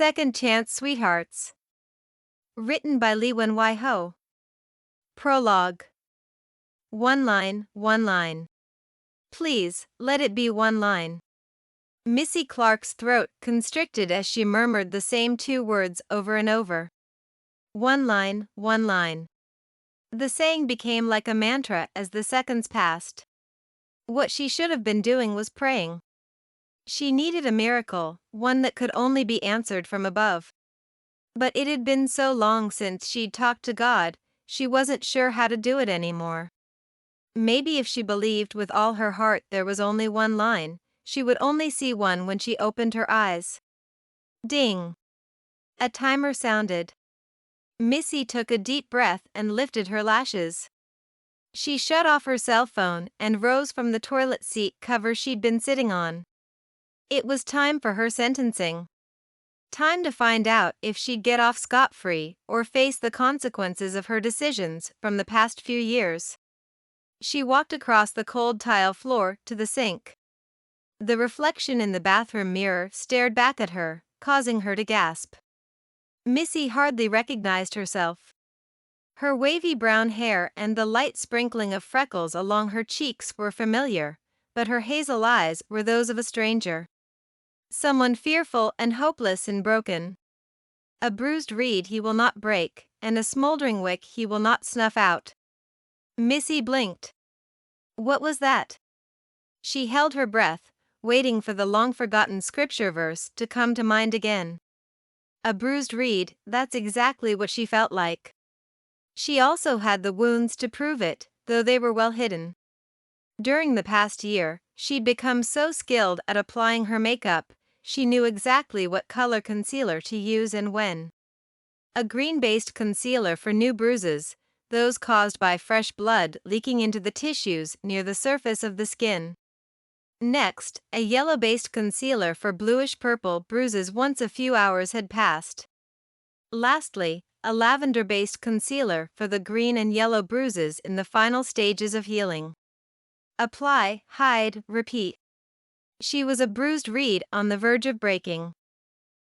Second Chance Sweethearts. Written by Liwen Ho. Prologue. One line, one line. Please, let it be one line. Missy Clark's throat constricted as she murmured the same two words over and over. One line, one line. The saying became like a mantra as the seconds passed. What she should have been doing was praying. She needed a miracle, one that could only be answered from above. But it had been so long since she'd talked to God, she wasn't sure how to do it anymore. Maybe if she believed with all her heart there was only one line, she would only see one when she opened her eyes. Ding! A timer sounded. Missy took a deep breath and lifted her lashes. She shut off her cell phone and rose from the toilet seat cover she'd been sitting on. It was time for her sentencing. Time to find out if she'd get off scot-free or face the consequences of her decisions from the past few years. She walked across the cold tile floor to the sink. The reflection in the bathroom mirror stared back at her, causing her to gasp. Missy hardly recognized herself. Her wavy brown hair and the light sprinkling of freckles along her cheeks were familiar, but her hazel eyes were those of a stranger. Someone fearful and hopeless and broken. A bruised reed he will not break, and a smoldering wick he will not snuff out. Missy blinked. What was that? She held her breath, waiting for the long-forgotten scripture verse to come to mind again. A bruised reed, that's exactly what she felt like. She also had the wounds to prove it, though they were well hidden. During the past year, she'd become so skilled at applying her makeup, she knew exactly what color concealer to use and when. A green-based concealer for new bruises, those caused by fresh blood leaking into the tissues near the surface of the skin. Next, a yellow-based concealer for bluish-purple bruises once a few hours had passed. Lastly, a lavender-based concealer for the green and yellow bruises in the final stages of healing. Apply, hide, repeat. She was a bruised reed on the verge of breaking.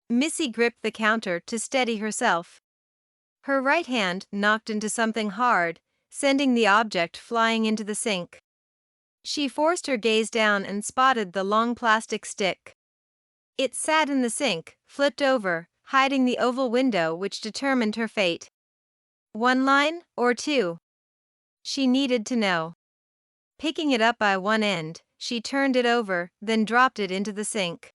Missy gripped the counter to steady herself. Her right hand knocked into something hard, sending the object flying into the sink. She forced her gaze down and spotted the long plastic stick. It sat in the sink, flipped over, hiding the oval window which determined her fate. One line, or two? She needed to know. Picking it up by one end, she turned it over, then dropped it into the sink.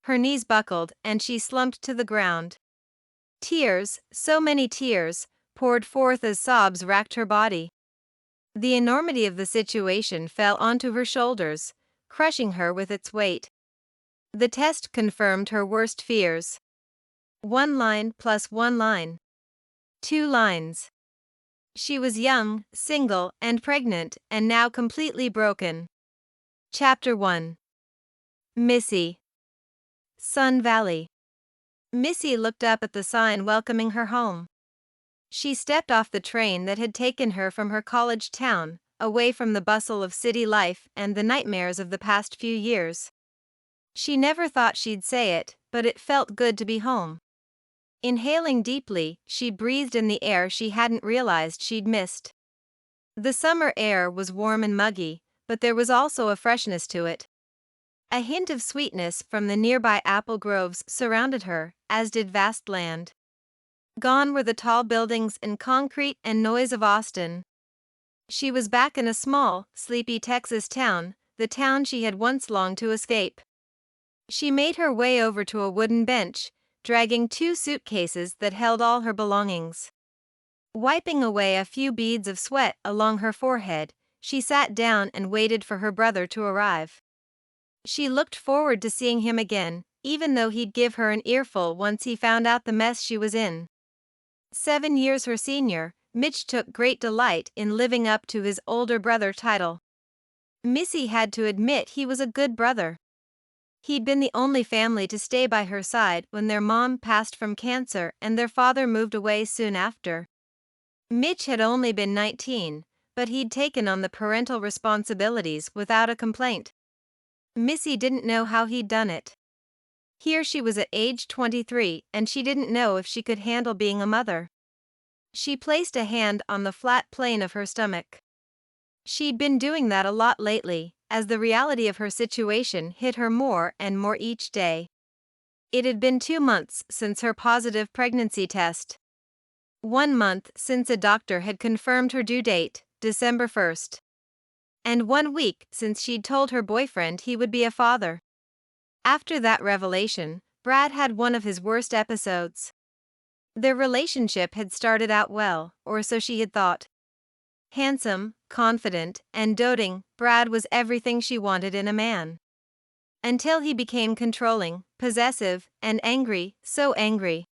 Her knees buckled, and she slumped to the ground. Tears, so many tears, poured forth as sobs racked her body. The enormity of the situation fell onto her shoulders, crushing her with its weight. The test confirmed her worst fears. One line plus one line. Two lines. She was young, single, and pregnant, and now completely broken. Chapter 1. Missy. Sun Valley. Missy looked up at the sign welcoming her home. She stepped off the train that had taken her from her college town, away from the bustle of city life and the nightmares of the past few years. She never thought she'd say it, but it felt good to be home. Inhaling deeply, she breathed in the air she hadn't realized she'd missed. The summer air was warm and muggy, but there was also a freshness to it. A hint of sweetness from the nearby apple groves surrounded her, as did vast land. Gone were the tall buildings and concrete and noise of Austin. She was back in a small, sleepy Texas town, the town she had once longed to escape. She made her way over to a wooden bench, dragging two suitcases that held all her belongings. Wiping away a few beads of sweat along her forehead, she sat down and waited for her brother to arrive. She looked forward to seeing him again, even though he'd give her an earful once he found out the mess she was in. 7 years her senior, Mitch took great delight in living up to his older brother title. Missy had to admit he was a good brother. He'd been the only family to stay by her side when their mom passed from cancer and their father moved away soon after. Mitch had only been 19, but he'd taken on the parental responsibilities without a complaint. Missy didn't know how he'd done it. Here she was at age 23 and she didn't know if she could handle being a mother. She placed a hand on the flat plane of her stomach. She'd been doing that a lot lately, as the reality of her situation hit her more and more each day. It had been 2 months since her positive pregnancy test. 1 month since a doctor had confirmed her due date, December 1st. And 1 week since she'd told her boyfriend he would be a father. After that revelation, Brad had one of his worst episodes. Their relationship had started out well, or so she had thought. Handsome, confident, and doting, Brad was everything she wanted in a man. Until he became controlling, possessive, and angry, so angry.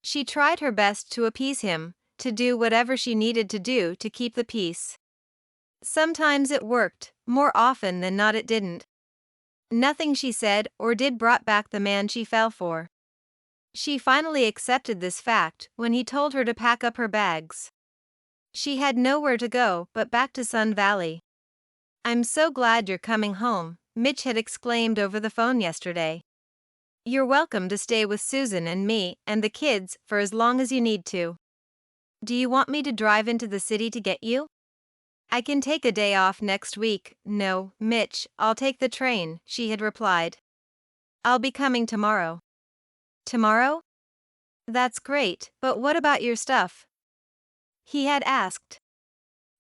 She tried her best to appease him, to do whatever she needed to do to keep the peace. Sometimes it worked, more often than not it didn't. Nothing she said or did brought back the man she fell for. She finally accepted this fact when he told her to pack up her bags. She had nowhere to go but back to Sun Valley. "I'm so glad you're coming home," Mitch had exclaimed over the phone yesterday. "You're welcome to stay with Susan and me and the kids for as long as you need to. Do you want me to drive into the city to get you?" "I can take a day off next week." "No, Mitch, I'll take the train," she had replied. "I'll be coming tomorrow." "Tomorrow? That's great, but what about your stuff?" he had asked.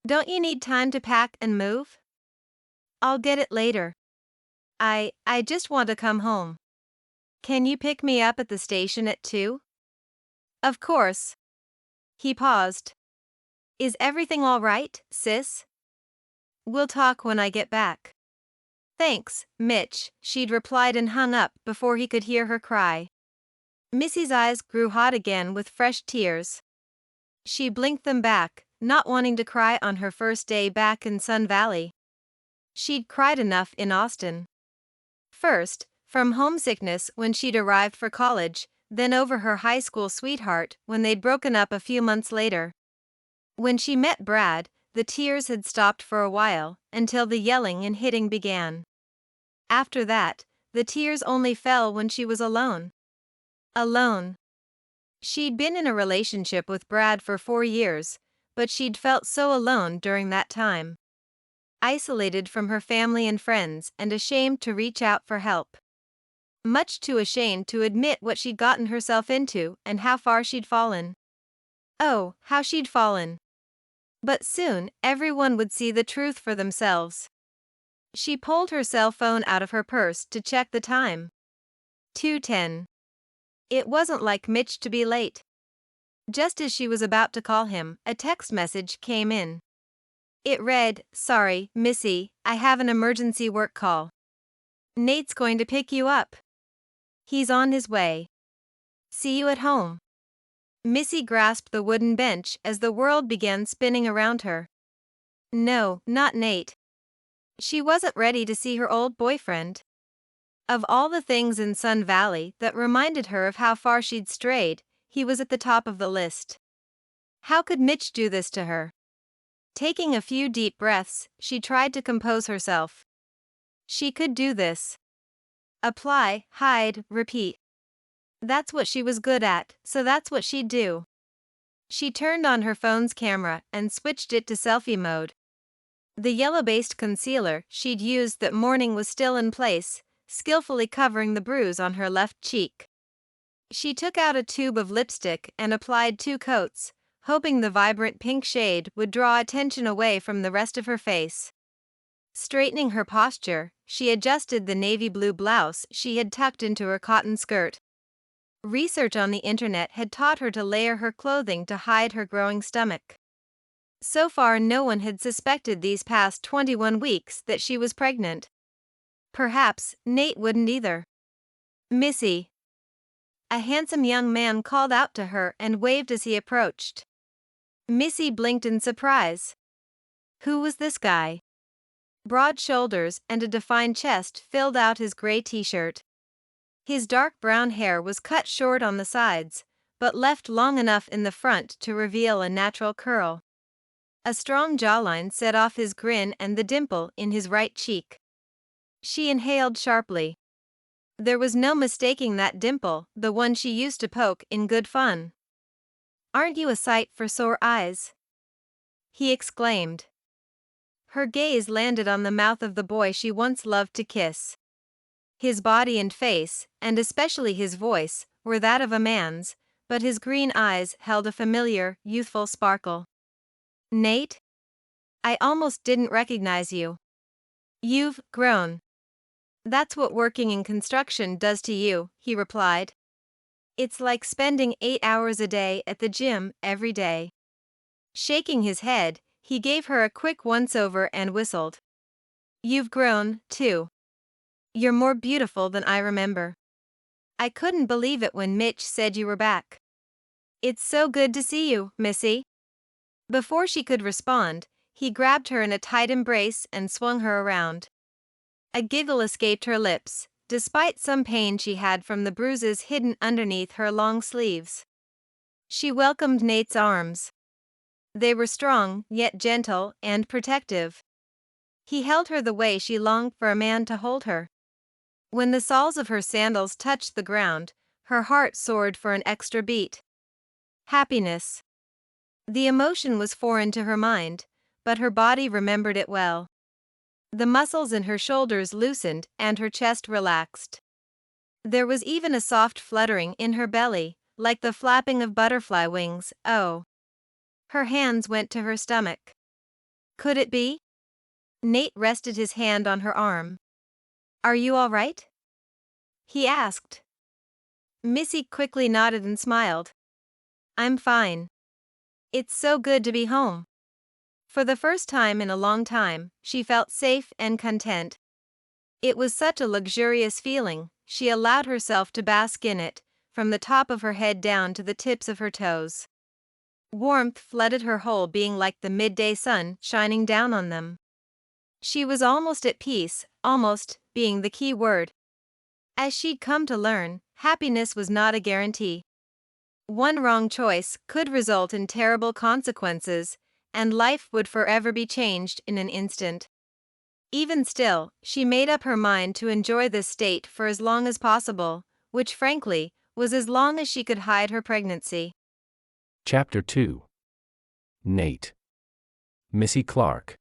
"Don't you need time to pack and move?" "I'll get it later. I just want to come home. Can you pick me up at the station at 2? "Of course." He paused. "Is everything all right, sis?" "We'll talk when I get back." "Thanks, Mitch," she'd replied and hung up before he could hear her cry. Missy's eyes grew hot again with fresh tears. She blinked them back, not wanting to cry on her first day back in Sun Valley. She'd cried enough in Austin. First, from homesickness when she'd arrived for college, then over her high school sweetheart when they'd broken up a few months later. When she met Brad, the tears had stopped for a while, until the yelling and hitting began. After that, the tears only fell when she was alone. Alone. She'd been in a relationship with Brad for 4 years, but she'd felt so alone during that time. Isolated from her family and friends and ashamed to reach out for help. Much too ashamed to admit what she'd gotten herself into and how far she'd fallen. Oh, how she'd fallen. But soon, everyone would see the truth for themselves. She pulled her cell phone out of her purse to check the time. 2:10. It wasn't like Mitch to be late. Just as she was about to call him, a text message came in. It read, "Sorry, Missy, I have an emergency work call. Nate's going to pick you up. He's on his way. See you at home." Missy grasped the wooden bench as the world began spinning around her. No, not Nate. She wasn't ready to see her old boyfriend. Of all the things in Sun Valley that reminded her of how far she'd strayed, he was at the top of the list. How could Mitch do this to her? Taking a few deep breaths, she tried to compose herself. She could do this. Apply, hide, repeat. That's what she was good at, so that's what she'd do. She turned on her phone's camera and switched it to selfie mode. The yellow-based concealer she'd used that morning was still in place, skillfully covering the bruise on her left cheek. She took out a tube of lipstick and applied 2 coats, hoping the vibrant pink shade would draw attention away from the rest of her face. Straightening her posture, she adjusted the navy blue blouse she had tucked into her cotton skirt. Research on the internet had taught her to layer her clothing to hide her growing stomach. So far, no one had suspected these past 21 weeks that she was pregnant. Perhaps Nate wouldn't either. "Missy." A handsome young man called out to her and waved as he approached. Missy blinked in surprise. Who was this guy? Broad shoulders and a defined chest filled out his gray t-shirt. His dark brown hair was cut short on the sides, but left long enough in the front to reveal a natural curl. A strong jawline set off his grin and the dimple in his right cheek. She inhaled sharply. There was no mistaking that dimple, the one she used to poke in good fun. "Aren't you a sight for sore eyes?" he exclaimed. Her gaze landed on the mouth of the boy she once loved to kiss. His body and face, and especially his voice, were that of a man's, but his green eyes held a familiar, youthful sparkle. "Nate? I almost didn't recognize you. You've grown." "That's what working in construction does to you," he replied. "It's like spending 8 hours a day at the gym every day." Shaking his head, he gave her a quick once-over and whistled. "You've grown, too. You're more beautiful than I remember. I couldn't believe it when Mitch said you were back." "It's so good to see you, Missy." Before she could respond, he grabbed her in a tight embrace and swung her around. A giggle escaped her lips, despite some pain she had from the bruises hidden underneath her long sleeves. She welcomed Nate's arms. They were strong, yet gentle and protective. He held her the way she longed for a man to hold her. When the soles of her sandals touched the ground, her heart soared for an extra beat. Happiness. The emotion was foreign to her mind, but her body remembered it well. The muscles in her shoulders loosened and her chest relaxed. There was even a soft fluttering in her belly, like the flapping of butterfly wings. Oh. Her hands went to her stomach. Could it be? Nate rested his hand on her arm. "Are you all right?" he asked. Missy quickly nodded and smiled. "I'm fine. It's so good to be home." For the first time in a long time, she felt safe and content. It was such a luxurious feeling, she allowed herself to bask in it, from the top of her head down to the tips of her toes. Warmth flooded her whole being like the midday sun shining down on them. She was almost at peace, almost being the key word. As she'd come to learn, happiness was not a guarantee. One wrong choice could result in terrible consequences, and life would forever be changed in an instant. Even still, she made up her mind to enjoy this state for as long as possible, which frankly, was as long as she could hide her pregnancy. Chapter 2. Nate. Missy Clark.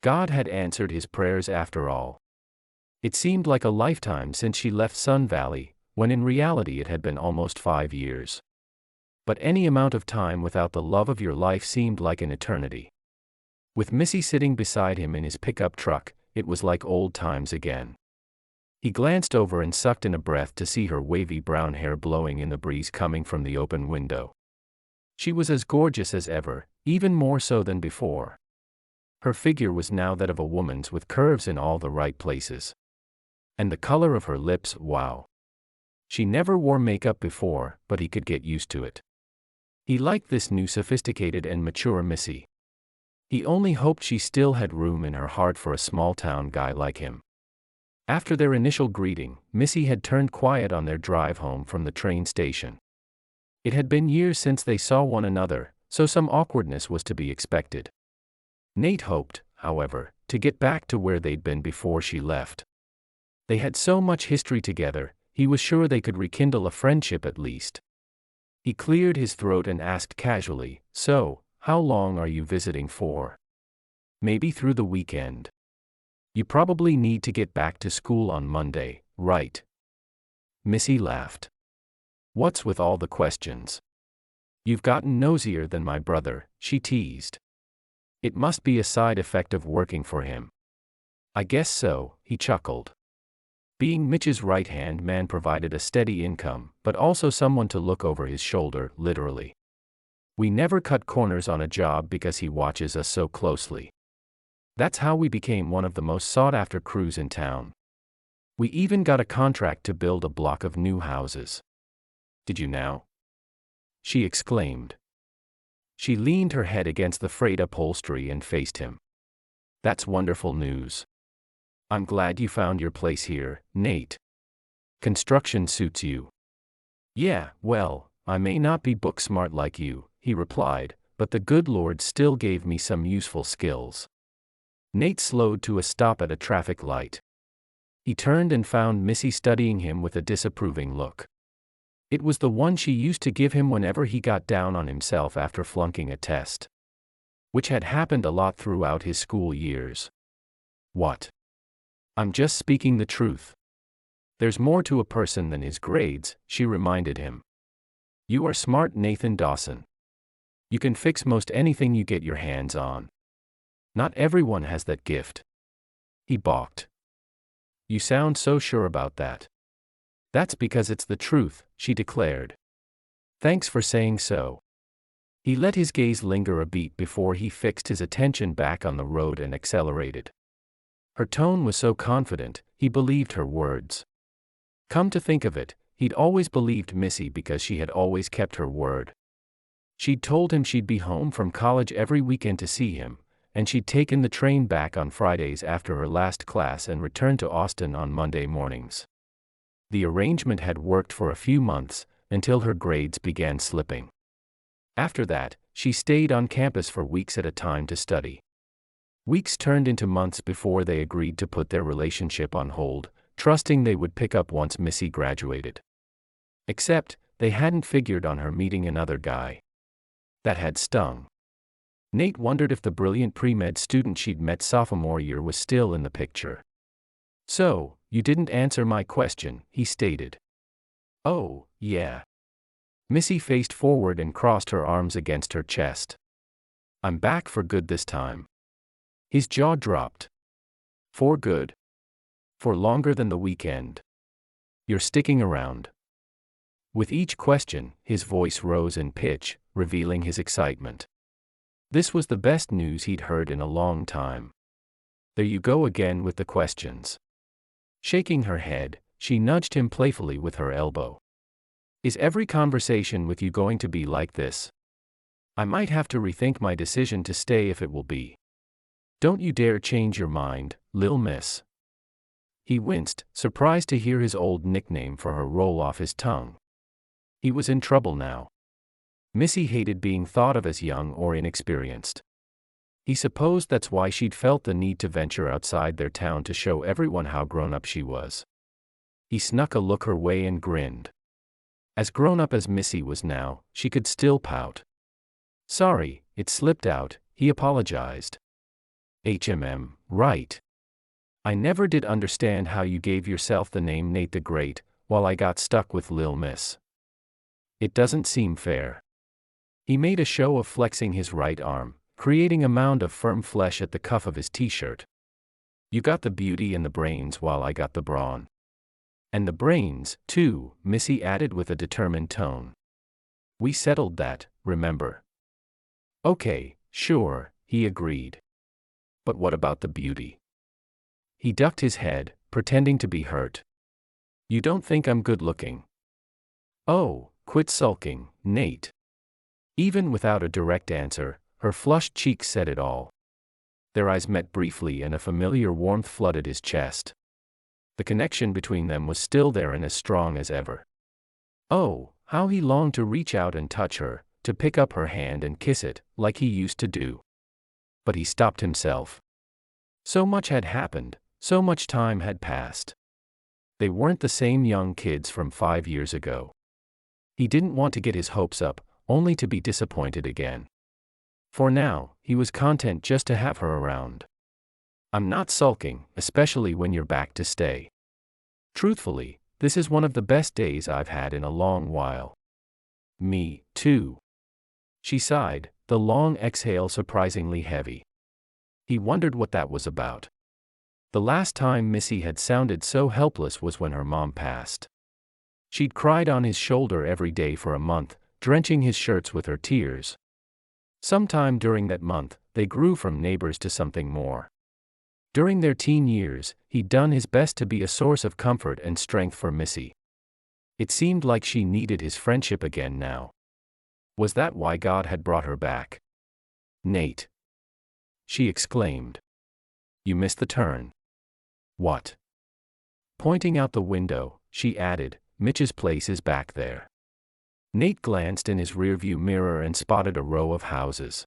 God had answered his prayers after all. It seemed like a lifetime since she left Sun Valley, when in reality it had been almost 5 years. But any amount of time without the love of your life seemed like an eternity. With Missy sitting beside him in his pickup truck, it was like old times again. He glanced over and sucked in a breath to see her wavy brown hair blowing in the breeze coming from the open window. She was as gorgeous as ever, even more so than before. Her figure was now that of a woman's with curves in all the right places. And the color of her lips, wow. She never wore makeup before, but he could get used to it. He liked this new sophisticated and mature Missy. He only hoped she still had room in her heart for a small-town guy like him. After their initial greeting, Missy had turned quiet on their drive home from the train station. It had been years since they saw one another, so some awkwardness was to be expected. Nate hoped, however, to get back to where they'd been before she left. They had so much history together, he was sure they could rekindle a friendship at least. He cleared his throat and asked casually, "So, how long are you visiting for?" "Maybe through the weekend. You probably need to get back to school on Monday, right?" Missy laughed. "What's with all the questions? You've gotten nosier than my brother," she teased. "It must be a side effect of working for him." "I guess so," he chuckled. Being Mitch's right-hand man provided a steady income, but also someone to look over his shoulder, literally. "We never cut corners on a job because he watches us so closely. That's how we became one of the most sought-after crews in town. We even got a contract to build a block of new houses." "Did you now?" she exclaimed. She leaned her head against the frayed upholstery and faced him. "That's wonderful news. I'm glad you found your place here, Nate. Construction suits you." "Yeah, well, I may not be book smart like you," he replied, "but the good Lord still gave me some useful skills." Nate slowed to a stop at a traffic light. He turned and found Missy studying him with a disapproving look. It was the one she used to give him whenever he got down on himself after flunking a test. Which had happened a lot throughout his school years. What? I'm just speaking the truth. There's more to a person than his grades, she reminded him. You are smart, Nathan Dawson. You can fix most anything you get your hands on. Not everyone has that gift. He balked. You sound so sure about that. That's because it's the truth, she declared. Thanks for saying so. He let his gaze linger a beat before he fixed his attention back on the road and accelerated. Her tone was so confident, he believed her words. Come to think of it, he'd always believed Missy because she had always kept her word. She'd told him she'd be home from college every weekend to see him, and she'd taken the train back on Fridays after her last class and returned to Austin on Monday mornings. The arrangement had worked for a few months, until her grades began slipping. After that, she stayed on campus for weeks at a time to study. Weeks turned into months before they agreed to put their relationship on hold, trusting they would pick up once Missy graduated. Except, they hadn't figured on her meeting another guy. That had stung. Nate wondered if the brilliant pre-med student she'd met sophomore year was still in the picture. So, you didn't answer my question, he stated. Oh, yeah. Missy faced forward and crossed her arms against her chest. I'm back for good this time. His jaw dropped. For good? For longer than the weekend? You're sticking around. With each question, his voice rose in pitch, revealing his excitement. This was the best news he'd heard in a long time. There you go again with the questions. Shaking her head, she nudged him playfully with her elbow. Is every conversation with you going to be like this? I might have to rethink my decision to stay if it will be. Don't you dare change your mind, Lil Miss. He winced, surprised to hear his old nickname for her roll off his tongue. He was in trouble now. Missy hated being thought of as young or inexperienced. He supposed that's why she'd felt the need to venture outside their town to show everyone how grown-up she was. He snuck a look her way and grinned. As grown-up as Missy was now, she could still pout. Sorry, it slipped out, he apologized. Right. I never did understand how you gave yourself the name Nate the Great, while I got stuck with Lil Miss. It doesn't seem fair. He made a show of flexing his right arm, creating a mound of firm flesh at the cuff of his t-shirt. You got the beauty and the brains while I got the brawn. And the brains, too, Missy added with a determined tone. We settled that, remember? Okay, sure, he agreed. But what about the beauty? He ducked his head, pretending to be hurt. You don't think I'm good-looking? Oh, quit sulking, Nate. Even without a direct answer, her flushed cheeks said it all. Their eyes met briefly and a familiar warmth flooded his chest. The connection between them was still there and as strong as ever. Oh, how he longed to reach out and touch her, to pick up her hand and kiss it, like he used to do. But he stopped himself. So much had happened, so much time had passed. They weren't the same young kids from 5 years ago. He didn't want to get his hopes up, only to be disappointed again. For now, he was content just to have her around. I'm not sulking, especially when you're back to stay. Truthfully, this is one of the best days I've had in a long while. Me, too. She sighed, the long exhale surprisingly heavy. He wondered what that was about. The last time Missy had sounded so helpless was when her mom passed. She'd cried on his shoulder every day for a month, drenching his shirts with her tears. Sometime during that month, they grew from neighbors to something more. During their teen years, he'd done his best to be a source of comfort and strength for Missy. It seemed like she needed his friendship again now. Was that why God had brought her back? Nate. She exclaimed. You missed the turn. What? Pointing out the window, she added, Mitch's place is back there. Nate glanced in his rearview mirror and spotted a row of houses.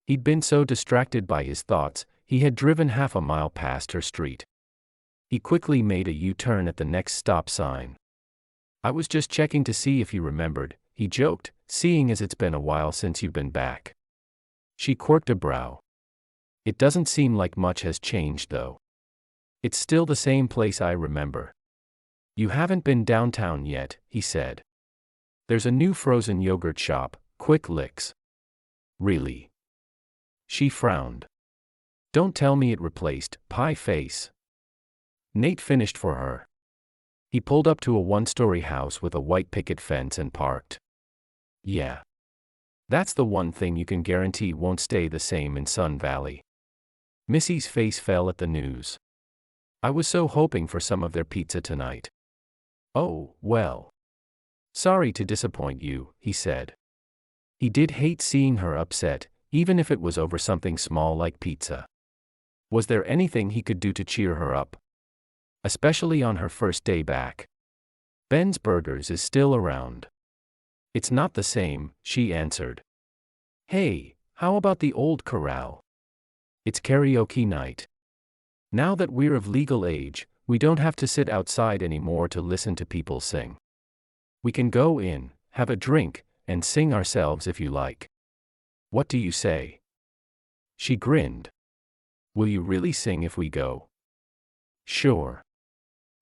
He'd been so distracted by his thoughts, he had driven half a mile past her street. He quickly made a U-turn at the next stop sign. "I was just checking to see if you remembered," he joked, "seeing as it's been a while since you've been back." She quirked a brow. "It doesn't seem like much has changed though. It's still the same place I remember." "You haven't been downtown yet," he said. "There's a new frozen yogurt shop, Quick Licks." "Really?" She frowned. "Don't tell me it replaced Pie Face." Nate finished for her. He pulled up to a one-story house with a white picket fence and parked. "Yeah. That's the one thing you can guarantee won't stay the same in Sun Valley." Missy's face fell at the news. "I was so hoping for some of their pizza tonight." "Oh, well. Sorry to disappoint you," he said. He did hate seeing her upset, even if it was over something small like pizza. Was there anything he could do to cheer her up? Especially on her first day back. "Ben's Burgers is still around." "It's not the same," she answered. "Hey, how about the Old Corral? It's karaoke night. Now that we're of legal age, we don't have to sit outside anymore to listen to people sing. We can go in, have a drink, and sing ourselves if you like. What do you say?" She grinned. "Will you really sing if we go?" "Sure.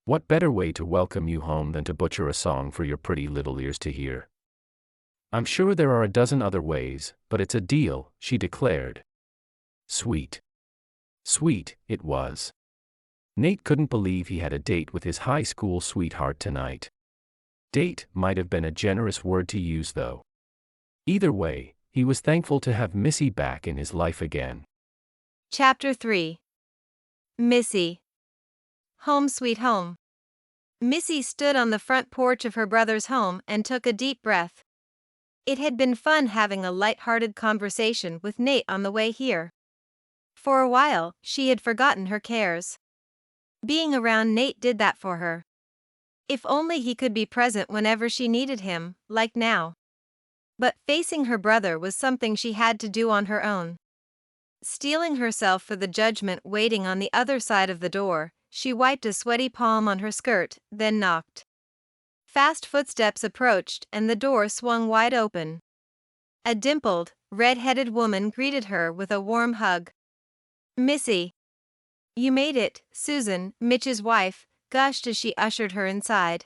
What better way to welcome you home than to butcher a song for your pretty little ears to hear?" "I'm sure there are a dozen other ways, but it's a deal," she declared. Sweet. Sweet, it was. Nate couldn't believe he had a date with his high school sweetheart tonight. Date might have been a generous word to use though. Either way, he was thankful to have Missy back in his life again. Chapter 3. Missy. Home sweet home. Missy stood on the front porch of her brother's home and took a deep breath. It had been fun having a light-hearted conversation with Nate on the way here. For a while, she had forgotten her cares. Being around Nate did that for her. If only he could be present whenever she needed him, like now. But facing her brother was something she had to do on her own. Steeling herself for the judgment waiting on the other side of the door, she wiped a sweaty palm on her skirt, then knocked. Fast footsteps approached and the door swung wide open. A dimpled, red-headed woman greeted her with a warm hug. "Missy. You made it," Susan, Mitch's wife, gushed as she ushered her inside.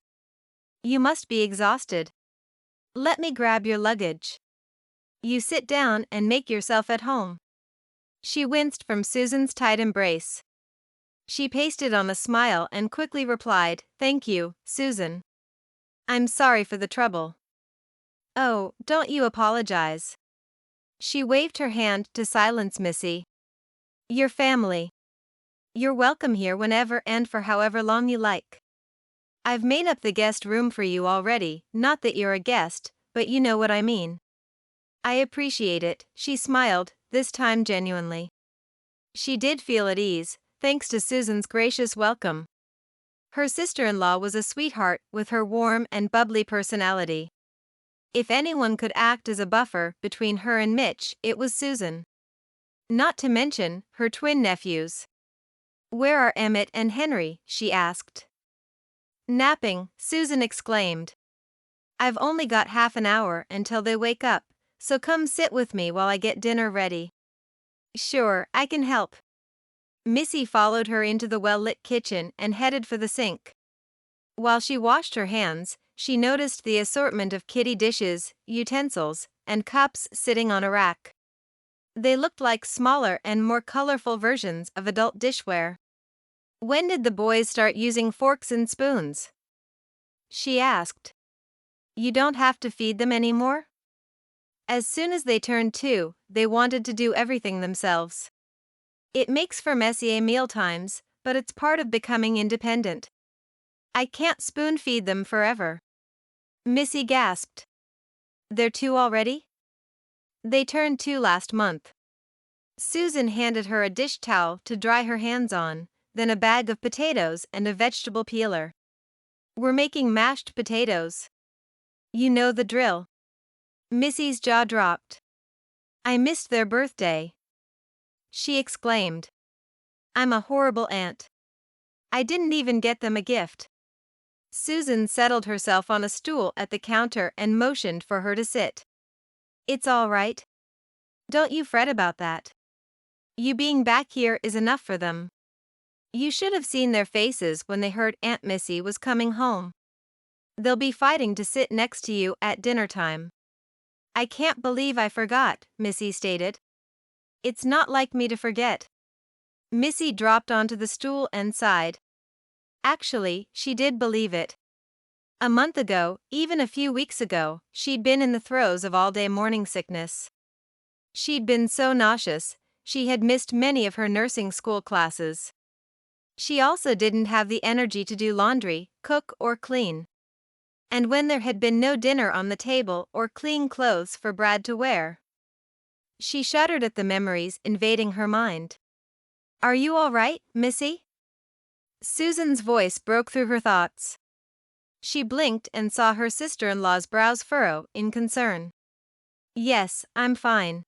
"You must be exhausted. Let me grab your luggage. You sit down and make yourself at home." She winced from Susan's tight embrace. She pasted on a smile and quickly replied, "Thank you, Susan. I'm sorry for the trouble." "Oh, don't you apologize." She waved her hand to silence Missy. "Your family. You're welcome here whenever and for however long you like. I've made up the guest room for you already, not that you're a guest, but you know what I mean." "I appreciate it," she smiled, this time genuinely. She did feel at ease, thanks to Susan's gracious welcome. Her sister-in-law was a sweetheart with her warm and bubbly personality. If anyone could act as a buffer between her and Mitch, it was Susan. Not to mention her twin nephews. "Where are Emmett and Henry?" she asked. "Napping," Susan exclaimed. "I've only got half an hour until they wake up, so come sit with me while I get dinner ready." "Sure, I can help." Missy followed her into the well-lit kitchen and headed for the sink. While she washed her hands, she noticed the assortment of kiddie dishes, utensils, and cups sitting on a rack. They looked like smaller and more colorful versions of adult dishware. "When did the boys start using forks and spoons?" she asked. "You don't have to feed them anymore?" "As soon as they turned 2, they wanted to do everything themselves. It makes for messy mealtimes, but it's part of becoming independent. I can't spoon feed them forever." Missy gasped. "They're 2 already?" "They turned 2 last month." Susan handed her a dish towel to dry her hands on, then a bag of potatoes and a vegetable peeler. "We're making mashed potatoes. You know the drill." Missy's jaw dropped. "I missed their birthday," she exclaimed. "I'm a horrible aunt. I didn't even get them a gift." Susan settled herself on a stool at the counter and motioned for her to sit. "It's all right. Don't you fret about that. You being back here is enough for them. You should have seen their faces when they heard Aunt Missy was coming home. They'll be fighting to sit next to you at dinner time." "I can't believe I forgot," Missy stated. "It's not like me to forget." Missy dropped onto the stool and sighed. Actually, she did believe it. A month ago, even a few weeks ago, she'd been in the throes of all-day morning sickness. She'd been so nauseous, she had missed many of her nursing school classes. She also didn't have the energy to do laundry, cook, or clean. And when there had been no dinner on the table or clean clothes for Brad to wear, she shuddered at the memories invading her mind. "Are you all right, Missy?" Susan's voice broke through her thoughts. She blinked and saw her sister-in-law's brows furrow in concern. "Yes, I'm fine.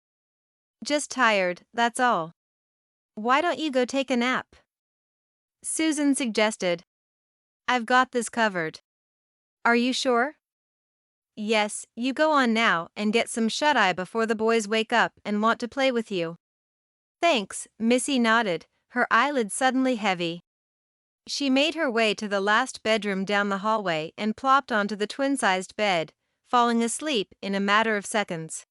Just tired, that's all. Why don't you go take a nap?" Susan suggested. "I've got this covered." "Are you sure?" "Yes, you go on now and get some shut-eye before the boys wake up and want to play with you." "Thanks," Missy nodded, her eyelids suddenly heavy. She made her way to the last bedroom down the hallway and plopped onto the twin-sized bed, falling asleep in a matter of seconds.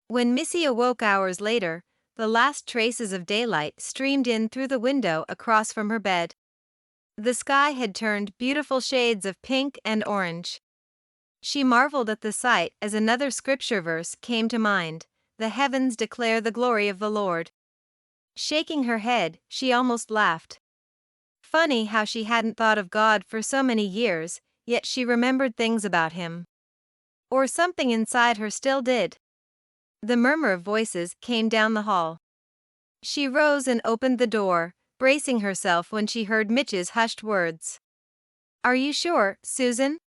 When Missy awoke hours later, the last traces of daylight streamed in through the window across from her bed. The sky had turned beautiful shades of pink and orange. She marveled at the sight as another scripture verse came to mind, "The heavens declare the glory of the Lord." Shaking her head, she almost laughed. Funny how she hadn't thought of God for so many years, yet she remembered things about him. Or something inside her still did. The murmur of voices came down the hall. She rose and opened the door, bracing herself when she heard Mitch's hushed words. "Are you sure, Susan?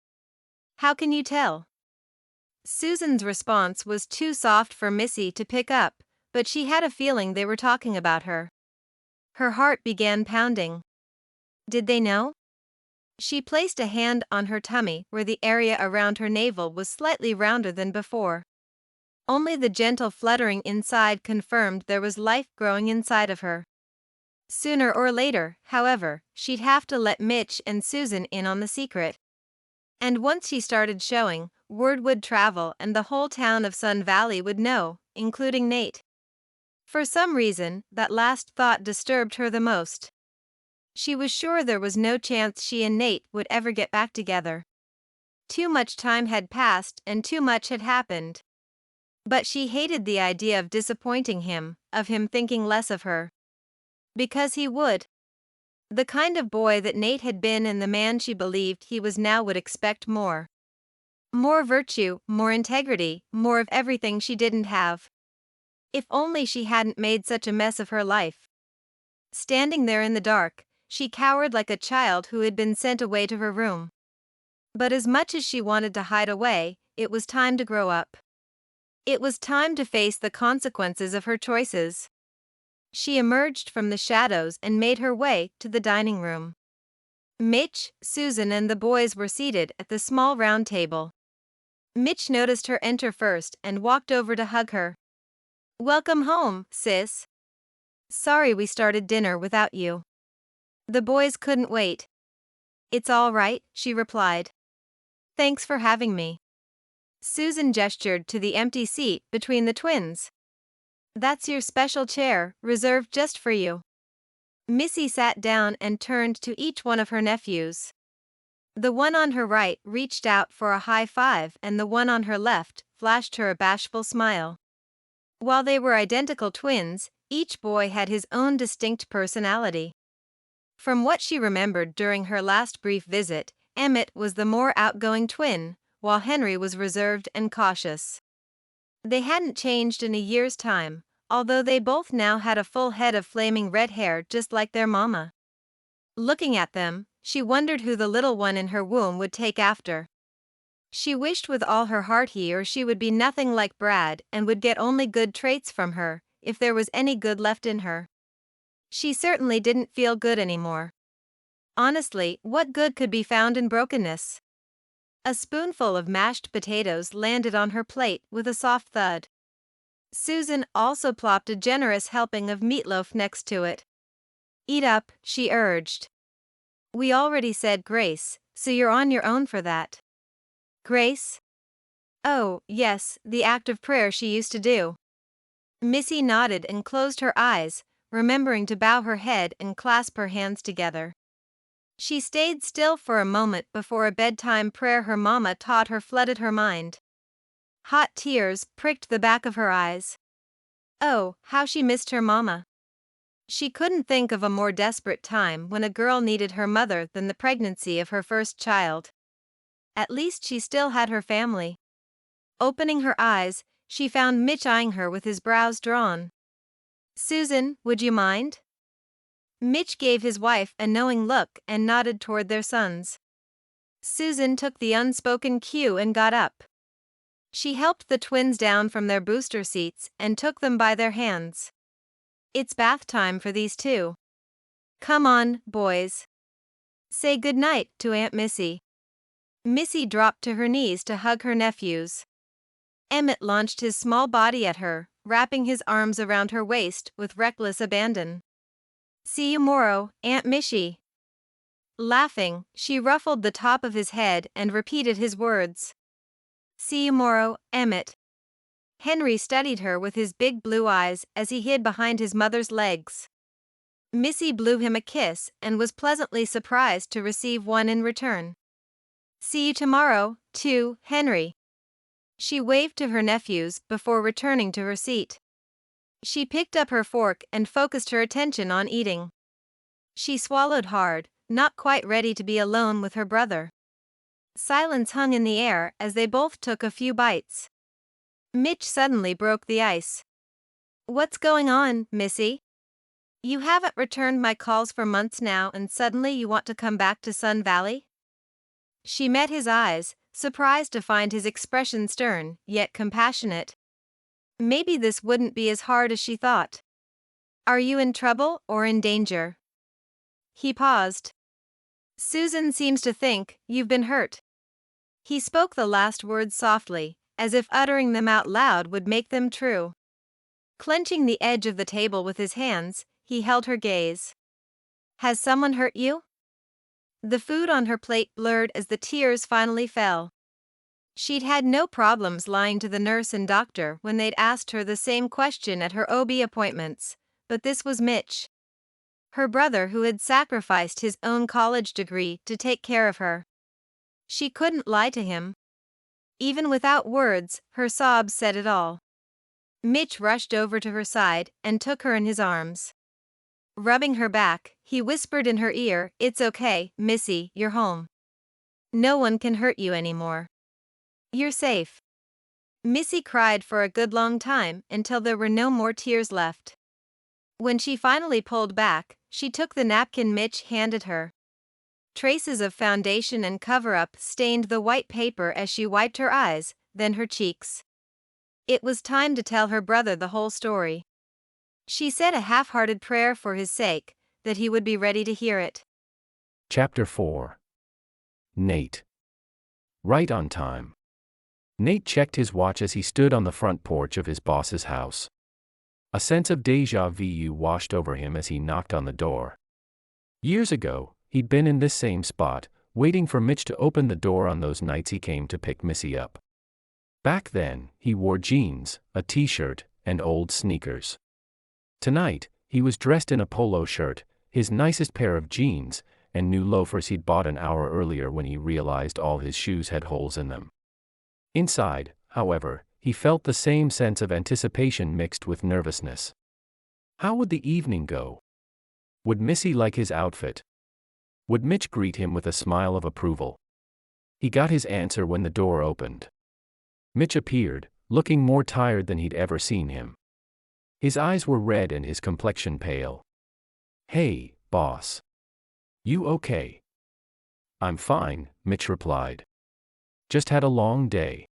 How can you tell?" Susan's response was too soft for Missy to pick up, but she had a feeling they were talking about her. Her heart began pounding. Did they know? She placed a hand on her tummy where the area around her navel was slightly rounder than before. Only the gentle fluttering inside confirmed there was life growing inside of her. Sooner or later, however, she'd have to let Mitch and Susan in on the secret. And once she started showing, word would travel and the whole town of Sun Valley would know, including Nate. For some reason, that last thought disturbed her the most. She was sure there was no chance she and Nate would ever get back together. Too much time had passed and too much had happened. But she hated the idea of disappointing him, of him thinking less of her. Because he would. The kind of boy that Nate had been and the man she believed he was now would expect more. More virtue, more integrity, more of everything she didn't have. If only she hadn't made such a mess of her life. Standing there in the dark, she cowered like a child who had been sent away to her room. But as much as she wanted to hide away, it was time to grow up. It was time to face the consequences of her choices. She emerged from the shadows and made her way to the dining room. Mitch, Susan, and the boys were seated at the small round table. Mitch noticed her enter first and walked over to hug her. "Welcome home, sis. Sorry we started dinner without you." The boys couldn't wait. "It's all right," she replied. "Thanks for having me." Susan gestured to the empty seat between the twins. "That's your special chair, reserved just for you." Missy sat down and turned to each one of her nephews. The one on her right reached out for a high five and the one on her left flashed her a bashful smile. While they were identical twins, each boy had his own distinct personality. From what she remembered during her last brief visit, Emmett was the more outgoing twin, while Henry was reserved and cautious. They hadn't changed in a year's time, although they both now had a full head of flaming red hair just like their mama. Looking at them, she wondered who the little one in her womb would take after. She wished with all her heart he or she would be nothing like Brad and would get only good traits from her, if there was any good left in her. She certainly didn't feel good anymore. Honestly, what good could be found in brokenness? A spoonful of mashed potatoes landed on her plate with a soft thud. Susan also plopped a generous helping of meatloaf next to it. Eat up, she urged. We already said grace, so you're on your own for that. Grace? Oh, yes, the act of prayer she used to do. Missy nodded and closed her eyes, remembering to bow her head and clasp her hands together. She stayed still for a moment before a bedtime prayer her mama taught her flooded her mind. Hot tears pricked the back of her eyes. Oh, how she missed her mama. She couldn't think of a more desperate time when a girl needed her mother than the pregnancy of her first child. At least she still had her family. Opening her eyes, she found Mitch eyeing her with his brows drawn. Susan, would you mind? Mitch gave his wife a knowing look and nodded toward their sons. Susan took the unspoken cue and got up. She helped the twins down from their booster seats and took them by their hands. It's bath time for these two. Come on, boys. Say goodnight to Aunt Missy. Missy dropped to her knees to hug her nephews. Emmett launched his small body at her, wrapping his arms around her waist with reckless abandon. See you tomorrow, Aunt Missy. Laughing, she ruffled the top of his head and repeated his words. See you tomorrow, Emmett. Henry studied her with his big blue eyes as he hid behind his mother's legs. Missy blew him a kiss and was pleasantly surprised to receive one in return. See you tomorrow, too, Henry. She waved to her nephews before returning to her seat. She picked up her fork and focused her attention on eating. She swallowed hard, not quite ready to be alone with her brother. Silence hung in the air as they both took a few bites. Mitch suddenly broke the ice. What's going on, Missy? You haven't returned my calls for months now and suddenly you want to come back to Sun Valley? She met his eyes, surprised to find his expression stern, yet compassionate. Maybe this wouldn't be as hard as she thought. Are you in trouble or in danger? He paused. Susan seems to think you've been hurt. He spoke the last words softly, as if uttering them out loud would make them true. Clenching the edge of the table with his hands, he held her gaze. Has someone hurt you? The food on her plate blurred as the tears finally fell. She'd had no problems lying to the nurse and doctor when they'd asked her the same question at her OB appointments, but this was Mitch. Her brother who had sacrificed his own college degree to take care of her. She couldn't lie to him. Even without words, her sobs said it all. Mitch rushed over to her side and took her in his arms. Rubbing her back, he whispered in her ear, "It's okay, Missy, you're home. No one can hurt you anymore. You're safe." Missy cried for a good long time until there were no more tears left. When she finally pulled back, she took the napkin Mitch handed her. Traces of foundation and cover-up stained the white paper as she wiped her eyes, then her cheeks. It was time to tell her brother the whole story. She said a half-hearted prayer for his sake, that he would be ready to hear it. Chapter 4. Nate. Right on time. Nate checked his watch as he stood on the front porch of his boss's house. A sense of déjà vu washed over him as he knocked on the door. Years ago, he'd been in this same spot, waiting for Mitch to open the door on those nights he came to pick Missy up. Back then, he wore jeans, a t-shirt, and old sneakers. Tonight, he was dressed in a polo shirt, his nicest pair of jeans, and new loafers he'd bought an hour earlier when he realized all his shoes had holes in them. Inside, however, he felt the same sense of anticipation mixed with nervousness. How would the evening go? Would Missy like his outfit? Would Mitch greet him with a smile of approval? He got his answer when the door opened. Mitch appeared, looking more tired than he'd ever seen him. His eyes were red and his complexion pale. "Hey, boss. You okay?" "I'm fine," Mitch replied. "Just had a long day."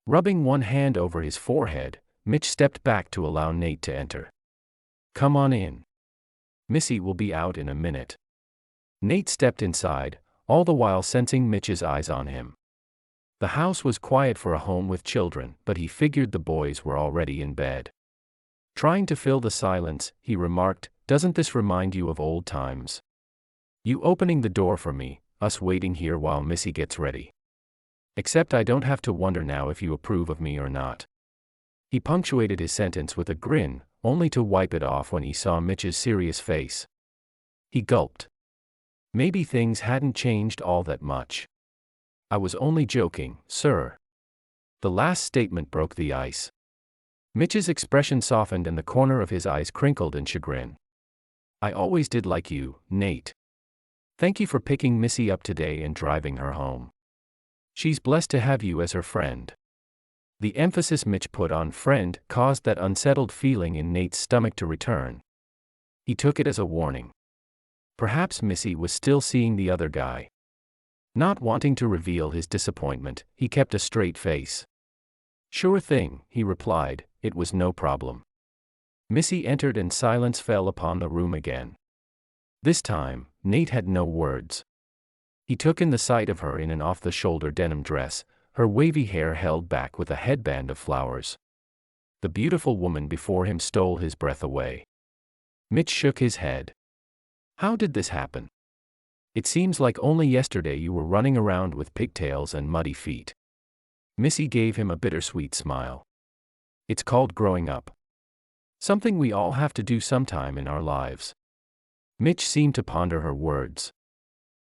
Rubbing one hand over his forehead, Mitch stepped back to allow Nate to enter. "Come on in. Missy will be out in a minute." Nate stepped inside, all the while sensing Mitch's eyes on him. The house was quiet for a home with children, but he figured the boys were already in bed. Trying to fill the silence, he remarked, "Doesn't this remind you of old times? You opening the door for me, us waiting here while Missy gets ready. Except I don't have to wonder now if you approve of me or not." He punctuated his sentence with a grin, only to wipe it off when he saw Mitch's serious face. He gulped. Maybe things hadn't changed all that much. "I was only joking, sir." The last statement broke the ice. Mitch's expression softened and the corner of his eyes crinkled in chagrin. "I always did like you, Nate. Thank you for picking Missy up today and driving her home. She's blessed to have you as her friend." The emphasis Mitch put on friend caused that unsettled feeling in Nate's stomach to return. He took it as a warning. Perhaps Missy was still seeing the other guy. Not wanting to reveal his disappointment, he kept a straight face. "Sure thing," he replied, "it was no problem." Missy entered and silence fell upon the room again. This time, Nate had no words. He took in the sight of her in an off-the-shoulder denim dress, her wavy hair held back with a headband of flowers. The beautiful woman before him stole his breath away. Mitch shook his head. "How did this happen? It seems like only yesterday you were running around with pigtails and muddy feet." Missy gave him a bittersweet smile. "It's called growing up. Something we all have to do sometime in our lives." Mitch seemed to ponder her words.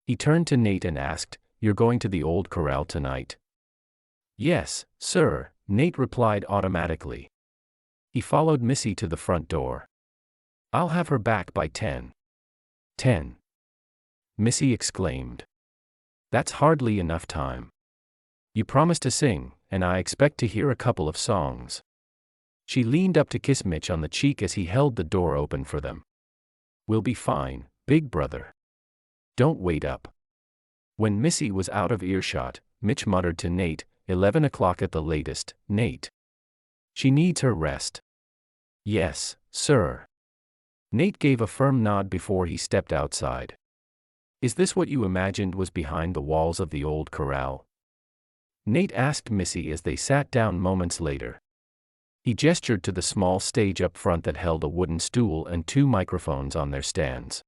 He turned to Nate and asked, "You're going to the old corral tonight?" "Yes, sir," Nate replied automatically. He followed Missy to the front door. "I'll have her back by 10. 10. Missy exclaimed. "That's hardly enough time. You promised to sing, and I expect to hear a couple of songs." She leaned up to kiss Mitch on the cheek as he held the door open for them. "We'll be fine, big brother. Don't wait up." When Missy was out of earshot, Mitch muttered to Nate, 11 o'clock at the latest, Nate. She needs her rest." "Yes, sir." Nate gave a firm nod before he stepped outside. "Is this what you imagined was behind the walls of the old corral?" Nate asked Missy as they sat down moments later. He gestured to the small stage up front that held a wooden stool and 2 microphones on their stands.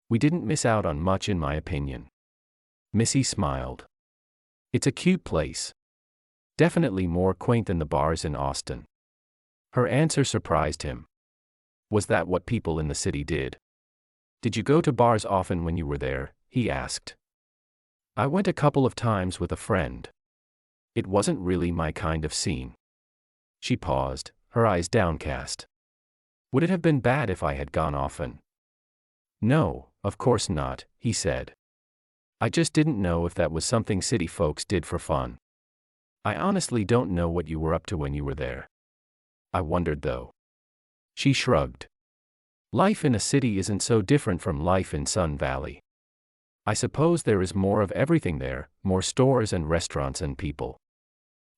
"We didn't miss out on much in my opinion." Missy smiled. "It's a cute place. Definitely more quaint than the bars in Austin." Her answer surprised him. Was that what people in the city did? "Did you go to bars often when you were there?" he asked. "I went a couple of times with a friend. It wasn't really my kind of scene." She paused, her eyes downcast. "Would it have been bad if I had gone often?" "No, of course not," he said. "I just didn't know if that was something city folks did for fun. I honestly don't know what you were up to when you were there. I wondered though." She shrugged. "Life in a city isn't so different from life in Sun Valley. I suppose there is more of everything there, more stores and restaurants and people.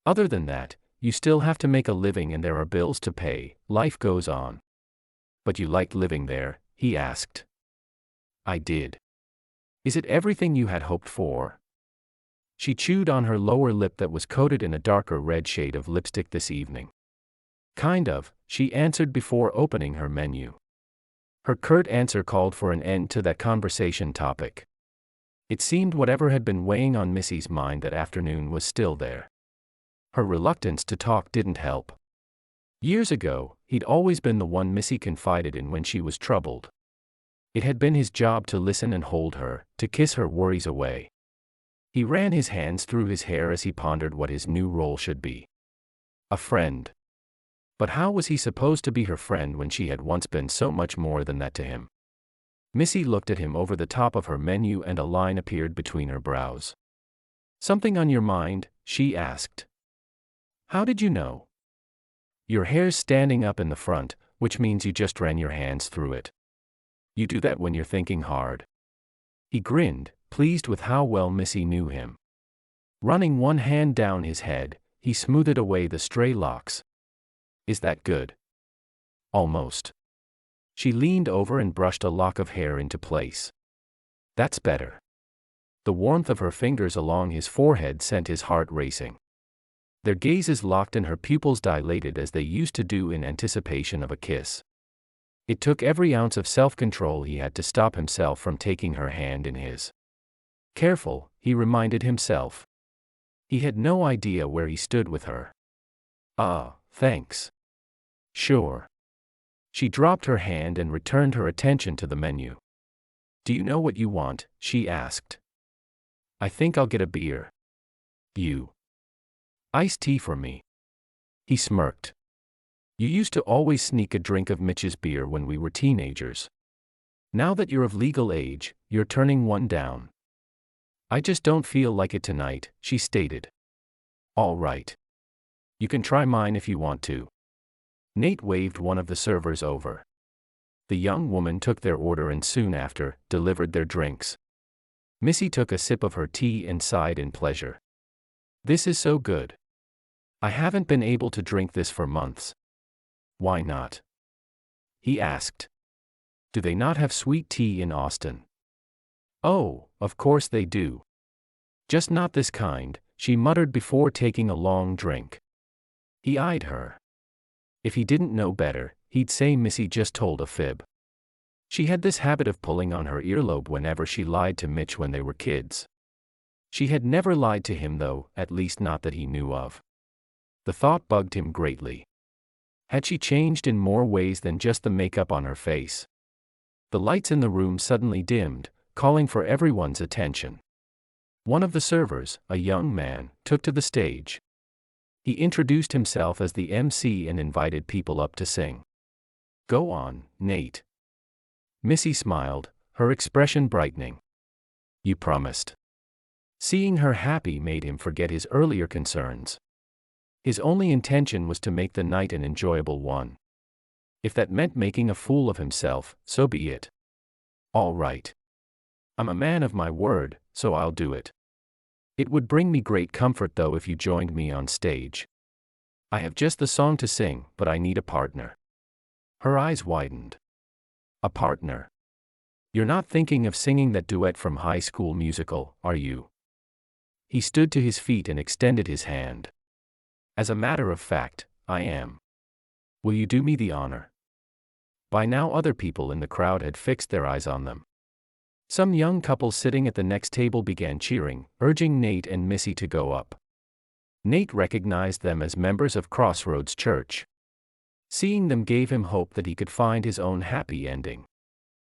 Other than that, you still have to make a living and there are bills to pay, life goes on." "But you liked living there?" he asked. "I did." "Is it everything you had hoped for?" She chewed on her lower lip that was coated in a darker red shade of lipstick this evening. "Kind of," she answered before opening her menu. Her curt answer called for an end to that conversation topic. It seemed whatever had been weighing on Missy's mind that afternoon was still there. Her reluctance to talk didn't help. Years ago, he'd always been the one Missy confided in when she was troubled. It had been his job to listen and hold her, to kiss her worries away. He ran his hands through his hair as he pondered what his new role should be. A friend. But how was he supposed to be her friend when she had once been so much more than that to him? Missy looked at him over the top of her menu and a line appeared between her brows. "Something on your mind?" she asked. "How did you know?" "Your hair's standing up in the front, which means you just ran your hands through it. You do that when you're thinking hard." He grinned, pleased with how well Missy knew him. Running one hand down his head, he smoothed away the stray locks. "Is that good?" "Almost." She leaned over and brushed a lock of hair into place. That's better. The warmth of her fingers along his forehead sent his heart racing. Their gazes locked and her pupils dilated as they used to do in anticipation of a kiss. It took every ounce of self-control he had to stop himself from taking her hand in his. Careful, he reminded himself. He had no idea where he stood with her. Thanks. Sure. She dropped her hand and returned her attention to the menu. Do you know what you want? She asked. I think I'll get a beer. You. Iced tea for me. He smirked. You used to always sneak a drink of Mitch's beer when we were teenagers. Now that you're of legal age, you're turning one down. I just don't feel like it tonight, she stated. All right. You can try mine if you want to. Nate waved one of the servers over. The young woman took their order and soon after, delivered their drinks. Missy took a sip of her tea and sighed in pleasure. This is so good. I haven't been able to drink this for months. Why not? He asked. Do they not have sweet tea in Austin? Oh, of course they do. Just not this kind, she muttered before taking a long drink. He eyed her. If he didn't know better, he'd say Missy just told a fib. She had this habit of pulling on her earlobe whenever she lied to Mitch when they were kids. She had never lied to him though, at least not that he knew of. The thought bugged him greatly. Had she changed in more ways than just the makeup on her face? The lights in the room suddenly dimmed, calling for everyone's attention. One of the servers, a young man, took to the stage. He introduced himself as the MC and invited people up to sing. Go on, Nate. Missy smiled, her expression brightening. You promised. Seeing her happy made him forget his earlier concerns. His only intention was to make the night an enjoyable one. If that meant making a fool of himself, so be it. All right. I'm a man of my word, so I'll do it. It would bring me great comfort though if you joined me on stage. I have just the song to sing, but I need a partner. Her eyes widened. A partner? You're not thinking of singing that duet from High School Musical, are you? He stood to his feet and extended his hand. As a matter of fact, I am. Will you do me the honor? By now other people in the crowd had fixed their eyes on them. Some young couples sitting at the next table began cheering, urging Nate and Missy to go up. Nate recognized them as members of Crossroads Church. Seeing them gave him hope that he could find his own happy ending.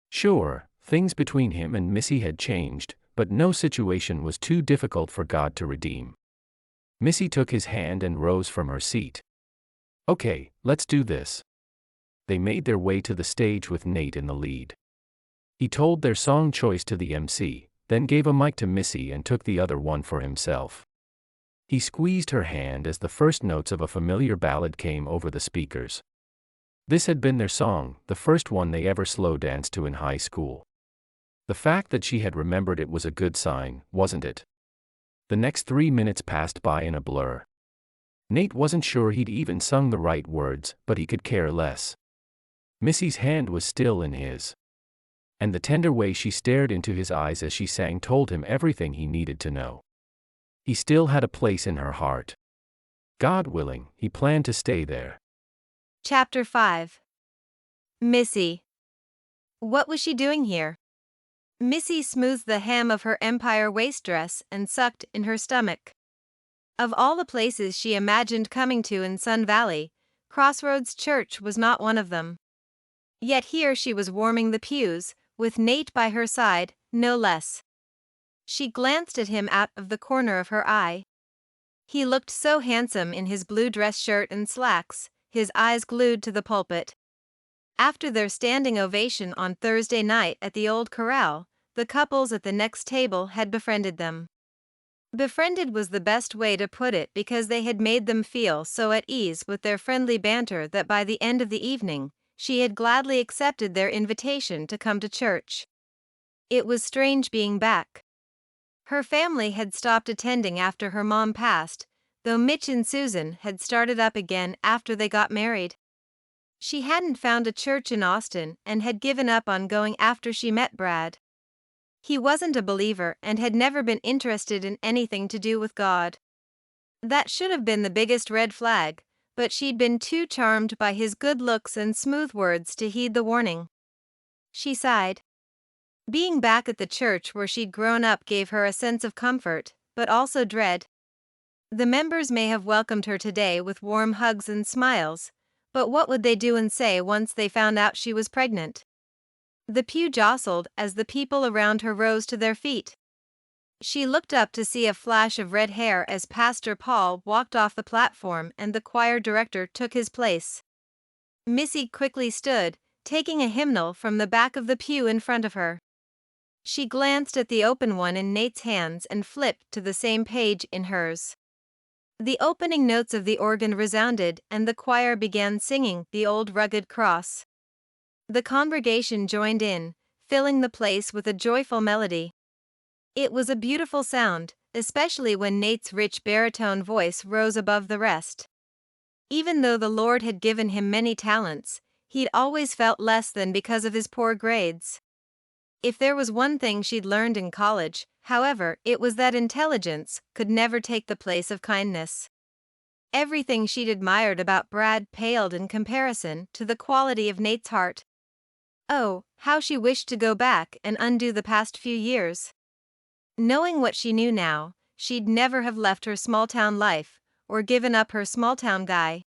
Sure, things between him and Missy had changed, but no situation was too difficult for God to redeem. Missy took his hand and rose from her seat. Okay, let's do this. They made their way to the stage with Nate in the lead. He told their song choice to the MC, then gave a mic to Missy and took the other one for himself. He squeezed her hand as the first notes of a familiar ballad came over the speakers. This had been their song, the first one they ever slow danced to in high school. The fact that she had remembered it was a good sign, wasn't it? The next 3 minutes passed by in a blur. Nate wasn't sure he'd even sung the right words, but he could care less. Missy's hand was still in his. And the tender way she stared into his eyes as she sang told him everything he needed to know. He still had a place in her heart. God willing, he planned to stay there. Chapter 5. Missy. What was she doing here? Missy smoothed the hem of her Empire waist dress and sucked in her stomach. Of all the places she imagined coming to in Sun Valley, Crossroads Church was not one of them. Yet here she was warming the pews, with Nate by her side, no less. She glanced at him out of the corner of her eye. He looked so handsome in his blue dress shirt and slacks, his eyes glued to the pulpit. After their standing ovation on Thursday night at the Old Corral, the couples at the next table had befriended them. Befriended was the best way to put it because they had made them feel so at ease with their friendly banter that by the end of the evening, she had gladly accepted their invitation to come to church. It was strange being back. Her family had stopped attending after her mom passed, though Mitch and Susan had started up again after they got married. She hadn't found a church in Austin and had given up on going after she met Brad. He wasn't a believer and had never been interested in anything to do with God. That should have been the biggest red flag, but she'd been too charmed by his good looks and smooth words to heed the warning. She sighed. Being back at the church where she'd grown up gave her a sense of comfort, but also dread. The members may have welcomed her today with warm hugs and smiles, but what would they do and say once they found out she was pregnant? The pew jostled as the people around her rose to their feet. She looked up to see a flash of red hair as Pastor Paul walked off the platform and the choir director took his place. Missy quickly stood, taking a hymnal from the back of the pew in front of her. She glanced at the open one in Nate's hands and flipped to the same page in hers. The opening notes of the organ resounded and the choir began singing "The Old Rugged Cross." The congregation joined in, filling the place with a joyful melody. It was a beautiful sound, especially when Nate's rich baritone voice rose above the rest. Even though the Lord had given him many talents, he'd always felt less than because of his poor grades. If there was one thing she'd learned in college, however, it was that intelligence could never take the place of kindness. Everything she'd admired about Brad paled in comparison to the quality of Nate's heart. Oh, how she wished to go back and undo the past few years. Knowing what she knew now, she'd never have left her small-town life, or given up her small-town guy.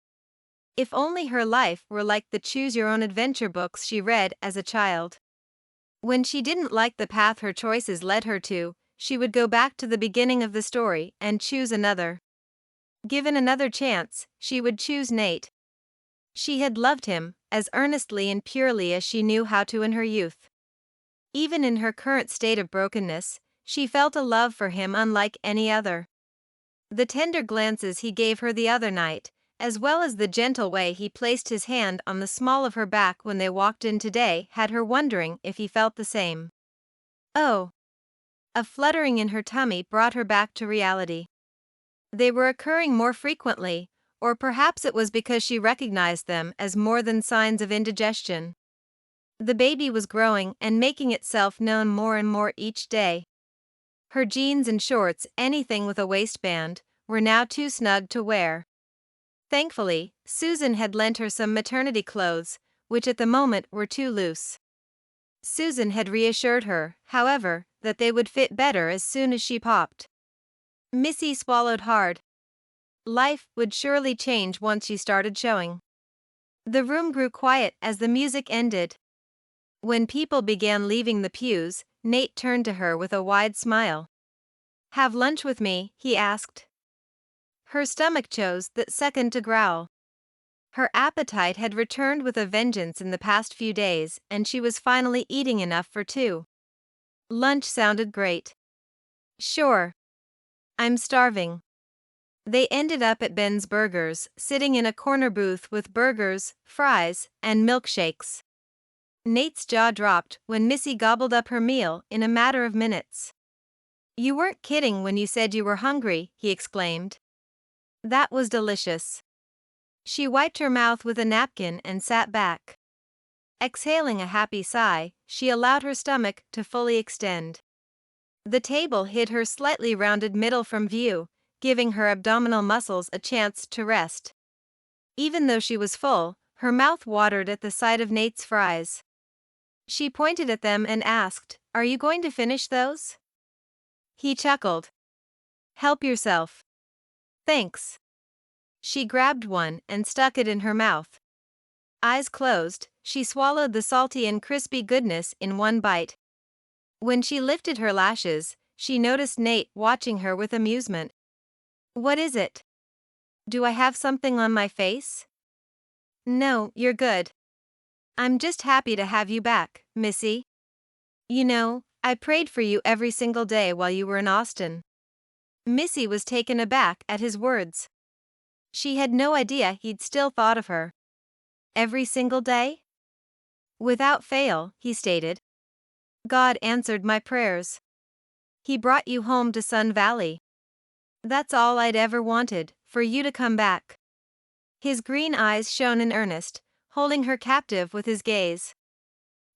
If only her life were like the choose-your-own-adventure books she read as a child. When she didn't like the path her choices led her to, she would go back to the beginning of the story and choose another. Given another chance, she would choose Nate. She had loved him as earnestly and purely as she knew how to in her youth. Even in her current state of brokenness, she felt a love for him unlike any other. The tender glances he gave her the other night, as well as the gentle way he placed his hand on the small of her back when they walked in today, had her wondering if he felt the same. Oh! A fluttering in her tummy brought her back to reality. They were occurring more frequently, or perhaps it was because she recognized them as more than signs of indigestion. The baby was growing and making itself known more and more each day. Her jeans and shorts, anything with a waistband, were now too snug to wear. Thankfully, Susan had lent her some maternity clothes, which at the moment were too loose. Susan had reassured her, however, that they would fit better as soon as she popped. Missy swallowed hard. Life would surely change once she started showing. The room grew quiet as the music ended. When people began leaving the pews, Nate turned to her with a wide smile. "Have lunch with me?" he asked. Her stomach chose that second to growl. Her appetite had returned with a vengeance in the past few days, and she was finally eating enough for two. Lunch sounded great. "Sure. I'm starving." They ended up at Ben's Burgers, sitting in a corner booth with burgers, fries, and milkshakes. Nate's jaw dropped when Missy gobbled up her meal in a matter of minutes. "You weren't kidding when you said you were hungry," he exclaimed. That was delicious. She wiped her mouth with a napkin and sat back. Exhaling a happy sigh, she allowed her stomach to fully extend. The table hid her slightly rounded middle from view, giving her abdominal muscles a chance to rest. Even though she was full, her mouth watered at the sight of Nate's fries. She pointed at them and asked, "Are you going to finish those?" He chuckled. "Help yourself." "Thanks." She grabbed one and stuck it in her mouth. Eyes closed, she swallowed the salty and crispy goodness in one bite. When she lifted her lashes, she noticed Nate watching her with amusement. "What is it? Do I have something on my face?" "No, you're good. I'm just happy to have you back, Missy. You know, I prayed for you every single day while you were in Austin." Missy was taken aback at his words. She had no idea he'd still thought of her. "Every single day?" "Without fail," he stated. "God answered my prayers. He brought you home to Sun Valley. That's all I'd ever wanted, for you to come back." His green eyes shone in earnest, holding her captive with his gaze.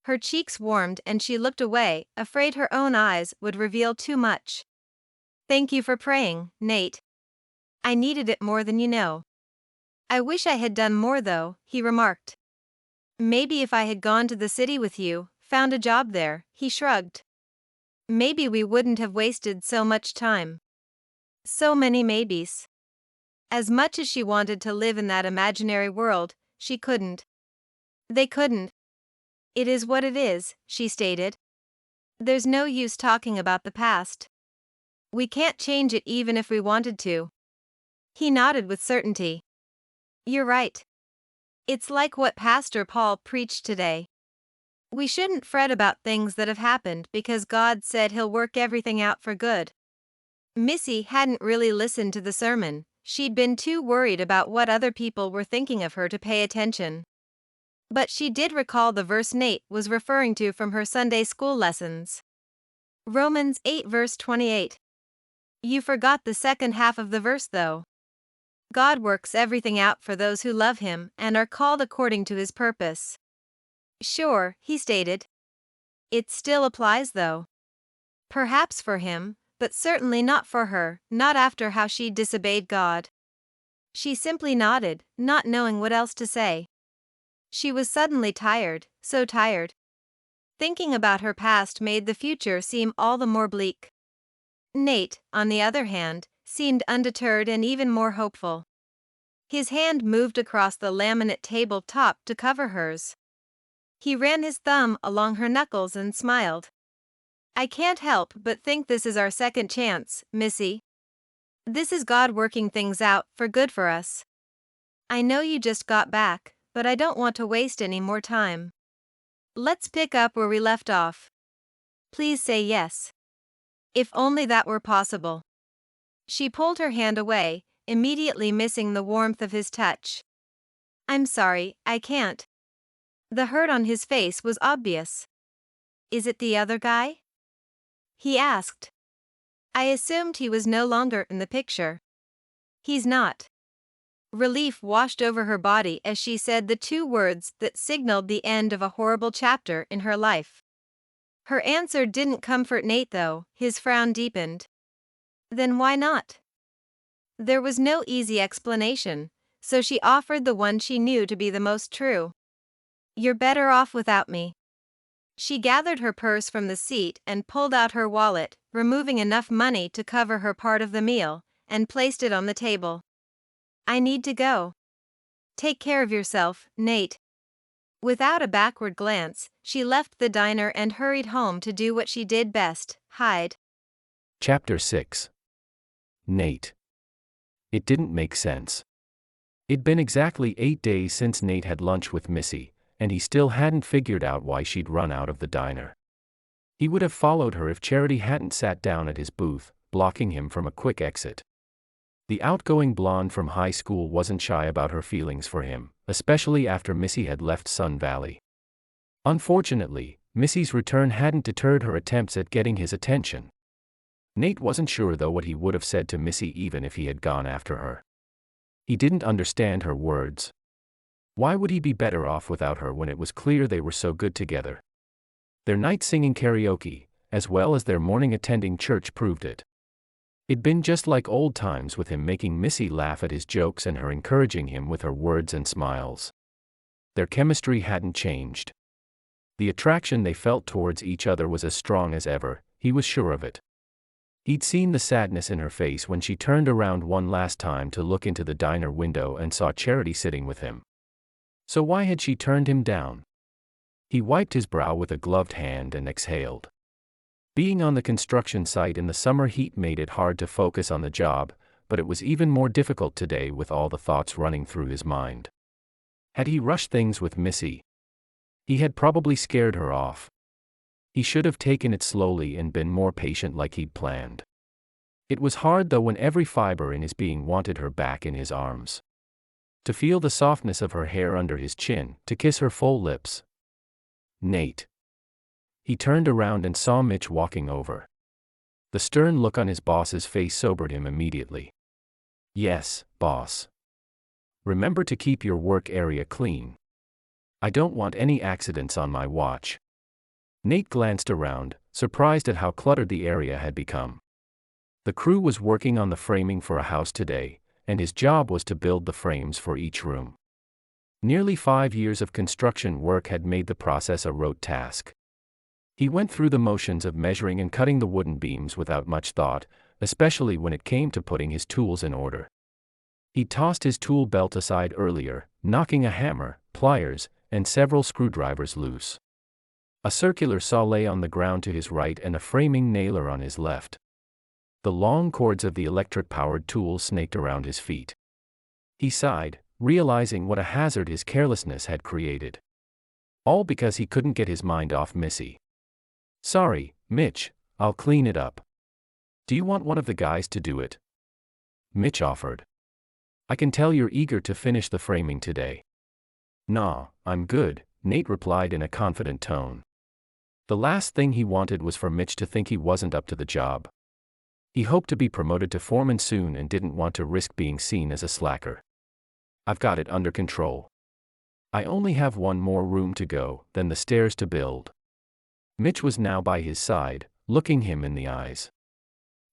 Her cheeks warmed and she looked away, afraid her own eyes would reveal too much. Thank you for praying, Nate. I needed it more than you know. I wish I had done more though, he remarked. Maybe if I had gone to the city with you, found a job there, he shrugged. Maybe we wouldn't have wasted so much time. So many maybes. As much as she wanted to live in that imaginary world, she couldn't. They couldn't. It is what it is, she stated. There's no use talking about the past. We can't change it even if we wanted to. He nodded with certainty. You're right. It's like what Pastor Paul preached today. We shouldn't fret about things that have happened because God said He'll work everything out for good. Missy hadn't really listened to the sermon, she'd been too worried about what other people were thinking of her to pay attention. But she did recall the verse Nate was referring to from her Sunday school lessons. Romans 8 verse 28. You forgot the second half of the verse though. God works everything out for those who love Him and are called according to His purpose. Sure, he stated. It still applies though. Perhaps for him, but certainly not for her, not after how she disobeyed God. She simply nodded, not knowing what else to say. She was suddenly tired, so tired. Thinking about her past made the future seem all the more bleak. Nate, on the other hand, seemed undeterred and even more hopeful. His hand moved across the laminate table top to cover hers. He ran his thumb along her knuckles and smiled. I can't help but think this is our second chance, Missy. This is God working things out for good for us. I know you just got back, but I don't want to waste any more time. Let's pick up where we left off. Please say yes. If only that were possible. She pulled her hand away, immediately missing the warmth of his touch. I'm sorry, I can't. The hurt on his face was obvious. Is it the other guy? He asked. I assumed he was no longer in the picture. He's not. Relief washed over her body as she said the two words that signaled the end of a horrible chapter in her life. Her answer didn't comfort Nate though, his frown deepened. Then why not? There was no easy explanation, so she offered the one she knew to be the most true. You're better off without me. She gathered her purse from the seat and pulled out her wallet, removing enough money to cover her part of the meal, and placed it on the table. I need to go. Take care of yourself, Nate. Without a backward glance, she left the diner and hurried home to do what she did best, hide. Chapter 6. Nate. It didn't make sense. It'd been exactly 8 days since Nate had lunch with Missy, and he still hadn't figured out why she'd run out of the diner. He would have followed her if Charity hadn't sat down at his booth, blocking him from a quick exit. The outgoing blonde from high school wasn't shy about her feelings for him, especially after Missy had left Sun Valley. Unfortunately, Missy's return hadn't deterred her attempts at getting his attention. Nate wasn't sure though what he would have said to Missy even if he had gone after her. He didn't understand her words. Why would he be better off without her when it was clear they were so good together? Their night singing karaoke, as well as their morning attending church proved it. It'd been just like old times with him making Missy laugh at his jokes and her encouraging him with her words and smiles. Their chemistry hadn't changed. The attraction they felt towards each other was as strong as ever, he was sure of it. He'd seen the sadness in her face when she turned around one last time to look into the diner window and saw Charity sitting with him. So why had she turned him down? He wiped his brow with a gloved hand and exhaled. Being on the construction site in the summer heat made it hard to focus on the job, but it was even more difficult today with all the thoughts running through his mind. Had he rushed things with Missy? He had probably scared her off. He should have taken it slowly and been more patient like he'd planned. It was hard though when every fiber in his being wanted her back in his arms. To feel the softness of her hair under his chin, to kiss her full lips. Nate. He turned around and saw Mitch walking over. The stern look on his boss's face sobered him immediately. Yes, boss. Remember to keep your work area clean. I don't want any accidents on my watch. Nate glanced around, surprised at how cluttered the area had become. The crew was working on the framing for a house today, and his job was to build the frames for each room. Nearly 5 years of construction work had made the process a rote task. He went through the motions of measuring and cutting the wooden beams without much thought, especially when it came to putting his tools in order. He tossed his tool belt aside earlier, knocking a hammer, pliers, and several screwdrivers loose. A circular saw lay on the ground to his right and a framing nailer on his left. The long cords of the electric-powered tool snaked around his feet. He sighed, realizing what a hazard his carelessness had created. All because he couldn't get his mind off Missy. "Sorry, Mitch, I'll clean it up. Do you want one of the guys to do it?" Mitch offered. "I can tell you're eager to finish the framing today." "Nah, I'm good," Nate replied in a confident tone. The last thing he wanted was for Mitch to think he wasn't up to the job. He hoped to be promoted to foreman soon and didn't want to risk being seen as a slacker. "I've got it under control. I only have one more room to go, then the stairs to build." Mitch was now by his side, looking him in the eyes.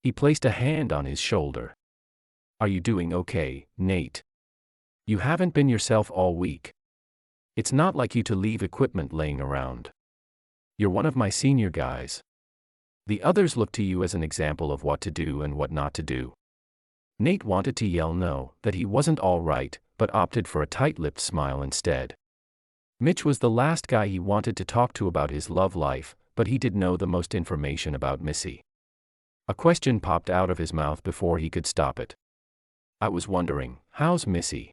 He placed a hand on his shoulder. "Are you doing okay, Nate? You haven't been yourself all week. It's not like you to leave equipment laying around. You're one of my senior guys. The others look to you as an example of what to do and what not to do." Nate wanted to yell no, that he wasn't all right, but opted for a tight-lipped smile instead. Mitch was the last guy he wanted to talk to about his love life, but he did know the most information about Missy. A question popped out of his mouth before he could stop it. "I was wondering, how's Missy?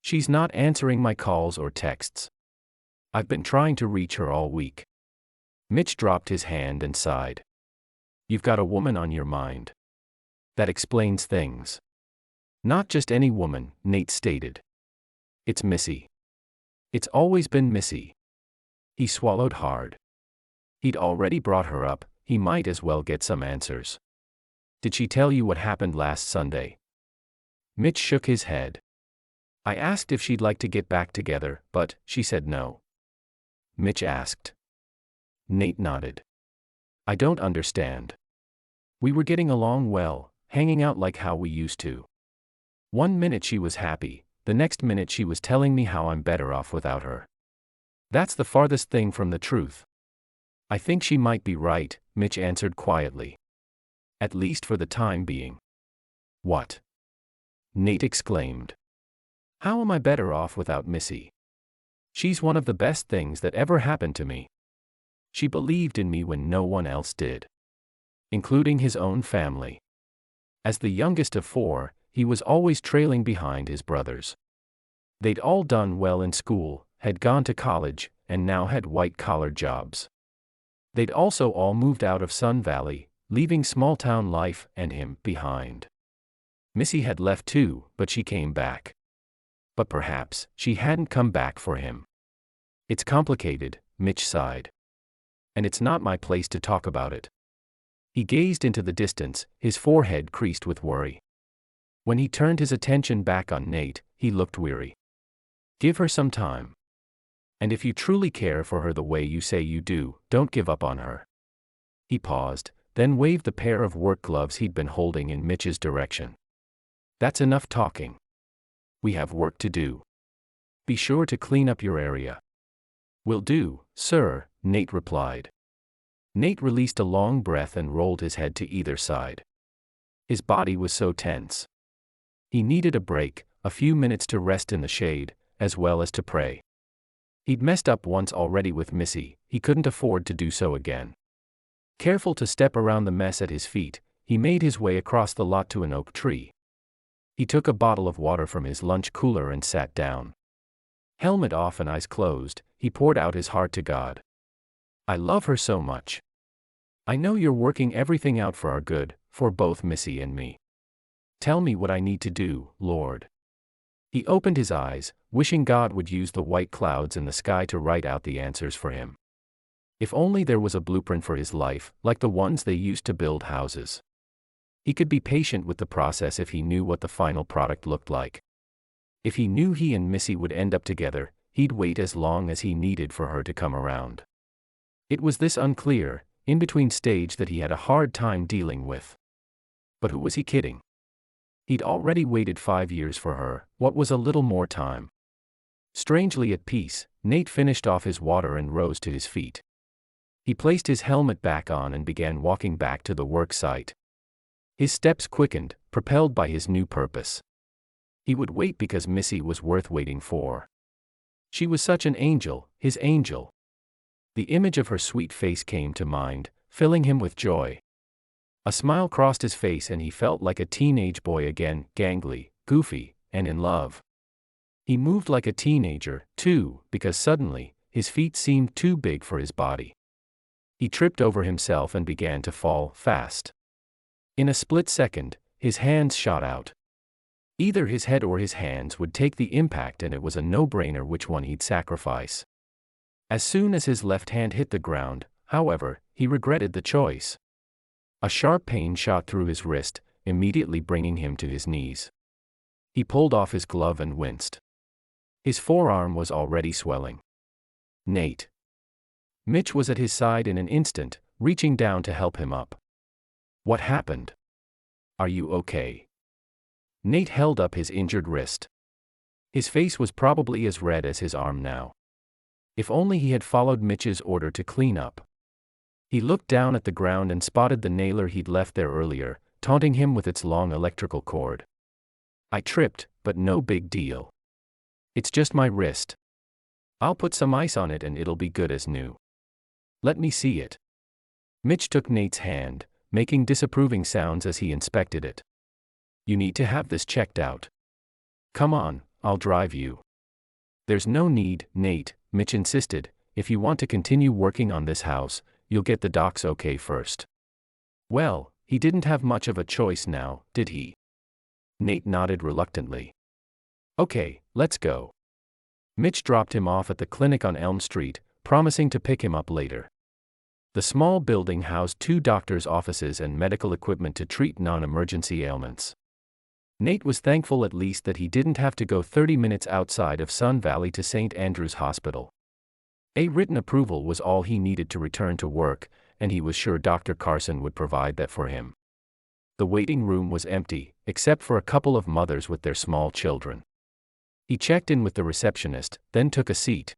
She's not answering my calls or texts. I've been trying to reach her all week." Mitch dropped his hand and sighed. "You've got a woman on your mind. That explains things." "Not just any woman," Nate stated. "It's Missy. It's always been Missy." He swallowed hard. He'd already brought her up, he might as well get some answers. "Did she tell you what happened last Sunday?" Mitch shook his head. "I asked if she'd like to get back together, but she said no." Mitch asked. Nate nodded. "I don't understand. We were getting along well, hanging out like how we used to. One minute she was happy, the next minute she was telling me how I'm better off without her. That's the farthest thing from the truth." "I think she might be right," Mitch answered quietly. "At least for the time being." "What?" Nate exclaimed. "How am I better off without Missy? She's one of the best things that ever happened to me. She believed in me when no one else did, including his own family. As the youngest of 4, he was always trailing behind his brothers. They'd all done well in school, had gone to college, and now had white-collar jobs. They'd also all moved out of Sun Valley, leaving small-town life and him behind. Missy had left too, but she came back. But perhaps she hadn't come back for him. "It's complicated," Mitch sighed. "And it's not my place to talk about it." He gazed into the distance, his forehead creased with worry. When he turned his attention back on Nate, he looked weary. "Give her some time. And if you truly care for her the way you say you do, don't give up on her." He paused, then waved the pair of work gloves he'd been holding in Mitch's direction. "That's enough talking. We have work to do. Be sure to clean up your area." "Will do, sir," Nate replied. Nate released a long breath and rolled his head to either side. His body was so tense. He needed a break, a few minutes to rest in the shade, as well as to pray. He'd messed up once already with Missy, he couldn't afford to do so again. Careful to step around the mess at his feet, he made his way across the lot to an oak tree. He took a bottle of water from his lunch cooler and sat down. Helmet off and eyes closed, he poured out his heart to God. "I love her so much. I know you're working everything out for our good, for both Missy and me. Tell me what I need to do, Lord." He opened his eyes, wishing God would use the white clouds in the sky to write out the answers for him. If only there was a blueprint for his life, like the ones they used to build houses. He could be patient with the process if he knew what the final product looked like. If he knew he and Missy would end up together, he'd wait as long as he needed for her to come around. It was this unclear, in-between stage that he had a hard time dealing with. But who was he kidding? He'd already waited 5 years for her, what was a little more time? Strangely at peace, Nate finished off his water and rose to his feet. He placed his helmet back on and began walking back to the work site. His steps quickened, propelled by his new purpose. He would wait because Missy was worth waiting for. She was such an angel, his angel. The image of her sweet face came to mind, filling him with joy. A smile crossed his face and he felt like a teenage boy again, gangly, goofy, and in love. He moved like a teenager, too, because suddenly, his feet seemed too big for his body. He tripped over himself and began to fall, fast. In a split second, his hands shot out. Either his head or his hands would take the impact, and it was a no-brainer which one he'd sacrifice. As soon as his left hand hit the ground, however, he regretted the choice. A sharp pain shot through his wrist, immediately bringing him to his knees. He pulled off his glove and winced. His forearm was already swelling. Nate. Mitch was at his side in an instant, reaching down to help him up. What happened? Are you okay? Nate held up his injured wrist. His face was probably as red as his arm now. If only he had followed Mitch's order to clean up. He looked down at the ground and spotted the nailer he'd left there earlier, taunting him with its long electrical cord. I tripped, but no big deal. It's just my wrist. I'll put some ice on it and it'll be good as new. Let me see it. Mitch took Nate's hand, making disapproving sounds as he inspected it. You need to have this checked out. Come on, I'll drive you. There's no need, Nate, Mitch insisted. If you want to continue working on this house, you'll get the docs okay first. Well, he didn't have much of a choice now, did he? Nate nodded reluctantly. Okay, let's go. Mitch dropped him off at the clinic on Elm Street, promising to pick him up later. The small building housed 2 doctors' offices and medical equipment to treat non-emergency ailments. Nate was thankful at least that he didn't have to go 30 minutes outside of Sun Valley to St. Andrew's Hospital. A written approval was all he needed to return to work, and he was sure Dr. Carson would provide that for him. The waiting room was empty, except for a couple of mothers with their small children. He checked in with the receptionist, then took a seat.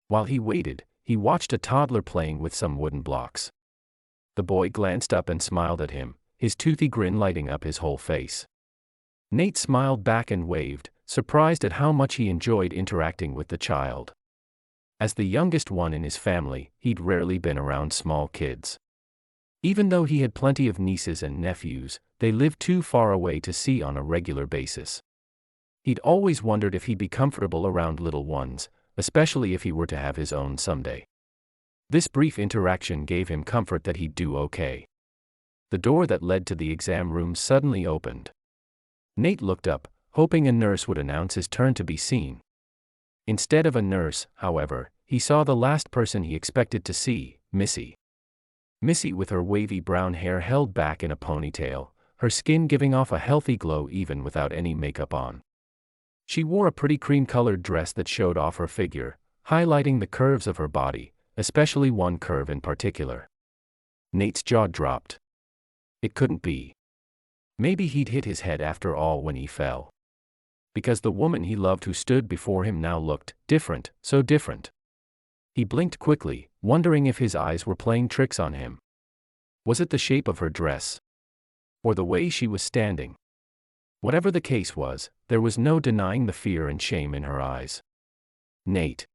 While he waited, he watched a toddler playing with some wooden blocks. The boy glanced up and smiled at him, his toothy grin lighting up his whole face. Nate smiled back and waved, surprised at how much he enjoyed interacting with the child. As the youngest one in his family, he'd rarely been around small kids. Even though he had plenty of nieces and nephews, they lived too far away to see on a regular basis. He'd always wondered if he'd be comfortable around little ones, especially if he were to have his own someday. This brief interaction gave him comfort that he'd do okay. The door that led to the exam room suddenly opened. Nate looked up, hoping a nurse would announce his turn to be seen. Instead of a nurse, however, he saw the last person he expected to see, Missy. Missy, with her wavy brown hair held back in a ponytail, her skin giving off a healthy glow even without any makeup on. She wore a pretty cream-colored dress that showed off her figure, highlighting the curves of her body, especially one curve in particular. Nate's jaw dropped. It couldn't be. Maybe he'd hit his head after all when he fell. Because the woman he loved who stood before him now looked different, so different. He blinked quickly, wondering if his eyes were playing tricks on him. Was it the shape of her dress? Or the way she was standing? Whatever the case was, there was no denying the fear and shame in her eyes. Nate.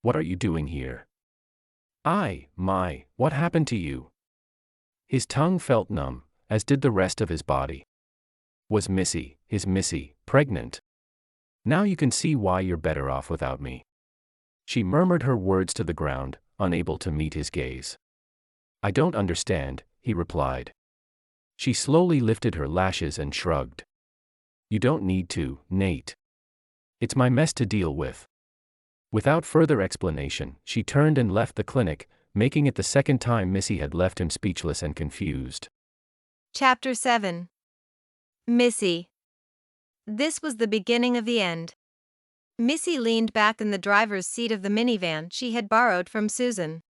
What are you doing here? What happened to you? His tongue felt numb, as did the rest of his body. Was Missy, his Missy, pregnant? Now you can see why you're better off without me. She murmured her words to the ground, unable to meet his gaze. I don't understand, he replied. She slowly lifted her lashes and shrugged. You don't need to, Nate. It's my mess to deal with. Without further explanation, she turned and left the clinic, making it the second time Missy had left him speechless and confused. Chapter 7. Missy. This was the beginning of the end. Missy leaned back in the driver's seat of the minivan she had borrowed from Susan.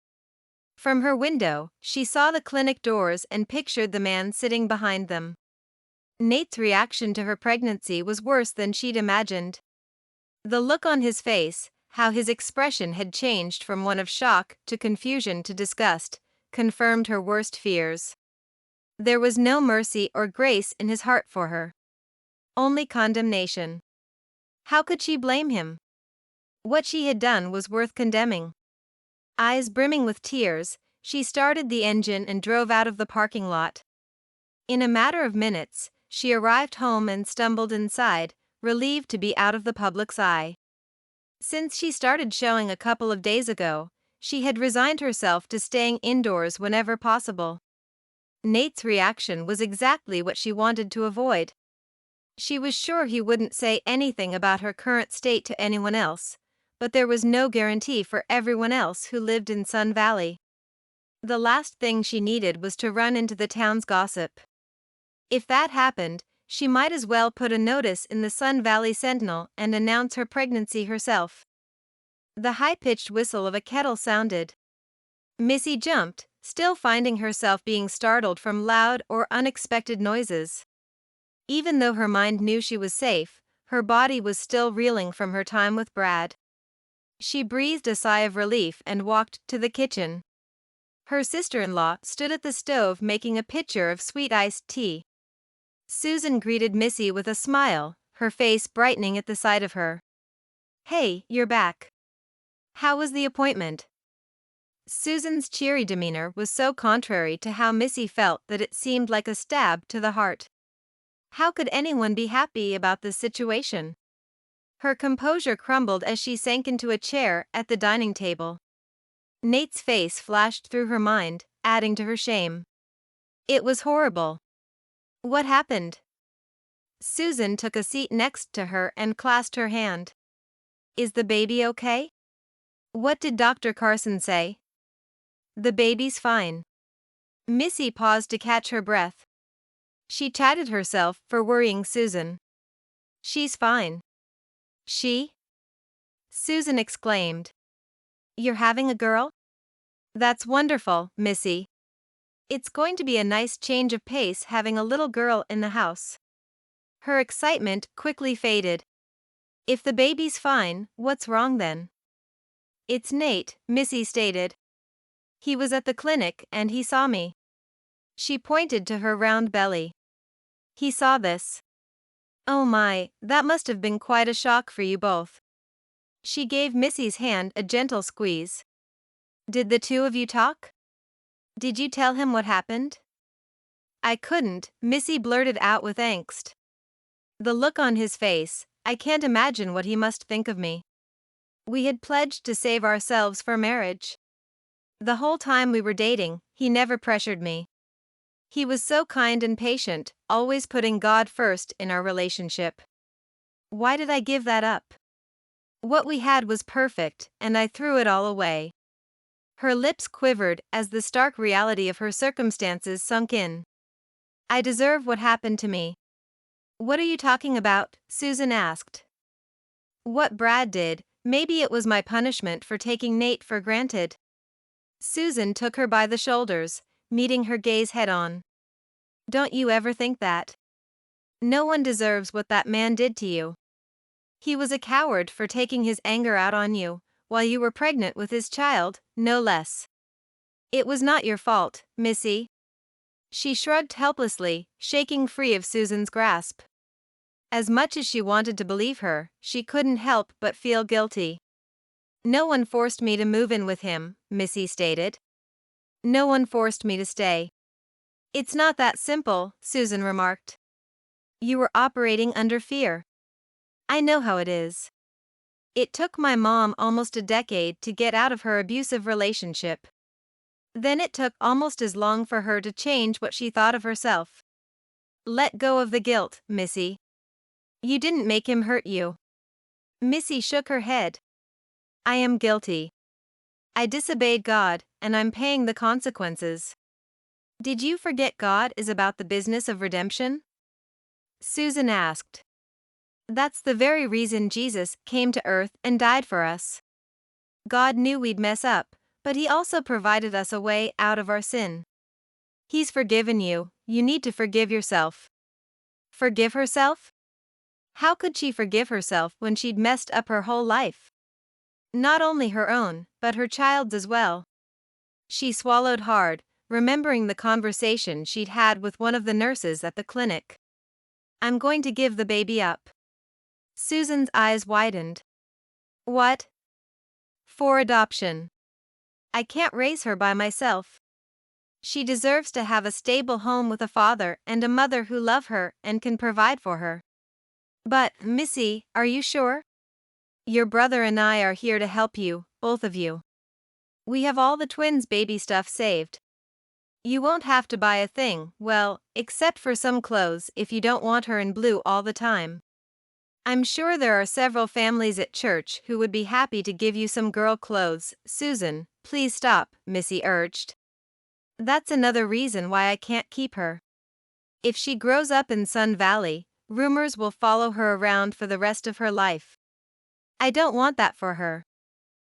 From her window, she saw the clinic doors and pictured the man sitting behind them. Nate's reaction to her pregnancy was worse than she'd imagined. The look on his face, how his expression had changed from one of shock to confusion to disgust, confirmed her worst fears. There was no mercy or grace in his heart for her. Only condemnation. How could she blame him? What she had done was worth condemning. Eyes brimming with tears, she started the engine and drove out of the parking lot. In a matter of minutes, she arrived home and stumbled inside, relieved to be out of the public's eye. Since she started showing a couple of days ago, she had resigned herself to staying indoors whenever possible. Nate's reaction was exactly what she wanted to avoid. She was sure he wouldn't say anything about her current state to anyone else, but there was no guarantee for everyone else who lived in Sun Valley. The last thing she needed was to run into the town's gossip. If that happened, she might as well put a notice in the Sun Valley Sentinel and announce her pregnancy herself. The high-pitched whistle of a kettle sounded. Missy jumped, still finding herself being startled from loud or unexpected noises. Even though her mind knew she was safe, her body was still reeling from her time with Brad. She breathed a sigh of relief and walked to the kitchen. Her sister-in-law stood at the stove making a pitcher of sweet iced tea. Susan greeted Missy with a smile, her face brightening at the sight of her. "Hey, you're back. How was the appointment?" Susan's cheery demeanor was so contrary to how Missy felt that it seemed like a stab to the heart. How could anyone be happy about this situation? Her composure crumbled as she sank into a chair at the dining table. Nate's face flashed through her mind, adding to her shame. It was horrible. What happened? Susan took a seat next to her and clasped her hand. Is the baby okay? What did Dr. Carson say? The baby's fine. Missy paused to catch her breath. She chided herself for worrying Susan. She's fine. She? Susan exclaimed. You're having a girl? That's wonderful, Missy. It's going to be a nice change of pace having a little girl in the house. Her excitement quickly faded. If the baby's fine, what's wrong then? It's Nate, Missy stated. He was at the clinic and he saw me. She pointed to her round belly. He saw this. Oh my, that must have been quite a shock for you both. She gave Missy's hand a gentle squeeze. Did the two of you talk? Did you tell him what happened? I couldn't, Missy blurted out with angst. The look on his face, I can't imagine what he must think of me. We had pledged to save ourselves for marriage. The whole time we were dating, he never pressured me. He was so kind and patient, always putting God first in our relationship. Why did I give that up? What we had was perfect, and I threw it all away. Her lips quivered as the stark reality of her circumstances sunk in. I deserve what happened to me. What are you talking about? Susan asked. What Brad did, maybe it was my punishment for taking Nate for granted. Susan took her by the shoulders, meeting her gaze head-on. Don't you ever think that? No one deserves what that man did to you. He was a coward for taking his anger out on you, while you were pregnant with his child, no less. It was not your fault, Missy. She shrugged helplessly, shaking free of Susan's grasp. As much as she wanted to believe her, she couldn't help but feel guilty. No one forced me to move in with him, Missy stated. No one forced me to stay. It's not that simple, Susan remarked. You were operating under fear. I know how it is. It took my mom almost a decade to get out of her abusive relationship. Then it took almost as long for her to change what she thought of herself. Let go of the guilt, Missy. You didn't make him hurt you. Missy shook her head. I am guilty. I disobeyed God, and I'm paying the consequences. Did you forget God is about the business of redemption? Susan asked. That's the very reason Jesus came to earth and died for us. God knew we'd mess up, But he also provided us a way out of our sin. He's forgiven you, you need to forgive yourself. Forgive herself? How could she forgive herself when she'd messed up her whole life? Not only her own, but her child's as well. She swallowed hard, remembering the conversation she'd had with one of the nurses at the clinic. I'm going to give the baby up. Susan's eyes widened. What? For adoption. I can't raise her by myself. She deserves to have a stable home with a father and a mother who love her and can provide for her. But, Missy, are you sure? Your brother and I are here to help you, both of you. We have all the twins' baby stuff saved. You won't have to buy a thing, well, except for some clothes if you don't want her in blue all the time. I'm sure there are several families at church who would be happy to give you some girl clothes. Susan, please stop, Missy urged. That's another reason why I can't keep her. If she grows up in Sun Valley, rumors will follow her around for the rest of her life. I don't want that for her.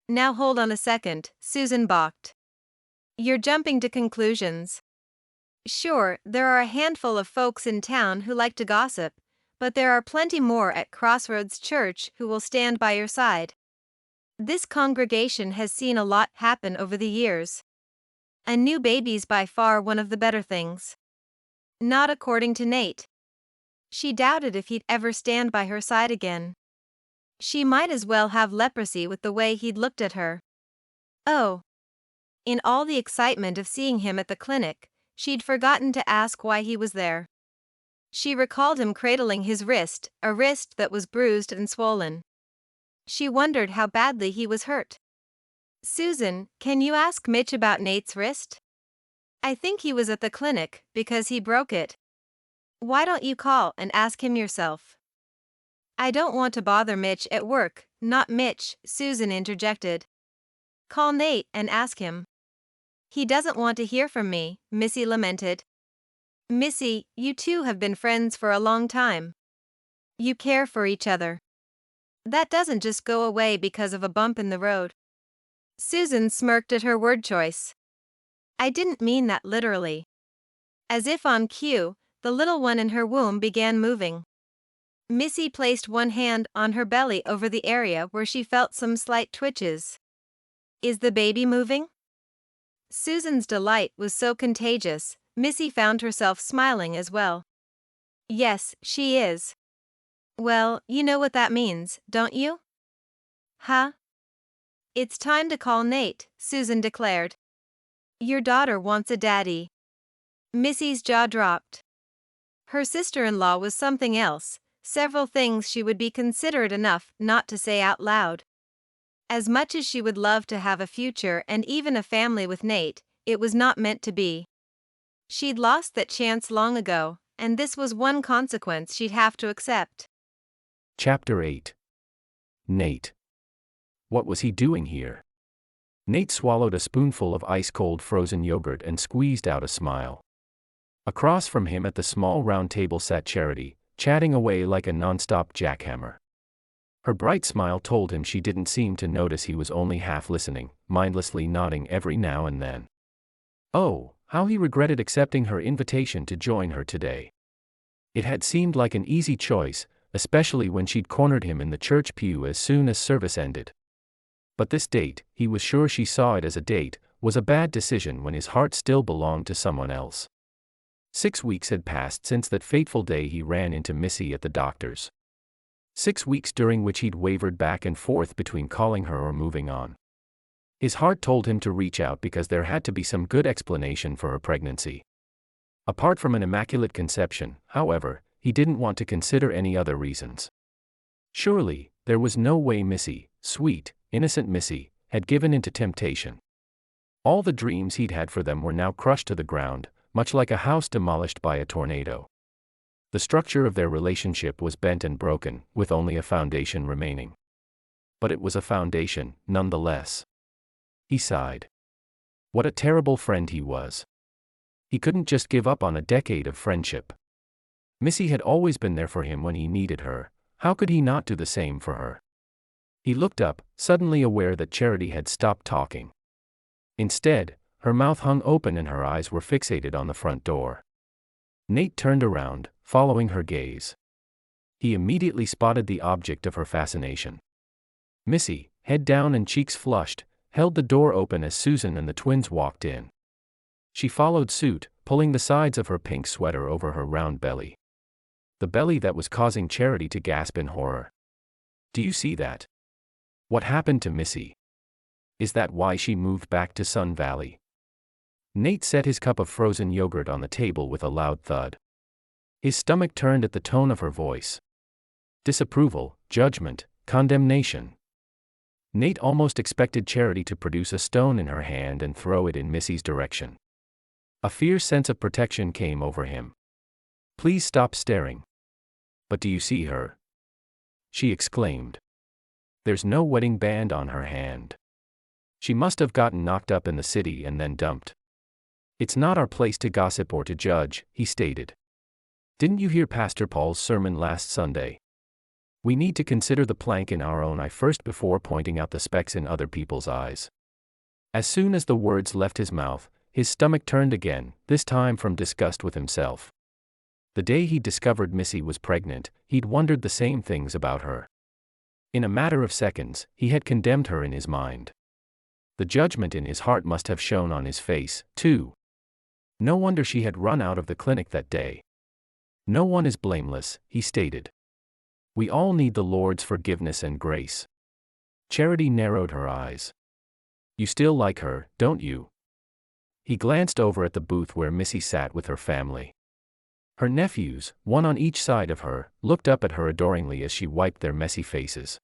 Now hold on a second, Susan balked. You're jumping to conclusions. Sure, there are a handful of folks in town who like to gossip, but there are plenty more at Crossroads Church who will stand by your side. This congregation has seen a lot happen over the years. A new baby's by far one of the better things. Not according to Nate. She doubted if he'd ever stand by her side again. She might as well have leprosy with the way he'd looked at her. Oh. In all the excitement of seeing him at the clinic, she'd forgotten to ask why he was there. She recalled him cradling his wrist, a wrist that was bruised and swollen. She wondered how badly he was hurt. Susan, can you ask Mitch about Nate's wrist? I think he was at the clinic because he broke it. Why don't you call and ask him yourself? I don't want to bother Mitch at work, not Mitch, Susan interjected. Call Nate and ask him. He doesn't want to hear from me, Missy lamented. Missy, you two have been friends for a long time. You care for each other. That doesn't just go away because of a bump in the road. Susan smirked at her word choice. I didn't mean that literally. As if on cue, the little one in her womb began moving. Missy placed one hand on her belly over the area where she felt some slight twitches. Is the baby moving? Susan's delight was so contagious, Missy found herself smiling as well. Yes, she is. Well, you know what that means, don't you? Huh? It's time to call Nate, Susan declared. Your daughter wants a daddy. Missy's jaw dropped. Her sister-in-law was something else, several things she would be considerate enough not to say out loud. As much as she would love to have a future and even a family with Nate, it was not meant to be. She'd lost that chance long ago, and this was one consequence she'd have to accept. Chapter 8. Nate. What was he doing here? Nate swallowed a spoonful of ice-cold frozen yogurt and squeezed out a smile. Across from him at the small round table sat Charity, chatting away like a non-stop jackhammer. Her bright smile told him she didn't seem to notice he was only half listening, mindlessly nodding every now and then. Oh, how he regretted accepting her invitation to join her today. It had seemed like an easy choice, especially when she'd cornered him in the church pew as soon as service ended. But this date, he was sure she saw it as a date, was a bad decision when his heart still belonged to someone else. 6 weeks had passed since that fateful day he ran into Missy at the doctor's. 6 weeks during which he'd wavered back and forth between calling her or moving on. His heart told him to reach out because there had to be some good explanation for her pregnancy. Apart from an immaculate conception, however, he didn't want to consider any other reasons. Surely, there was no way Missy, sweet, innocent Missy, had given in to temptation. All the dreams he'd had for them were now crushed to the ground, much like a house demolished by a tornado. The structure of their relationship was bent and broken, with only a foundation remaining. But it was a foundation, nonetheless. He sighed. What a terrible friend he was. He couldn't just give up on a decade of friendship. Missy had always been there for him when he needed her. How could he not do the same for her? He looked up, suddenly aware that Charity had stopped talking. Instead, her mouth hung open and her eyes were fixated on the front door. Nate turned around, following her gaze. He immediately spotted the object of her fascination. Missy, head down and cheeks flushed, held the door open as Susan and the twins walked in. She followed suit, pulling the sides of her pink sweater over her round belly. The belly that was causing Charity to gasp in horror. "Do you see that? What happened to Missy? Is that why she moved back to Sun Valley?" Nate set his cup of frozen yogurt on the table with a loud thud. His stomach turned at the tone of her voice. Disapproval, judgment, condemnation. Nate almost expected Charity to produce a stone in her hand and throw it in Missy's direction. A fierce sense of protection came over him. "Please stop staring." "But do you see her?" she exclaimed. "There's no wedding band on her hand. She must have gotten knocked up in the city and then dumped." "It's not our place to gossip or to judge," he stated. "Didn't you hear Pastor Paul's sermon last Sunday? We need to consider the plank in our own eye first before pointing out the specks in other people's eyes." As soon as the words left his mouth, his stomach turned again, this time from disgust with himself. The day he discovered Missy was pregnant, he'd wondered the same things about her. In a matter of seconds, he had condemned her in his mind. The judgment in his heart must have shown on his face, too. No wonder she had run out of the clinic that day. "No one is blameless," he stated. "We all need the Lord's forgiveness and grace." Charity narrowed her eyes. "You still like her, don't you?" He glanced over at the booth where Missy sat with her family. Her nephews, one on each side of her, looked up at her adoringly as she wiped their messy faces.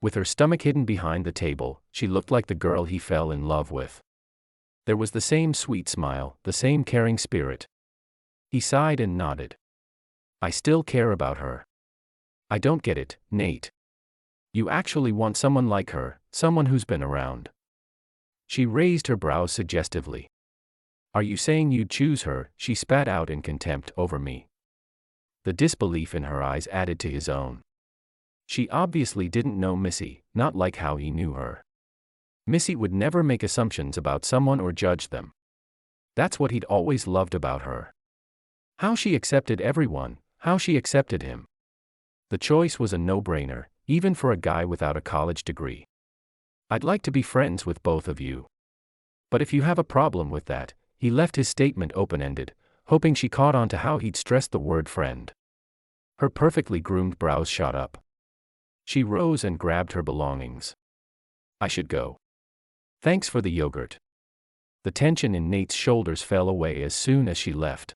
With her stomach hidden behind the table, she looked like the girl he fell in love with. There was the same sweet smile, the same caring spirit. He sighed and nodded. "I still care about her." "I don't get it, Nate. You actually want someone like her, someone who's been around?" She raised her brows suggestively. "Are you saying you'd choose her?" she spat out in contempt, "over me?" The disbelief in her eyes added to his own. She obviously didn't know Missy, not like how he knew her. Missy would never make assumptions about someone or judge them. That's what he'd always loved about her. How she accepted everyone, how she accepted him. The choice was a no-brainer, even for a guy without a college degree. "I'd like to be friends with both of you. But if you have a problem with that," he left his statement open-ended, hoping she caught on to how he'd stressed the word friend. Her perfectly groomed brows shot up. She rose and grabbed her belongings. "I should go. Thanks for the yogurt." The tension in Nate's shoulders fell away as soon as she left.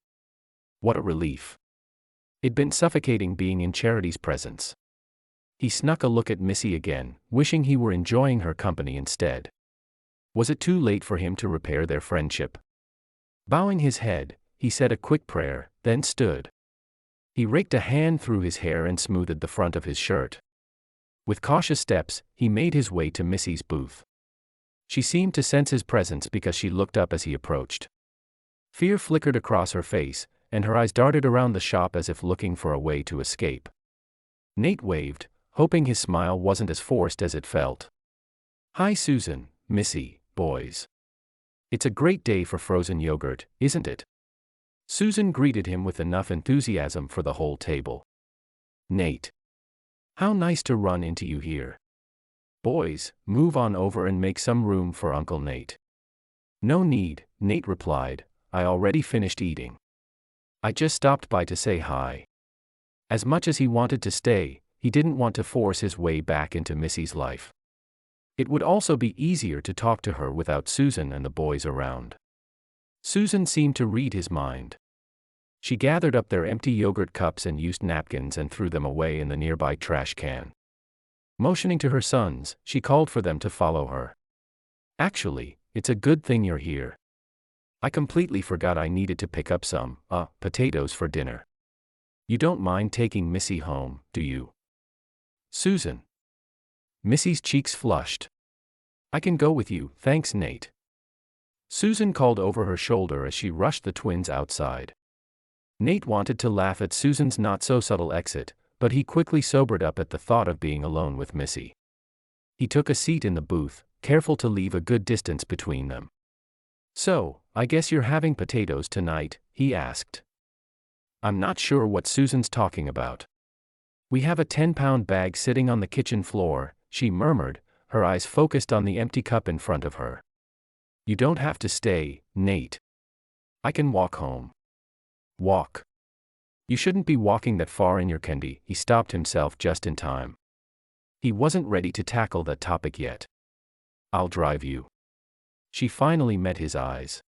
What a relief. It'd been suffocating being in Charity's presence. He snuck a look at Missy again, wishing he were enjoying her company instead. Was it too late for him to repair their friendship? Bowing his head, he said a quick prayer, then stood. He raked a hand through his hair and smoothed the front of his shirt. With cautious steps, he made his way to Missy's booth. She seemed to sense his presence because she looked up as he approached. Fear flickered across her face, and her eyes darted around the shop as if looking for a way to escape. Nate waved, hoping his smile wasn't as forced as it felt. "Hi Susan, Missy, boys. It's a great day for frozen yogurt, isn't it?" Susan greeted him with enough enthusiasm for the whole table. "Nate. How nice to run into you here. Boys, move on over and make some room for Uncle Nate." "No need," Nate replied, "I already finished eating. I just stopped by to say hi." As much as he wanted to stay, he didn't want to force his way back into Missy's life. It would also be easier to talk to her without Susan and the boys around. Susan seemed to read his mind. She gathered up their empty yogurt cups and used napkins and threw them away in the nearby trash can. Motioning to her sons, she called for them to follow her. "Actually, it's a good thing you're here. I completely forgot I needed to pick up some, potatoes for dinner. You don't mind taking Missy home, do you?" "Susan." Missy's cheeks flushed. "I can go with you, thanks Nate." Susan called over her shoulder as she rushed the twins outside. Nate wanted to laugh at Susan's not-so-subtle exit, but he quickly sobered up at the thought of being alone with Missy. He took a seat in the booth, careful to leave a good distance between them. "So, I guess you're having potatoes tonight?" he asked. "I'm not sure what Susan's talking about." "We have a 10-pound bag sitting on the kitchen floor," she murmured, her eyes focused on the empty cup in front of her. "You don't have to stay, Nate. I can walk home." "Walk? You shouldn't be walking that far in your candy." He stopped himself just in time. He wasn't ready to tackle that topic yet. "I'll drive you." She finally met his eyes.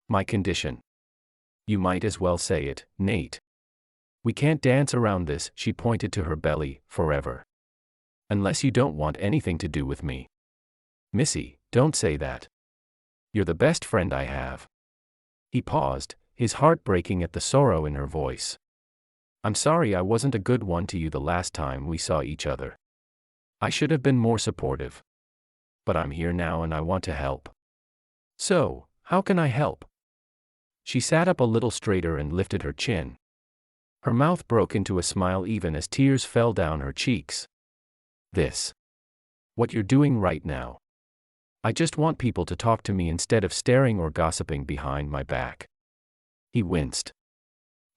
"My condition." "You might as well say it, Nate. We can't dance around this," she pointed to her belly, "forever. Unless you don't want anything to do with me." "Missy, don't say that. You're the best friend I have." He paused, his heart breaking at the sorrow in her voice. "I'm sorry I wasn't a good one to you the last time we saw each other. I should have been more supportive. But I'm here now and I want to help." "So, how can I help?" She sat up a little straighter and lifted her chin. Her mouth broke into a smile even as tears fell down her cheeks. "This. What you're doing right now. I just want people to talk to me instead of staring or gossiping behind my back." He winced.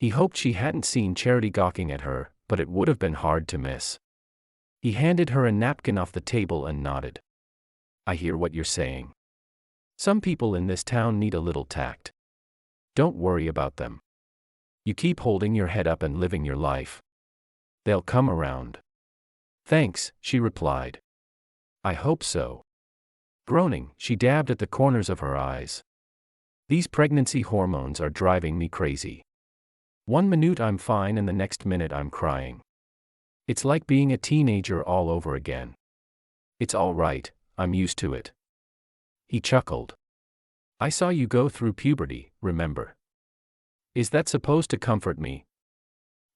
He hoped she hadn't seen Charity gawking at her, but it would have been hard to miss. He handed her a napkin off the table and nodded. "I hear what you're saying. Some people in this town need a little tact. Don't worry about them. You keep holding your head up and living your life. They'll come around." "Thanks," she replied. "I hope so." Groaning, she dabbed at the corners of her eyes. "These pregnancy hormones are driving me crazy. 1 minute I'm fine and the next minute I'm crying. It's like being a teenager all over again. It's all right, I'm used to it." He chuckled. "I saw you go through puberty, remember? Is that supposed to comfort me?"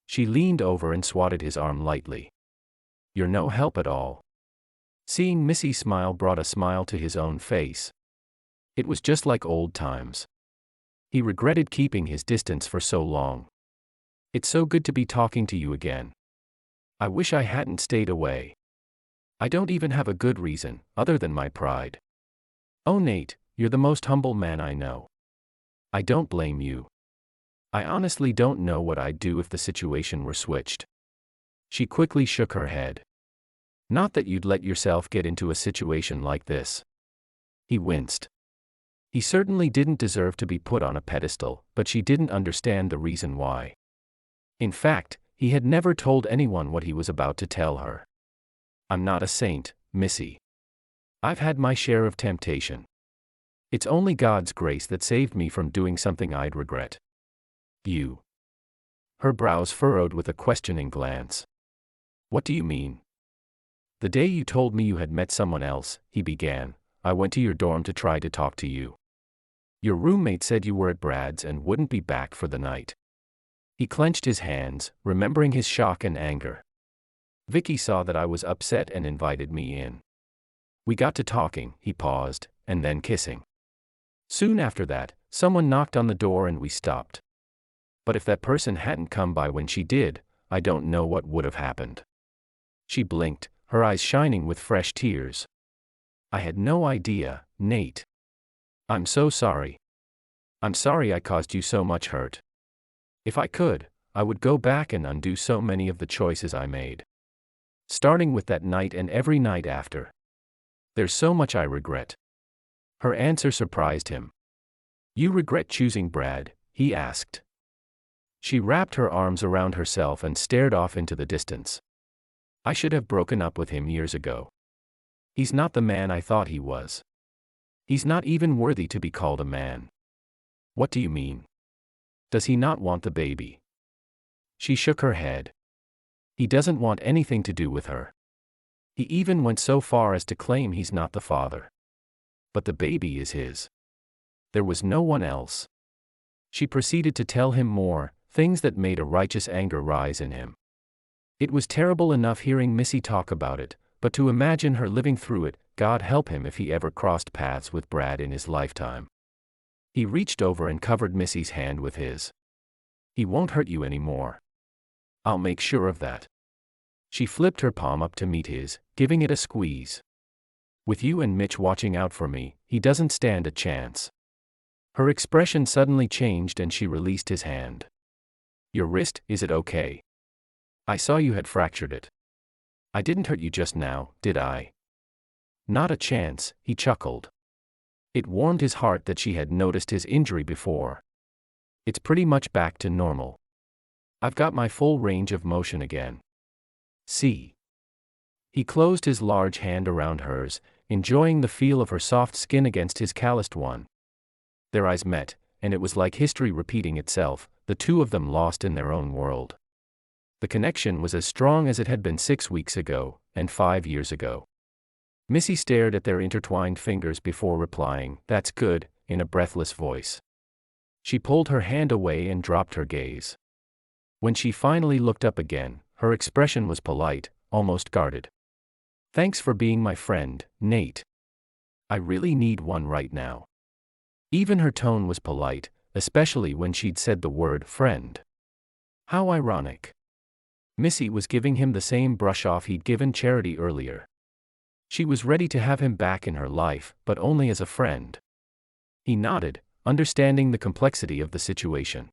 She leaned over and swatted his arm lightly. "You're no help at all." Seeing Missy smile brought a smile to his own face. It was just like old times. He regretted keeping his distance for so long. "It's so good to be talking to you again. I wish I hadn't stayed away. I don't even have a good reason, other than my pride." "Oh Nate, you're the most humble man I know. I don't blame you. I honestly don't know what I'd do if the situation were switched." She quickly shook her head. "Not that you'd let yourself get into a situation like this." He winced. He certainly didn't deserve to be put on a pedestal, but she didn't understand the reason why. In fact, he had never told anyone what he was about to tell her. "I'm not a saint, Missy. I've had my share of temptation. It's only God's grace that saved me from doing something I'd regret." "You?" Her brows furrowed with a questioning glance. "What do you mean?" "The day you told me you had met someone else," he began, "I went to your dorm to try to talk to you. Your roommate said you were at Brad's and wouldn't be back for the night." He clenched his hands, remembering his shock and anger. "Vicky saw that I was upset and invited me in. We got to talking," he paused, "and then kissing. Soon after that, someone knocked on the door and we stopped. But if that person hadn't come by when she did, I don't know what would have happened." She blinked, her eyes shining with fresh tears. "I had no idea, Nate. I'm so sorry. I'm sorry I caused you so much hurt. If I could, I would go back and undo so many of the choices I made. Starting with that night and every night after. There's so much I regret." Her answer surprised him. "You regret choosing Brad?" he asked. She wrapped her arms around herself and stared off into the distance. "I should have broken up with him years ago. He's not the man I thought he was. He's not even worthy to be called a man." "What do you mean? Does he not want the baby?" She shook her head. "He doesn't want anything to do with her. He even went so far as to claim he's not the father. But the baby is his. There was no one else." She proceeded to tell him more, things that made a righteous anger rise in him. It was terrible enough hearing Missy talk about it, but to imagine her living through it, God help him if he ever crossed paths with Brad in his lifetime. He reached over and covered Missy's hand with his. "He won't hurt you anymore. I'll make sure of that." She flipped her palm up to meet his, giving it a squeeze. With you and Mitch watching out for me, he doesn't stand a chance." Her expression suddenly changed and she released his hand. "Your wrist, is it okay? I saw you had fractured it. I didn't hurt you just now, did I?" "Not a chance," he chuckled. It warmed his heart that she had noticed his injury before. "It's pretty much back to normal. I've got my full range of motion again. See?" He closed his large hand around hers, enjoying the feel of her soft skin against his calloused one. Their eyes met, and it was like history repeating itself, the two of them lost in their own world. The connection was as strong as it had been 6 weeks ago, and 5 years ago. Missy stared at their intertwined fingers before replying, "That's good," in a breathless voice. She pulled her hand away and dropped her gaze. When she finally looked up again, her expression was polite, almost guarded. "Thanks for being my friend, Nate. I really need one right now." Even her tone was polite, especially when she'd said the word friend. How ironic. Missy was giving him the same brush-off he'd given Charity earlier. She was ready to have him back in her life, but only as a friend. He nodded, understanding the complexity of the situation.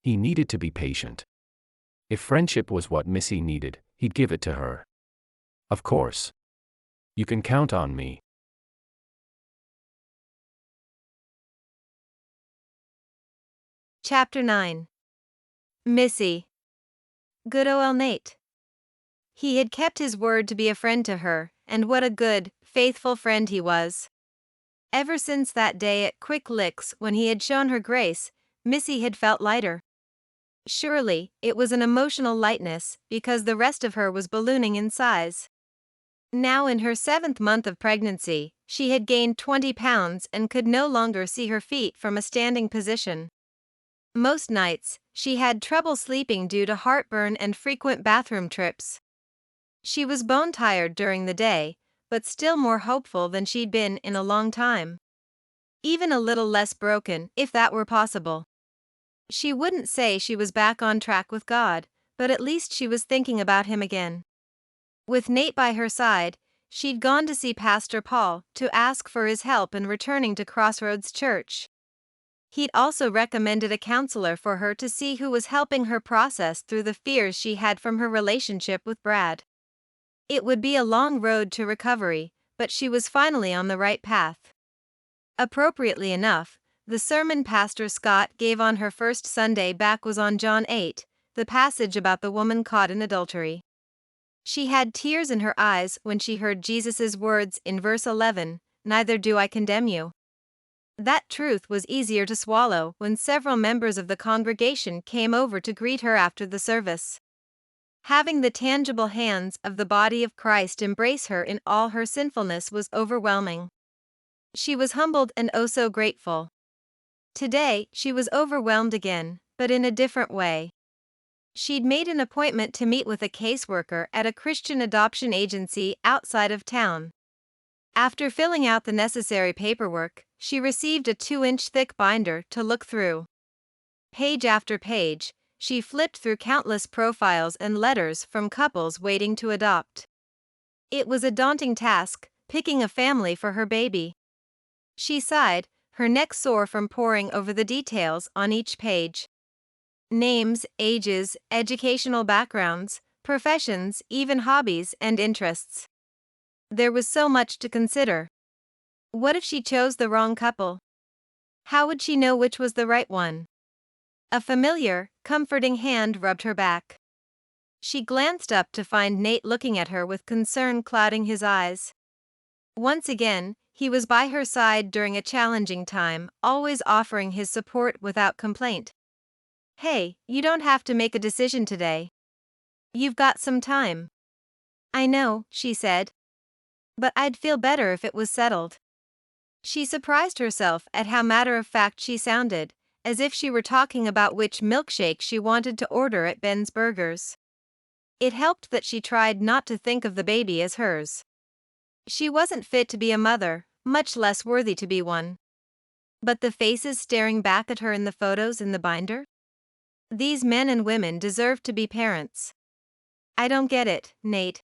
He needed to be patient. If friendship was what Missy needed, he'd give it to her. "Of course. You can count on me." Chapter 9. Missy. Good ol' Nate. He had kept his word to be a friend to her, and what a good, faithful friend he was. Ever since that day at Quick Licks when he had shown her grace, Missy had felt lighter. Surely, it was an emotional lightness, because the rest of her was ballooning in size. Now in her 7th month of pregnancy, she had gained 20 pounds and could no longer see her feet from a standing position. Most nights, she had trouble sleeping due to heartburn and frequent bathroom trips. She was bone-tired during the day, but still more hopeful than she'd been in a long time. Even a little less broken, if that were possible. She wouldn't say she was back on track with God, but at least she was thinking about him again. With Nate by her side, she'd gone to see Pastor Paul to ask for his help in returning to Crossroads Church. He'd also recommended a counselor for her to see who was helping her process through the fears she had from her relationship with Brad. It would be a long road to recovery, but she was finally on the right path. Appropriately enough, the sermon Pastor Scott gave on her first Sunday back was on John 8, the passage about the woman caught in adultery. She had tears in her eyes when she heard Jesus' words in verse 11, "Neither do I condemn you." That truth was easier to swallow when several members of the congregation came over to greet her after the service. Having the tangible hands of the body of Christ embrace her in all her sinfulness was overwhelming. She was humbled and oh so grateful. Today, she was overwhelmed again, but in a different way. She'd made an appointment to meet with a caseworker at a Christian adoption agency outside of town. After filling out the necessary paperwork, she received a 2-inch thick binder to look through. Page after page, she flipped through countless profiles and letters from couples waiting to adopt. It was a daunting task, picking a family for her baby. She sighed, her neck sore from poring over the details on each page. Names, ages, educational backgrounds, professions, even hobbies and interests. There was so much to consider. What if she chose the wrong couple? How would she know which was the right one? A familiar, comforting hand rubbed her back. She glanced up to find Nate looking at her with concern clouding his eyes. Once again, he was by her side during a challenging time, always offering his support without complaint. "Hey, you don't have to make a decision today. You've got some time." "I know," she said. "But I'd feel better if it was settled." She surprised herself at how matter-of-fact she sounded, as if she were talking about which milkshake she wanted to order at Ben's Burgers. It helped that she tried not to think of the baby as hers. She wasn't fit to be a mother, much less worthy to be one. But the faces staring back at her in the photos in the binder? These men and women deserved to be parents. "I don't get it, Nate."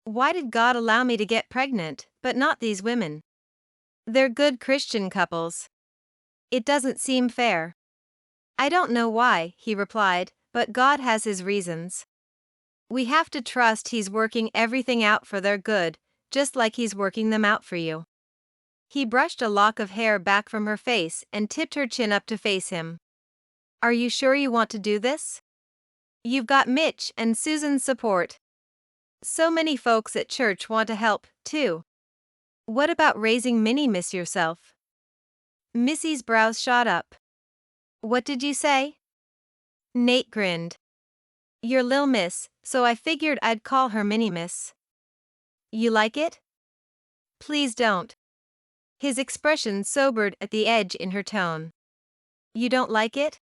Why did God allow me to get pregnant, but not these women? They're good Christian couples. It doesn't seem fair. I don't know why, he replied, but God has his reasons. We have to trust he's working everything out for their good, just like he's working them out for you. He brushed a lock of hair back from her face and tipped her chin up to face him. Are you sure you want to do this? You've got Mitch and Susan's support. So many folks at church want to help, too. What about raising Minnie, Miss, yourself? Missy's brows shot up. What did you say? Nate grinned. You're Lil Miss, so I figured I'd call her Minnie Miss. You like it? Please don't. His expression sobered at the edge in her tone. You don't like it?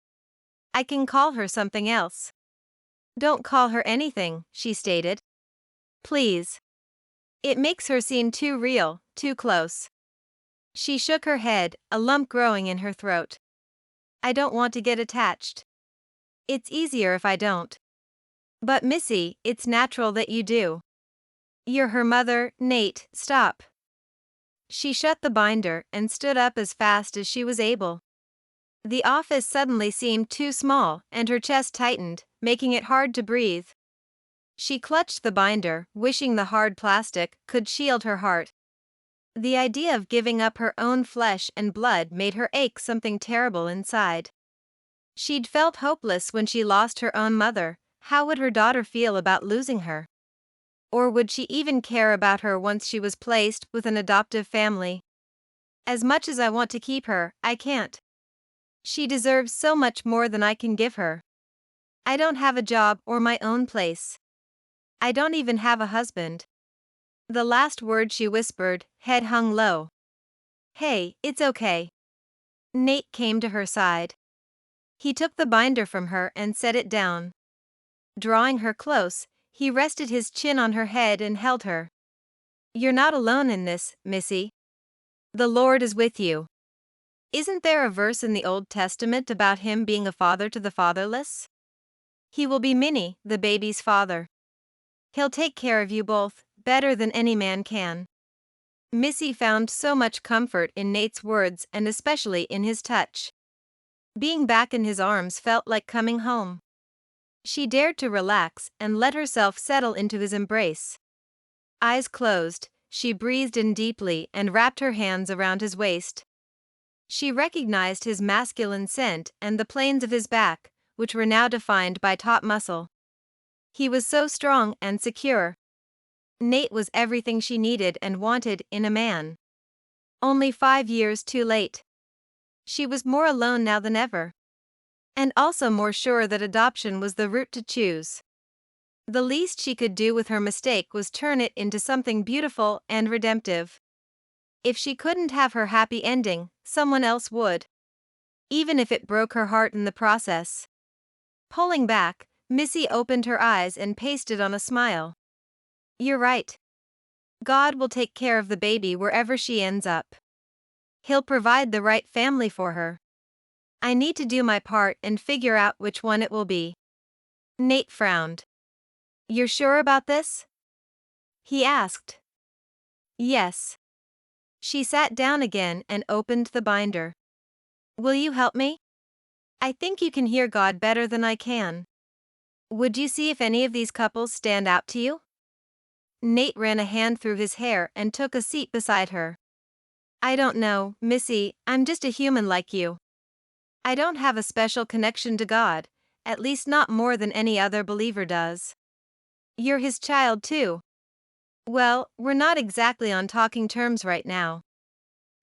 I can call her something else. Don't call her anything, she stated. Please. It makes her seem too real, too close. She shook her head, a lump growing in her throat. I don't want to get attached. It's easier if I don't. But Missy, it's natural that you do. You're her mother, Nate, stop. She shut the binder and stood up as fast as she was able. The office suddenly seemed too small, and her chest tightened, making it hard to breathe. She clutched the binder, wishing the hard plastic could shield her heart. The idea of giving up her own flesh and blood made her ache something terrible inside. She'd felt hopeless when she lost her own mother. How would her daughter feel about losing her? Or would she even care about her once she was placed with an adoptive family? As much as I want to keep her, I can't. She deserves so much more than I can give her. I don't have a job or my own place. I don't even have a husband. The last word she whispered, head hung low. Hey, it's okay. Nate came to her side. He took the binder from her and set it down. Drawing her close, he rested his chin on her head and held her. You're not alone in this, Missy. The Lord is with you. Isn't there a verse in the Old Testament about him being a father to the fatherless? He will be Minnie, the baby's father. He'll take care of you both, better than any man can. Missy found so much comfort in Nate's words and especially in his touch. Being back in his arms felt like coming home. She dared to relax and let herself settle into his embrace. Eyes closed, she breathed in deeply and wrapped her hands around his waist. She recognized his masculine scent and the planes of his back, which were now defined by taut muscle. He was so strong and secure. Nate was everything she needed and wanted in a man. Only 5 years too late. She was more alone now than ever. And also more sure that adoption was the route to choose. The least she could do with her mistake was turn it into something beautiful and redemptive. If she couldn't have her happy ending, someone else would. Even if it broke her heart in the process. Pulling back, Missy opened her eyes and pasted on a smile. You're right. God will take care of the baby wherever she ends up. He'll provide the right family for her. I need to do my part and figure out which one it will be. Nate frowned. You're sure about this? He asked. Yes. She sat down again and opened the binder. Will you help me? I think you can hear God better than I can. Would you see if any of these couples stand out to you? Nate ran a hand through his hair and took a seat beside her. I don't know, Missy, I'm just a human like you. I don't have a special connection to God, at least not more than any other believer does. You're his child too. Well, we're not exactly on talking terms right now.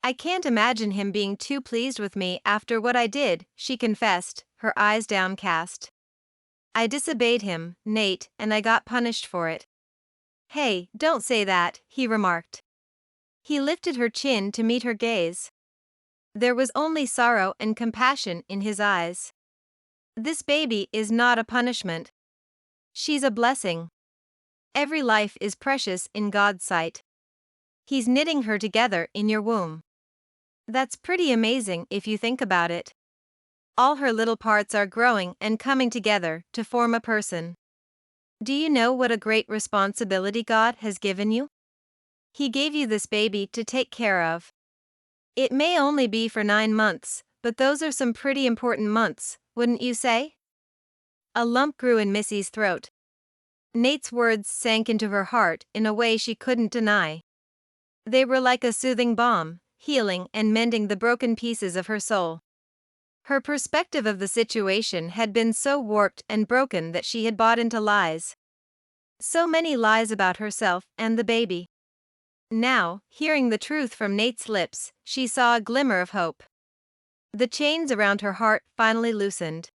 I can't imagine him being too pleased with me after what I did, she confessed, her eyes downcast. I disobeyed him, Nate, and I got punished for it. Hey, don't say that, he remarked. He lifted her chin to meet her gaze. There was only sorrow and compassion in his eyes. This baby is not a punishment. She's a blessing. Every life is precious in God's sight. He's knitting her together in your womb. That's pretty amazing if you think about it. All her little parts are growing and coming together to form a person. Do you know what a great responsibility God has given you? He gave you this baby to take care of. It may only be for 9 months, but those are some pretty important months, wouldn't you say? A lump grew in Missy's throat. Nate's words sank into her heart in a way she couldn't deny. They were like a soothing balm, healing and mending the broken pieces of her soul. Her perspective of the situation had been so warped and broken that she had bought into lies. So many lies about herself and the baby. Now, hearing the truth from Nate's lips, she saw a glimmer of hope. The chains around her heart finally loosened.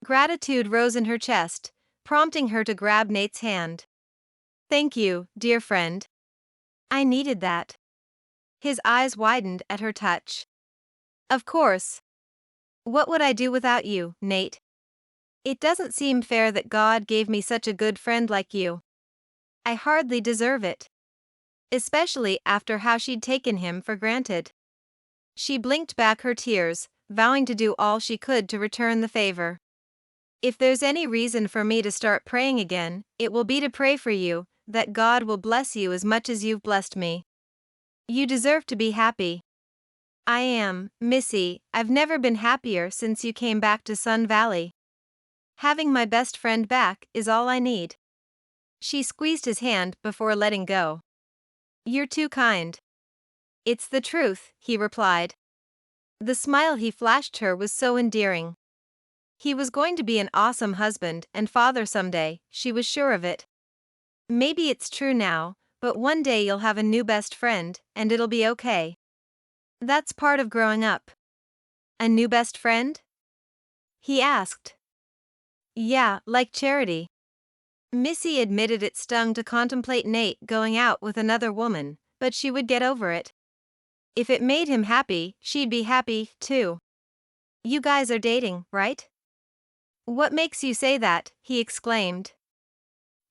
Gratitude rose in her chest, prompting her to grab Nate's hand. Thank you, dear friend. I needed that. His eyes widened at her touch. Of course. What would I do without you, Nate? It doesn't seem fair that God gave me such a good friend like you. I hardly deserve it. Especially after how she'd taken him for granted. She blinked back her tears, vowing to do all she could to return the favor. If there's any reason for me to start praying again, it will be to pray for you, that God will bless you as much as you've blessed me. You deserve to be happy. I am, Missy. I've never been happier since you came back to Sun Valley. Having my best friend back is all I need. She squeezed his hand before letting go. You're too kind. It's the truth, he replied. The smile he flashed her was so endearing. He was going to be an awesome husband and father someday, she was sure of it. Maybe it's true now, but one day you'll have a new best friend, and it'll be okay. That's part of growing up. A new best friend? He asked. Yeah, like Charity. Missy admitted it stung to contemplate Nate going out with another woman, but she would get over it. If it made him happy, she'd be happy, too. You guys are dating, right? What makes you say that? He exclaimed.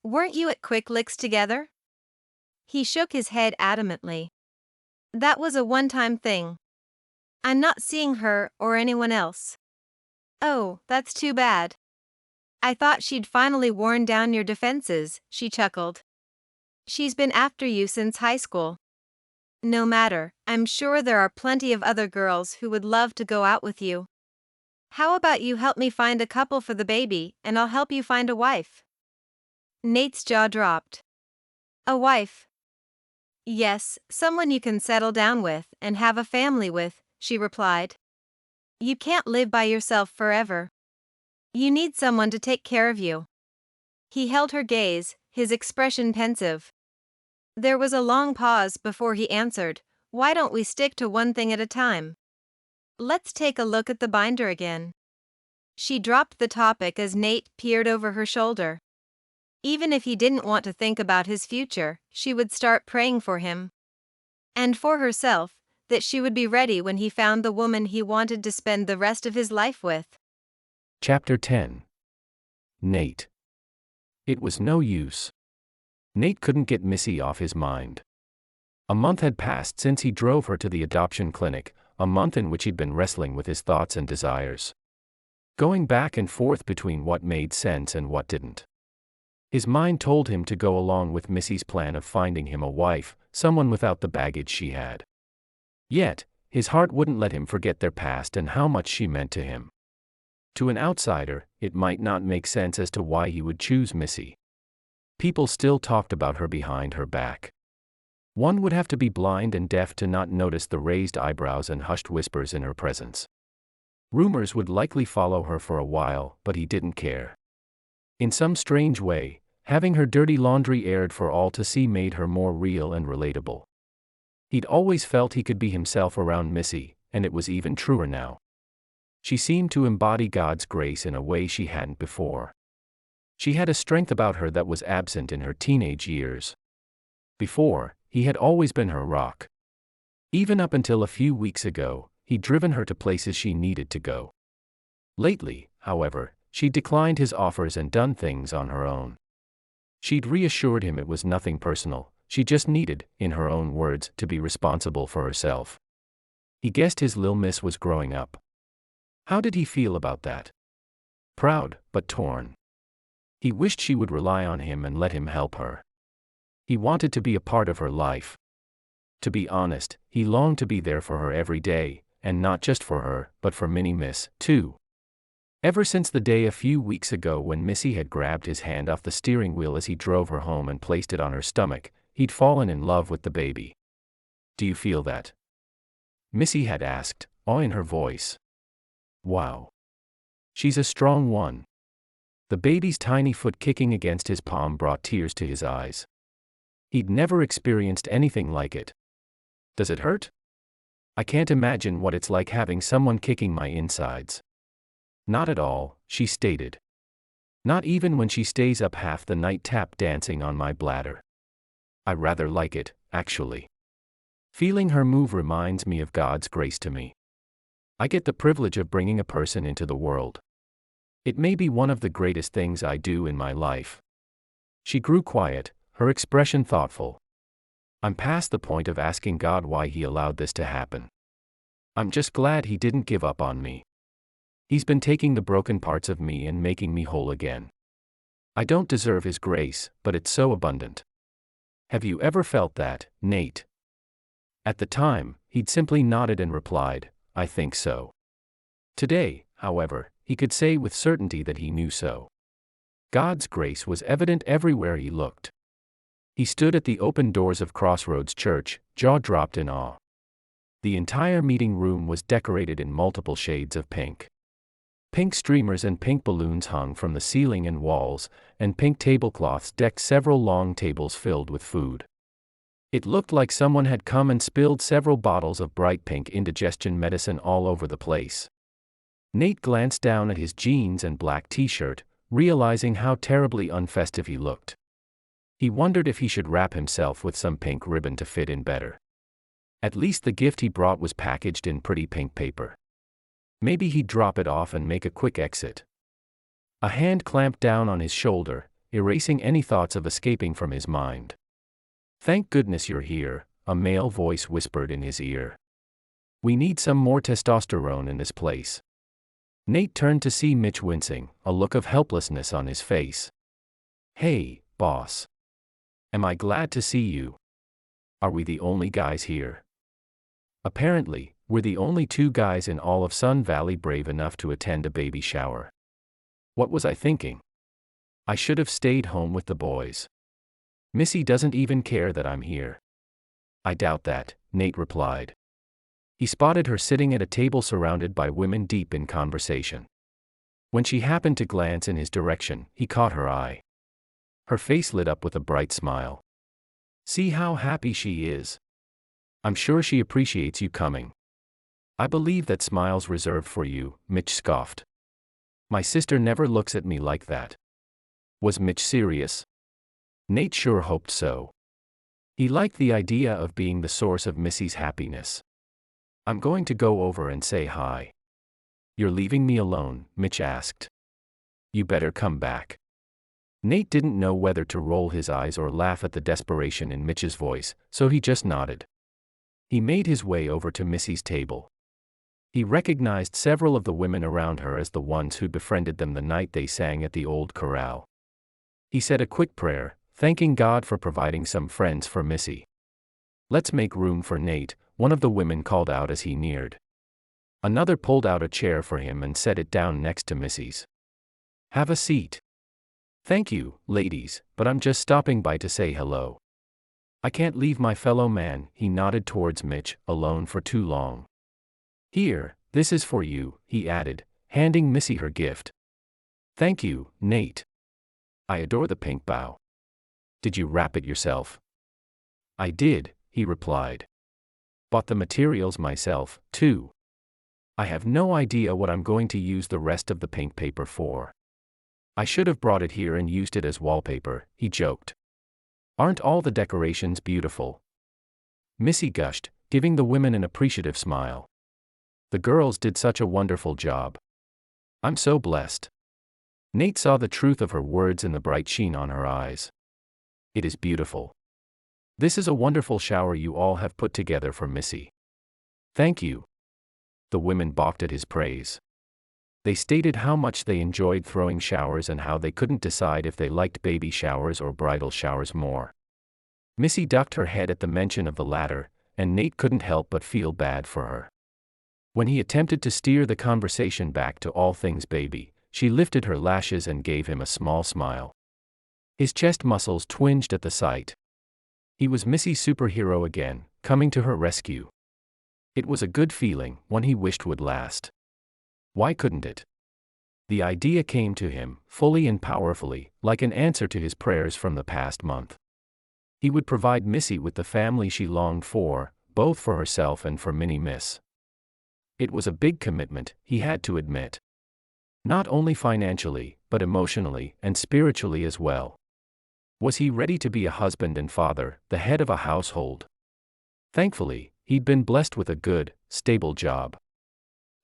Weren't you at Quick Licks together? He shook his head adamantly. That was a one-time thing. I'm not seeing her or anyone else. Oh, that's too bad. I thought she'd finally worn down your defenses, she chuckled. She's been after you since high school. No matter, I'm sure there are plenty of other girls who would love to go out with you. How about you help me find a couple for the baby, and I'll help you find a wife? Nate's jaw dropped. A wife? Yes, someone you can settle down with and have a family with, she replied. You can't live by yourself forever. You need someone to take care of you. He held her gaze, his expression pensive. There was a long pause before he answered, Why don't we stick to one thing at a time? Let's take a look at the binder again. She dropped the topic as Nate peered over her shoulder. Even if he didn't want to think about his future, she would start praying for him. And for herself, that she would be ready when he found the woman he wanted to spend the rest of his life with. Chapter 10. Nate. It was no use. Nate couldn't get Missy off his mind. A month had passed since he drove her to the adoption clinic, a month in which he'd been wrestling with his thoughts and desires. Going back and forth between what made sense and what didn't. His mind told him to go along with Missy's plan of finding him a wife, someone without the baggage she had. Yet, his heart wouldn't let him forget their past and how much she meant to him. To an outsider, it might not make sense as to why he would choose Missy. People still talked about her behind her back. One would have to be blind and deaf to not notice the raised eyebrows and hushed whispers in her presence. Rumors would likely follow her for a while, but he didn't care. In some strange way, having her dirty laundry aired for all to see made her more real and relatable. He'd always felt he could be himself around Missy, and it was even truer now. She seemed to embody God's grace in a way she hadn't before. She had a strength about her that was absent in her teenage years. Before, he had always been her rock. Even up until a few weeks ago, he'd driven her to places she needed to go. Lately, however, she'd declined his offers and done things on her own. She'd reassured him it was nothing personal, she just needed, in her own words, to be responsible for herself. He guessed his lil' miss was growing up. How did he feel about that? Proud, but torn. He wished she would rely on him and let him help her. He wanted to be a part of her life. To be honest, he longed to be there for her every day, and not just for her, but for Miss, too. Ever since the day a few weeks ago when Missy had grabbed his hand off the steering wheel as he drove her home and placed it on her stomach, he'd fallen in love with the baby. "Do you feel that?" Missy had asked, awe in her voice. "Wow. She's a strong one." The baby's tiny foot kicking against his palm brought tears to his eyes. He'd never experienced anything like it. "Does it hurt?" "I can't imagine what it's like having someone kicking my insides." "Not at all," she stated. "Not even when she stays up half the night tap dancing on my bladder. I rather like it, actually. Feeling her move reminds me of God's grace to me. I get the privilege of bringing a person into the world. It may be one of the greatest things I do in my life." She grew quiet, her expression thoughtful. "I'm past the point of asking God why He allowed this to happen. I'm just glad He didn't give up on me. He's been taking the broken parts of me and making me whole again. I don't deserve His grace, but it's so abundant." "Have you ever felt that, Nate?" At the time, he'd simply nodded and replied, "I think so." Today, however, he could say with certainty that he knew so. God's grace was evident everywhere he looked. He stood at the open doors of Crossroads Church, jaw dropped in awe. The entire meeting room was decorated in multiple shades of pink. Pink streamers and pink balloons hung from the ceiling and walls, and pink tablecloths decked several long tables filled with food. It looked like someone had come and spilled several bottles of bright pink indigestion medicine all over the place. Nate glanced down at his jeans and black t-shirt, realizing how terribly unfestive he looked. He wondered if he should wrap himself with some pink ribbon to fit in better. At least the gift he brought was packaged in pretty pink paper. Maybe he'd drop it off and make a quick exit. A hand clamped down on his shoulder, erasing any thoughts of escaping from his mind. "Thank goodness you're here," a male voice whispered in his ear. "We need some more testosterone in this place." Nate turned to see Mitch wincing, a look of helplessness on his face. "Hey, boss. Am I glad to see you? Are we the only guys here?" Apparently, we're the only two guys in all of Sun Valley brave enough to attend a baby shower. What was I thinking? I should have stayed home with the boys. Missy doesn't even care that I'm here." "I doubt that," Nate replied. He spotted her sitting at a table surrounded by women deep in conversation. When she happened to glance in his direction, he caught her eye. Her face lit up with a bright smile. "See how happy she is. I'm sure she appreciates you coming." "I believe that smile's reserved for you," Mitch scoffed. "My sister never looks at me like that." Was Mitch serious? Nate sure hoped so. He liked the idea of being the source of Missy's happiness. "I'm going to go over and say hi." "You're leaving me alone?" Mitch asked. "You better come back." Nate didn't know whether to roll his eyes or laugh at the desperation in Mitch's voice, so he just nodded. He made his way over to Missy's table. He recognized several of the women around her as the ones who'd befriended them the night they sang at the old corral. He said a quick prayer, thanking God for providing some friends for Missy. "Let's make room for Nate," one of the women called out as he neared. Another pulled out a chair for him and set it down next to Missy's. "Have a seat." "Thank you, ladies, but I'm just stopping by to say hello. I can't leave my fellow man," he nodded towards Mitch, "alone for too long. Here, this is for you," he added, handing Missy her gift. "Thank you, Nate. I adore the pink bow. Did you wrap it yourself?" "I did," he replied. "Bought the materials myself, too. I have no idea what I'm going to use the rest of the pink paper for. I should have brought it here and used it as wallpaper," he joked. "Aren't all the decorations beautiful?" Missy gushed, giving the women an appreciative smile. "The girls did such a wonderful job. I'm so blessed." Nate saw the truth of her words in the bright sheen on her eyes. "It is beautiful. This is a wonderful shower you all have put together for Missy." "Thank you." The women balked at his praise. They stated how much they enjoyed throwing showers and how they couldn't decide if they liked baby showers or bridal showers more. Missy ducked her head at the mention of the latter, and Nate couldn't help but feel bad for her. When he attempted to steer the conversation back to all things baby, she lifted her lashes and gave him a small smile. His chest muscles twinged at the sight. He was Missy's superhero again, coming to her rescue. It was a good feeling, one he wished would last. Why couldn't it? The idea came to him, fully and powerfully, like an answer to his prayers from the past month. He would provide Missy with the family she longed for, both for herself and for Minnie Miss. It was a big commitment, he had to admit. Not only financially, but emotionally and spiritually as well. Was he ready to be a husband and father, the head of a household? Thankfully, he'd been blessed with a good, stable job.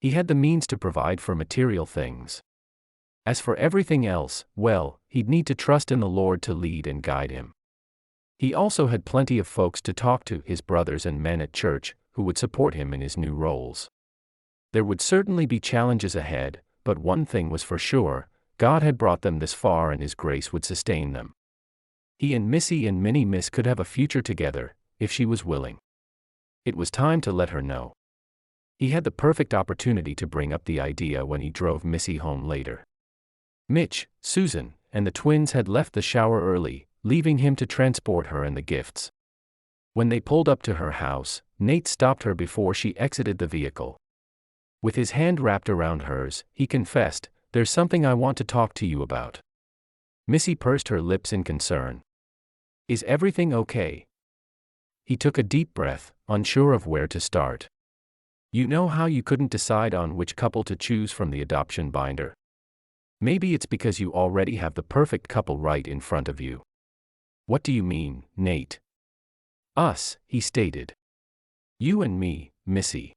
He had the means to provide for material things. As for everything else, well, he'd need to trust in the Lord to lead and guide him. He also had plenty of folks to talk to, his brothers and men at church, who would support him in his new roles. There would certainly be challenges ahead, but one thing was for sure, God had brought them this far and His grace would sustain them. He and Missy and Minnie Miss could have a future together, if she was willing. It was time to let her know. He had the perfect opportunity to bring up the idea when he drove Missy home later. Mitch, Susan, and the twins had left the shower early, leaving him to transport her and the gifts. When they pulled up to her house, Nate stopped her before she exited the vehicle. With his hand wrapped around hers, he confessed, "There's something I want to talk to you about." Missy pursed her lips in concern. "Is everything okay?" He took a deep breath, unsure of where to start. "You know how you couldn't decide on which couple to choose from the adoption binder? Maybe it's because you already have the perfect couple right in front of you." "What do you mean, Nate?" "Us," he stated. "You and me, Missy.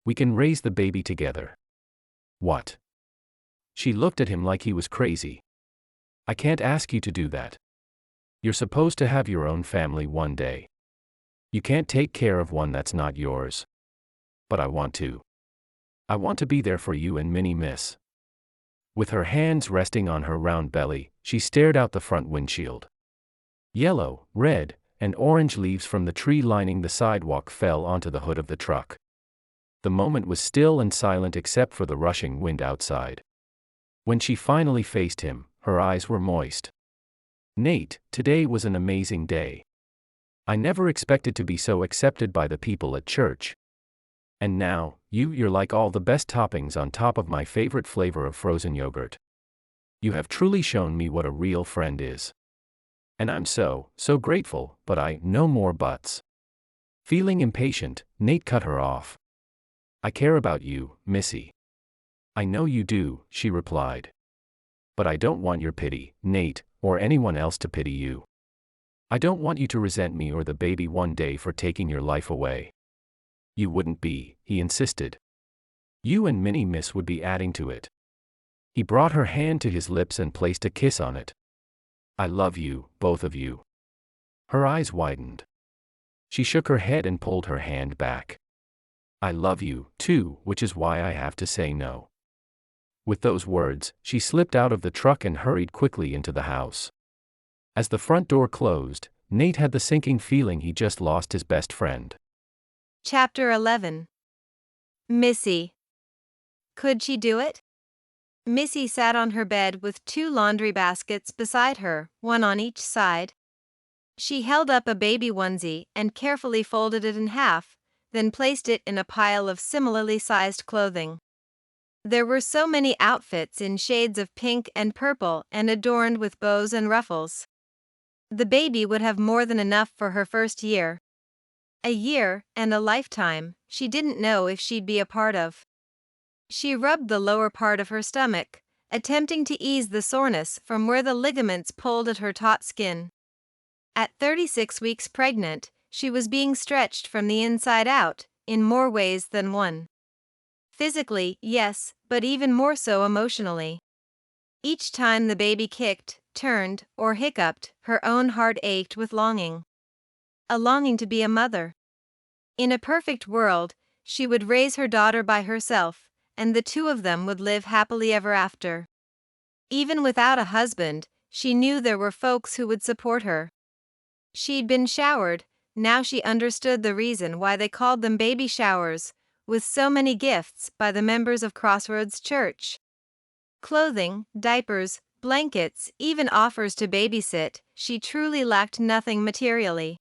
We can raise the baby together." "What?" She looked at him like he was crazy. "I can't ask you to do that. You're supposed to have your own family one day. You can't take care of one that's not yours." "But I want to. I want to be there for you and Minnie Miss." With her hands resting on her round belly, she stared out the front windshield. Yellow, red, and orange leaves from the tree lining the sidewalk fell onto the hood of the truck. The moment was still and silent except for the rushing wind outside. When she finally faced him, her eyes were moist. "Nate, today was an amazing day. I never expected to be so accepted by the people at church. And now, you're like all the best toppings on top of my favorite flavor of frozen yogurt. You have truly shown me what a real friend is. And I'm so grateful, but no more buts." Feeling impatient, Nate cut her off. "I care about you, Missy." "I know you do," she replied. "But I don't want your pity, Nate, or anyone else to pity you. I don't want you to resent me or the baby one day for taking your life away." "You wouldn't be," he insisted. "You and Minnie Miss would be adding to it." He brought her hand to his lips and placed a kiss on it. "I love you, both of you." Her eyes widened. She shook her head and pulled her hand back. "I love you, too, which is why I have to say no." With those words, she slipped out of the truck and hurried quickly into the house. As the front door closed, Nate had the sinking feeling he just lost his best friend. Chapter 11. Missy. Could she do it? Missy sat on her bed with 2 laundry baskets beside her, one on each side. She held up a baby onesie and carefully folded it in half, then placed it in a pile of similarly sized clothing. There were so many outfits in shades of pink and purple and adorned with bows and ruffles. The baby would have more than enough for her first year. A year and a lifetime she didn't know if she'd be a part of. She rubbed the lower part of her stomach, attempting to ease the soreness from where the ligaments pulled at her taut skin. At 36 weeks pregnant, she was being stretched from the inside out, in more ways than one. Physically, yes, but even more so emotionally. Each time the baby kicked, turned, or hiccuped, her own heart ached with longing. A longing to be a mother. In a perfect world, she would raise her daughter by herself, and the two of them would live happily ever after. Even without a husband, she knew there were folks who would support her. She'd been showered, now she understood the reason why they called them baby showers, with so many gifts by the members of Crossroads Church. Clothing, diapers, blankets, even offers to babysit, she truly lacked nothing materially.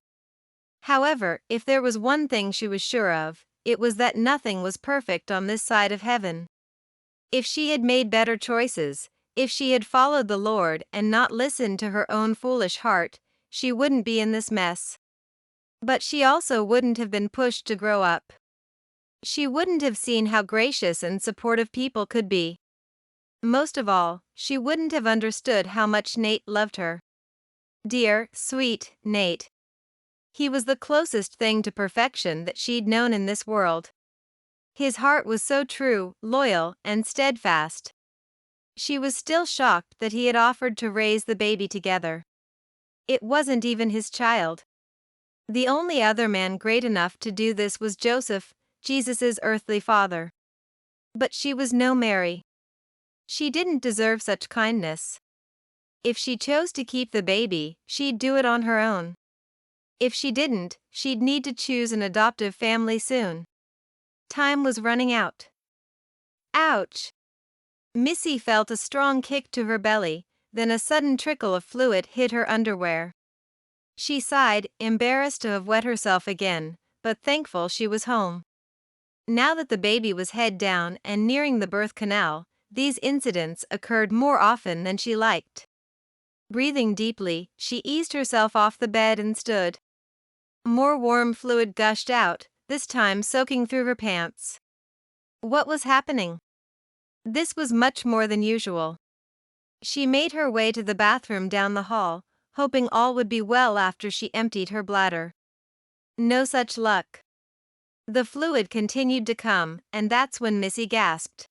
However, if there was one thing she was sure of, it was that nothing was perfect on this side of heaven. If she had made better choices, if she had followed the Lord and not listened to her own foolish heart, she wouldn't be in this mess. But she also wouldn't have been pushed to grow up. She wouldn't have seen how gracious and supportive people could be. Most of all, she wouldn't have understood how much Nate loved her. Dear, sweet Nate. He was the closest thing to perfection that she'd known in this world. His heart was so true, loyal, and steadfast. She was still shocked that he had offered to raise the baby together. It wasn't even his child. The only other man great enough to do this was Joseph, Jesus' earthly father. But she was no Mary. She didn't deserve such kindness. If she chose to keep the baby, she'd do it on her own. If she didn't, she'd need to choose an adoptive family soon. Time was running out. Ouch! Missy felt a strong kick to her belly, then a sudden trickle of fluid hit her underwear. She sighed, embarrassed to have wet herself again, but thankful she was home. Now that the baby was head down and nearing the birth canal, these incidents occurred more often than she liked. Breathing deeply, she eased herself off the bed and stood. More warm fluid gushed out, this time soaking through her pants. What was happening? This was much more than usual. She made her way to the bathroom down the hall, hoping all would be well after she emptied her bladder. No such luck. The fluid continued to come, and that's when Missy gasped.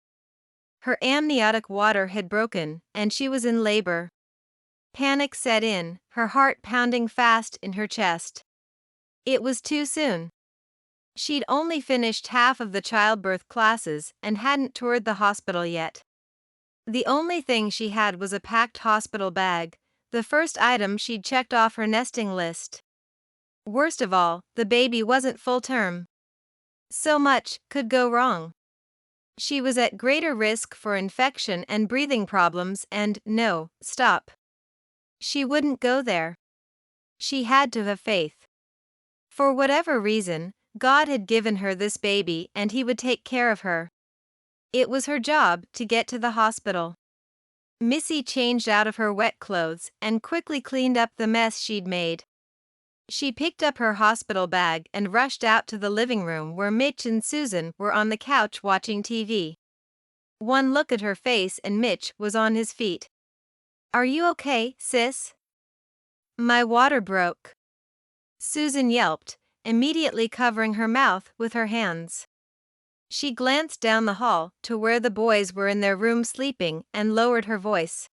Her amniotic water had broken, and she was in labor. Panic set in, her heart pounding fast in her chest. It was too soon. She'd only finished half of the childbirth classes and hadn't toured the hospital yet. The only thing she had was a packed hospital bag, the first item she'd checked off her nesting list. Worst of all, the baby wasn't full term. So much could go wrong. She was at greater risk for infection and breathing problems and, no, stop. She wouldn't go there. She had to have faith. For whatever reason, God had given her this baby and he would take care of her. It was her job to get to the hospital. Missy changed out of her wet clothes and quickly cleaned up the mess she'd made. She picked up her hospital bag and rushed out to the living room where Mitch and Susan were on the couch watching TV. One look at her face and Mitch was on his feet. "Are you okay, sis?" "My water broke," Susan yelped, immediately covering her mouth with her hands. She glanced down the hall to where the boys were in their room sleeping and lowered her voice.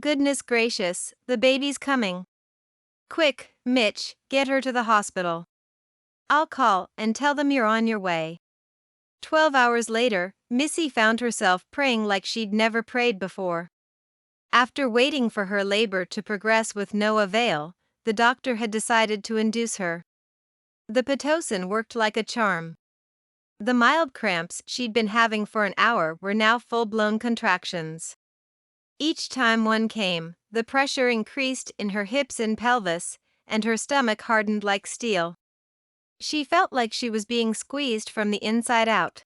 "Goodness gracious, the baby's coming. Quick, Mitch, get her to the hospital. I'll call and tell them you're on your way." 12 hours later, Missy found herself praying like she'd never prayed before. After waiting for her labor to progress with no avail, the doctor had decided to induce her. The Pitocin worked like a charm. The mild cramps she'd been having for an hour were now full-blown contractions. Each time one came, the pressure increased in her hips and pelvis, and her stomach hardened like steel. She felt like she was being squeezed from the inside out.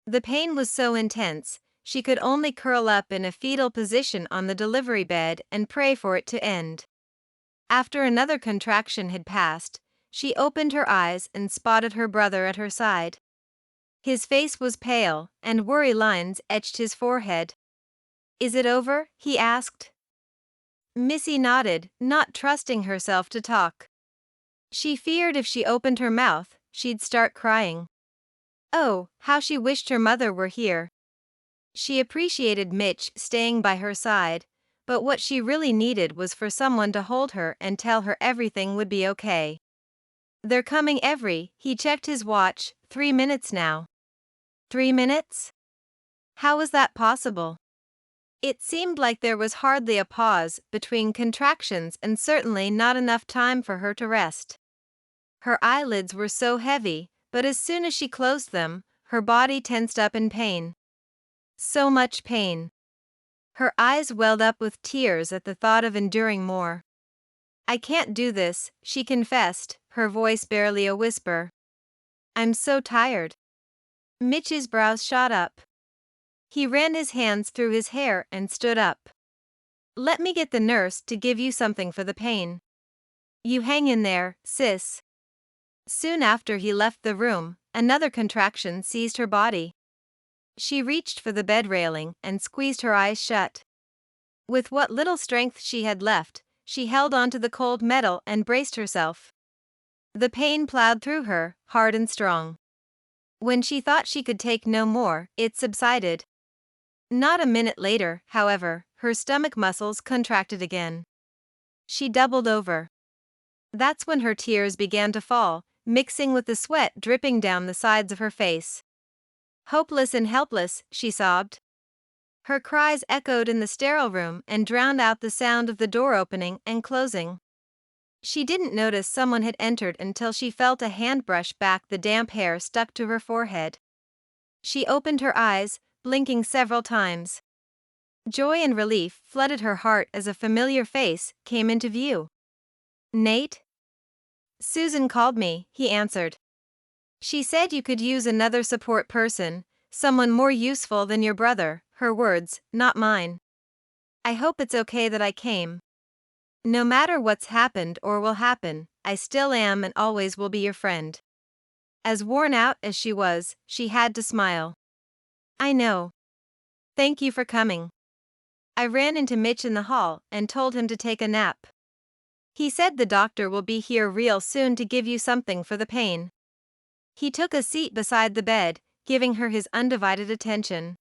The pain was so intense, she could only curl up in a fetal position on the delivery bed and pray for it to end. After another contraction had passed, she opened her eyes and spotted her brother at her side. His face was pale, and worry lines etched his forehead. "Is it over?" he asked. Missy nodded, not trusting herself to talk. She feared if she opened her mouth, she'd start crying. Oh, how she wished her mother were here. She appreciated Mitch staying by her side, but what she really needed was for someone to hold her and tell her everything would be okay. "They're coming he checked his watch, 3 minutes now." 3 minutes? How was that possible? It seemed like there was hardly a pause between contractions and certainly not enough time for her to rest. Her eyelids were so heavy, but as soon as she closed them, her body tensed up in pain. So much pain. Her eyes welled up with tears at the thought of enduring more. I can't do this, she confessed, her voice barely a whisper. I'm so tired. Mitch's brows shot up. He ran his hands through his hair and stood up. Let me get the nurse to give you something for the pain. You hang in there, sis. Soon after he left the room, another contraction seized her body. She reached for the bed railing and squeezed her eyes shut. With what little strength she had left, she held onto the cold metal and braced herself. The pain plowed through her, hard and strong. When she thought she could take no more, it subsided. Not a minute later, however, her stomach muscles contracted again. She doubled over. That's when her tears began to fall, mixing with the sweat dripping down the sides of her face. Hopeless and helpless, she sobbed. Her cries echoed in the sterile room and drowned out the sound of the door opening and closing. She didn't notice someone had entered until she felt a hand brush back the damp hair stuck to her forehead. She opened her eyes, blinking several times. Joy and relief flooded her heart as a familiar face came into view. Nate? Susan called me, he answered. She said you could use another support person, someone more useful than your brother, her words, not mine. I hope it's okay that I came. No matter what's happened or will happen, I still am and always will be your friend. As worn out as she was, she had to smile. I know. Thank you for coming. I ran into Mitch in the hall and told him to take a nap. He said the doctor will be here real soon to give you something for the pain. He took a seat beside the bed, giving her his undivided attention.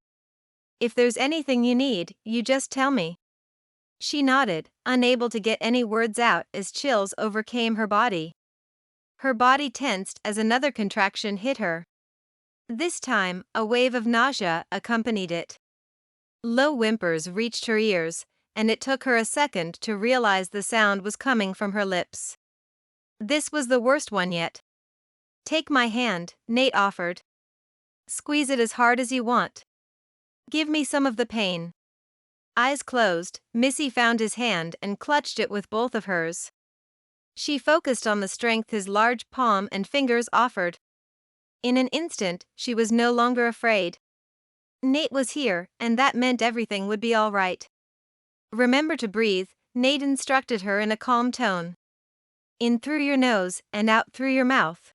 If there's anything you need, you just tell me. She nodded, unable to get any words out as chills overcame her body. Her body tensed as another contraction hit her. This time, a wave of nausea accompanied it. Low whimpers reached her ears, and it took her a second to realize the sound was coming from her lips. This was the worst one yet. Take my hand, Nate offered. Squeeze it as hard as you want. Give me some of the pain. Eyes closed, Missy found his hand and clutched it with both of hers. She focused on the strength his large palm and fingers offered. In an instant, she was no longer afraid. Nate was here, and that meant everything would be all right. Remember to breathe, Nate instructed her in a calm tone. In through your nose and out through your mouth.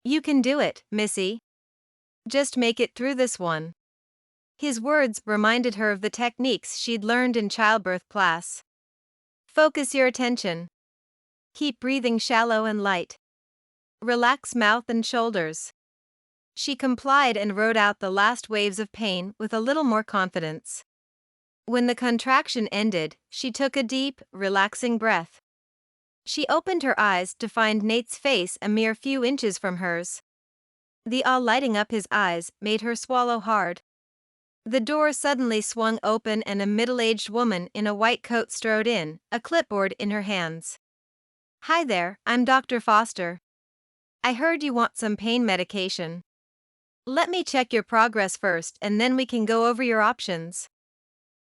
You can do it, Missy. Just make it through this one. His words reminded her of the techniques she'd learned in childbirth class. Focus your attention. Keep breathing shallow and light. Relax mouth and shoulders. She complied and rode out the last waves of pain with a little more confidence. When the contraction ended, she took a deep, relaxing breath. She opened her eyes to find Nate's face a mere few inches from hers. The awe lighting up his eyes made her swallow hard. The door suddenly swung open and a middle-aged woman in a white coat strode in, a clipboard in her hands. Hi there, I'm Dr. Foster. I heard you want some pain medication. Let me check your progress first and then we can go over your options.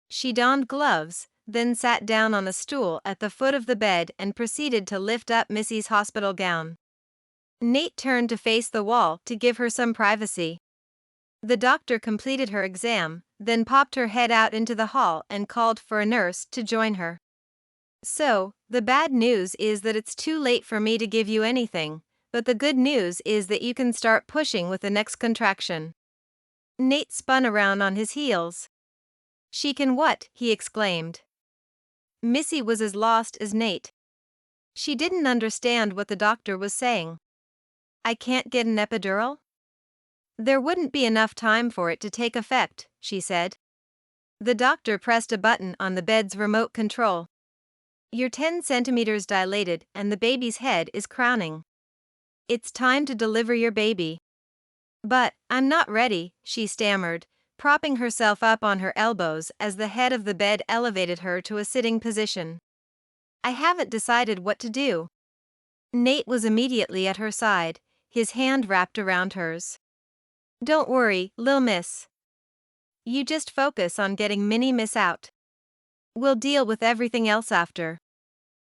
She donned gloves, then sat down on a stool at the foot of the bed and proceeded to lift up Missy's hospital gown. Nate turned to face the wall to give her some privacy. The doctor completed her exam, then popped her head out into the hall and called for a nurse to join her. So, the bad news is that it's too late for me to give you anything, but the good news is that you can start pushing with the next contraction. Nate spun around on his heels. She can what? He exclaimed. Missy was as lost as Nate. She didn't understand what the doctor was saying. I can't get an epidural? There wouldn't be enough time for it to take effect, she said. The doctor pressed a button on the bed's remote control. You're 10 centimeters dilated and the baby's head is crowning. It's time to deliver your baby. But, I'm not ready, she stammered, propping herself up on her elbows as the head of the bed elevated her to a sitting position. I haven't decided what to do. Nate was immediately at her side, his hand wrapped around hers. Don't worry, Lil Miss. You just focus on getting Mini Miss out. We'll deal with everything else after.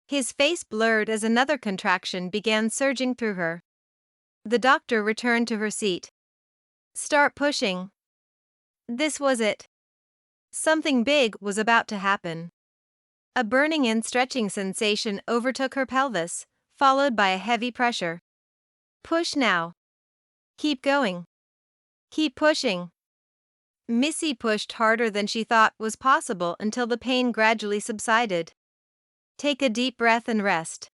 His face blurred as another contraction began surging through her. The doctor returned to her seat. Start pushing. This was it. Something big was about to happen. A burning and stretching sensation overtook her pelvis, followed by a heavy pressure. Push now. Keep going. Keep pushing. Missy pushed harder than she thought was possible until the pain gradually subsided. Take a deep breath and rest.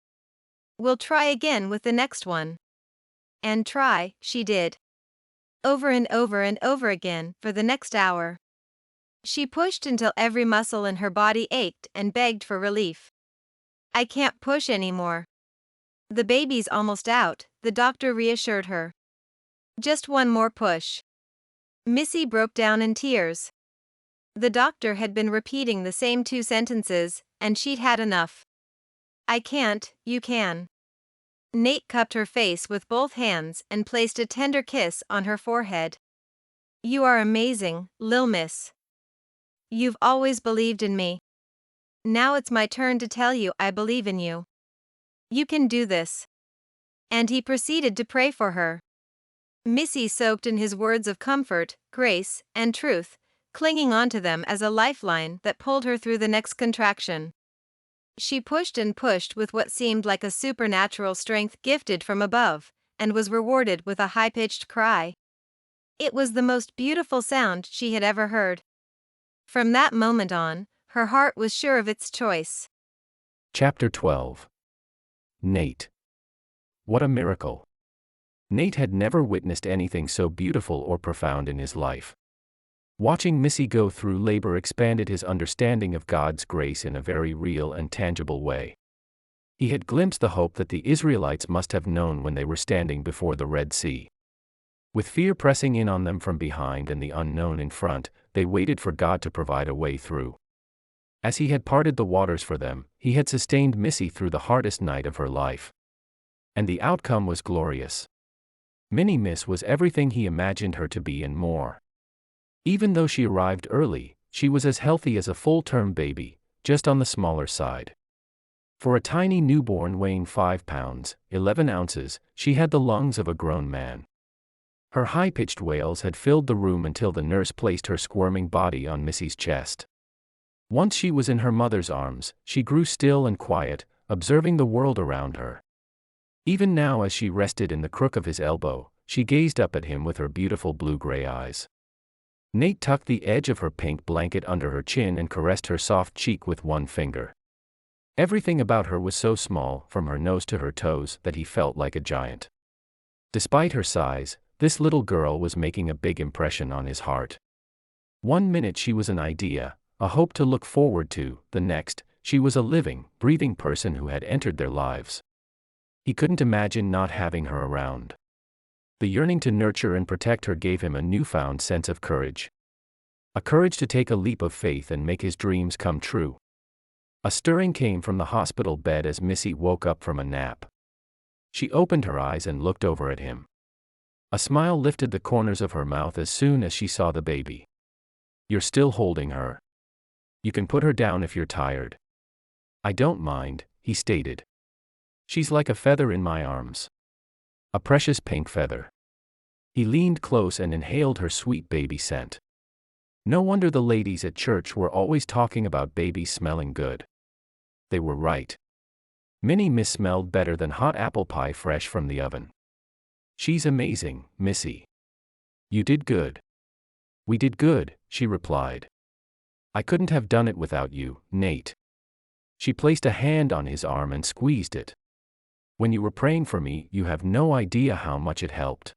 We'll try again with the next one. And try, she did. Over and over and over again for the next hour. She pushed until every muscle in her body ached and begged for relief. I can't push anymore. The baby's almost out, the doctor reassured her. Just one more push. Missy broke down in tears. The doctor had been repeating the same 2 sentences, and she'd had enough. I can't, you can. Nate cupped her face with both hands and placed a tender kiss on her forehead. You are amazing, Lil Miss. You've always believed in me. Now it's my turn to tell you I believe in you. You can do this. And he proceeded to pray for her. Missy soaked in his words of comfort, grace, and truth, clinging onto them as a lifeline that pulled her through the next contraction. She pushed and pushed with what seemed like a supernatural strength gifted from above, and was rewarded with a high-pitched cry. It was the most beautiful sound she had ever heard. From that moment on, her heart was sure of its choice. Chapter 12. Nate. What a miracle. Nate had never witnessed anything so beautiful or profound in his life. Watching Missy go through labor expanded his understanding of God's grace in a very real and tangible way. He had glimpsed the hope that the Israelites must have known when they were standing before the Red Sea. With fear pressing in on them from behind and the unknown in front, they waited for God to provide a way through. As he had parted the waters for them, he had sustained Missy through the hardest night of her life. And the outcome was glorious. Mini Miss was everything he imagined her to be and more. Even though she arrived early, she was as healthy as a full-term baby, just on the smaller side. For a tiny newborn weighing 5 pounds, 11 ounces, she had the lungs of a grown man. Her high-pitched wails had filled the room until the nurse placed her squirming body on Missy's chest. Once she was in her mother's arms, she grew still and quiet, observing the world around her. Even now as she rested in the crook of his elbow, she gazed up at him with her beautiful blue-gray eyes. Nate tucked the edge of her pink blanket under her chin and caressed her soft cheek with one finger. Everything about her was so small, from her nose to her toes, that he felt like a giant. Despite her size, this little girl was making a big impression on his heart. One minute she was an idea, a hope to look forward to; the next, she was a living, breathing person who had entered their lives. He couldn't imagine not having her around. The yearning to nurture and protect her gave him a newfound sense of courage. A courage to take a leap of faith and make his dreams come true. A stirring came from the hospital bed as Missy woke up from a nap. She opened her eyes and looked over at him. A smile lifted the corners of her mouth as soon as she saw the baby. You're still holding her. You can put her down if you're tired. I don't mind, he stated. She's like a feather in my arms. A precious pink feather. He leaned close and inhaled her sweet baby scent. No wonder the ladies at church were always talking about babies smelling good. They were right. Mini Miss smelled better than hot apple pie fresh from the oven. She's amazing, Missy. You did good. We did good, she replied. I couldn't have done it without you, Nate. She placed a hand on his arm and squeezed it. When you were praying for me, you have no idea how much it helped.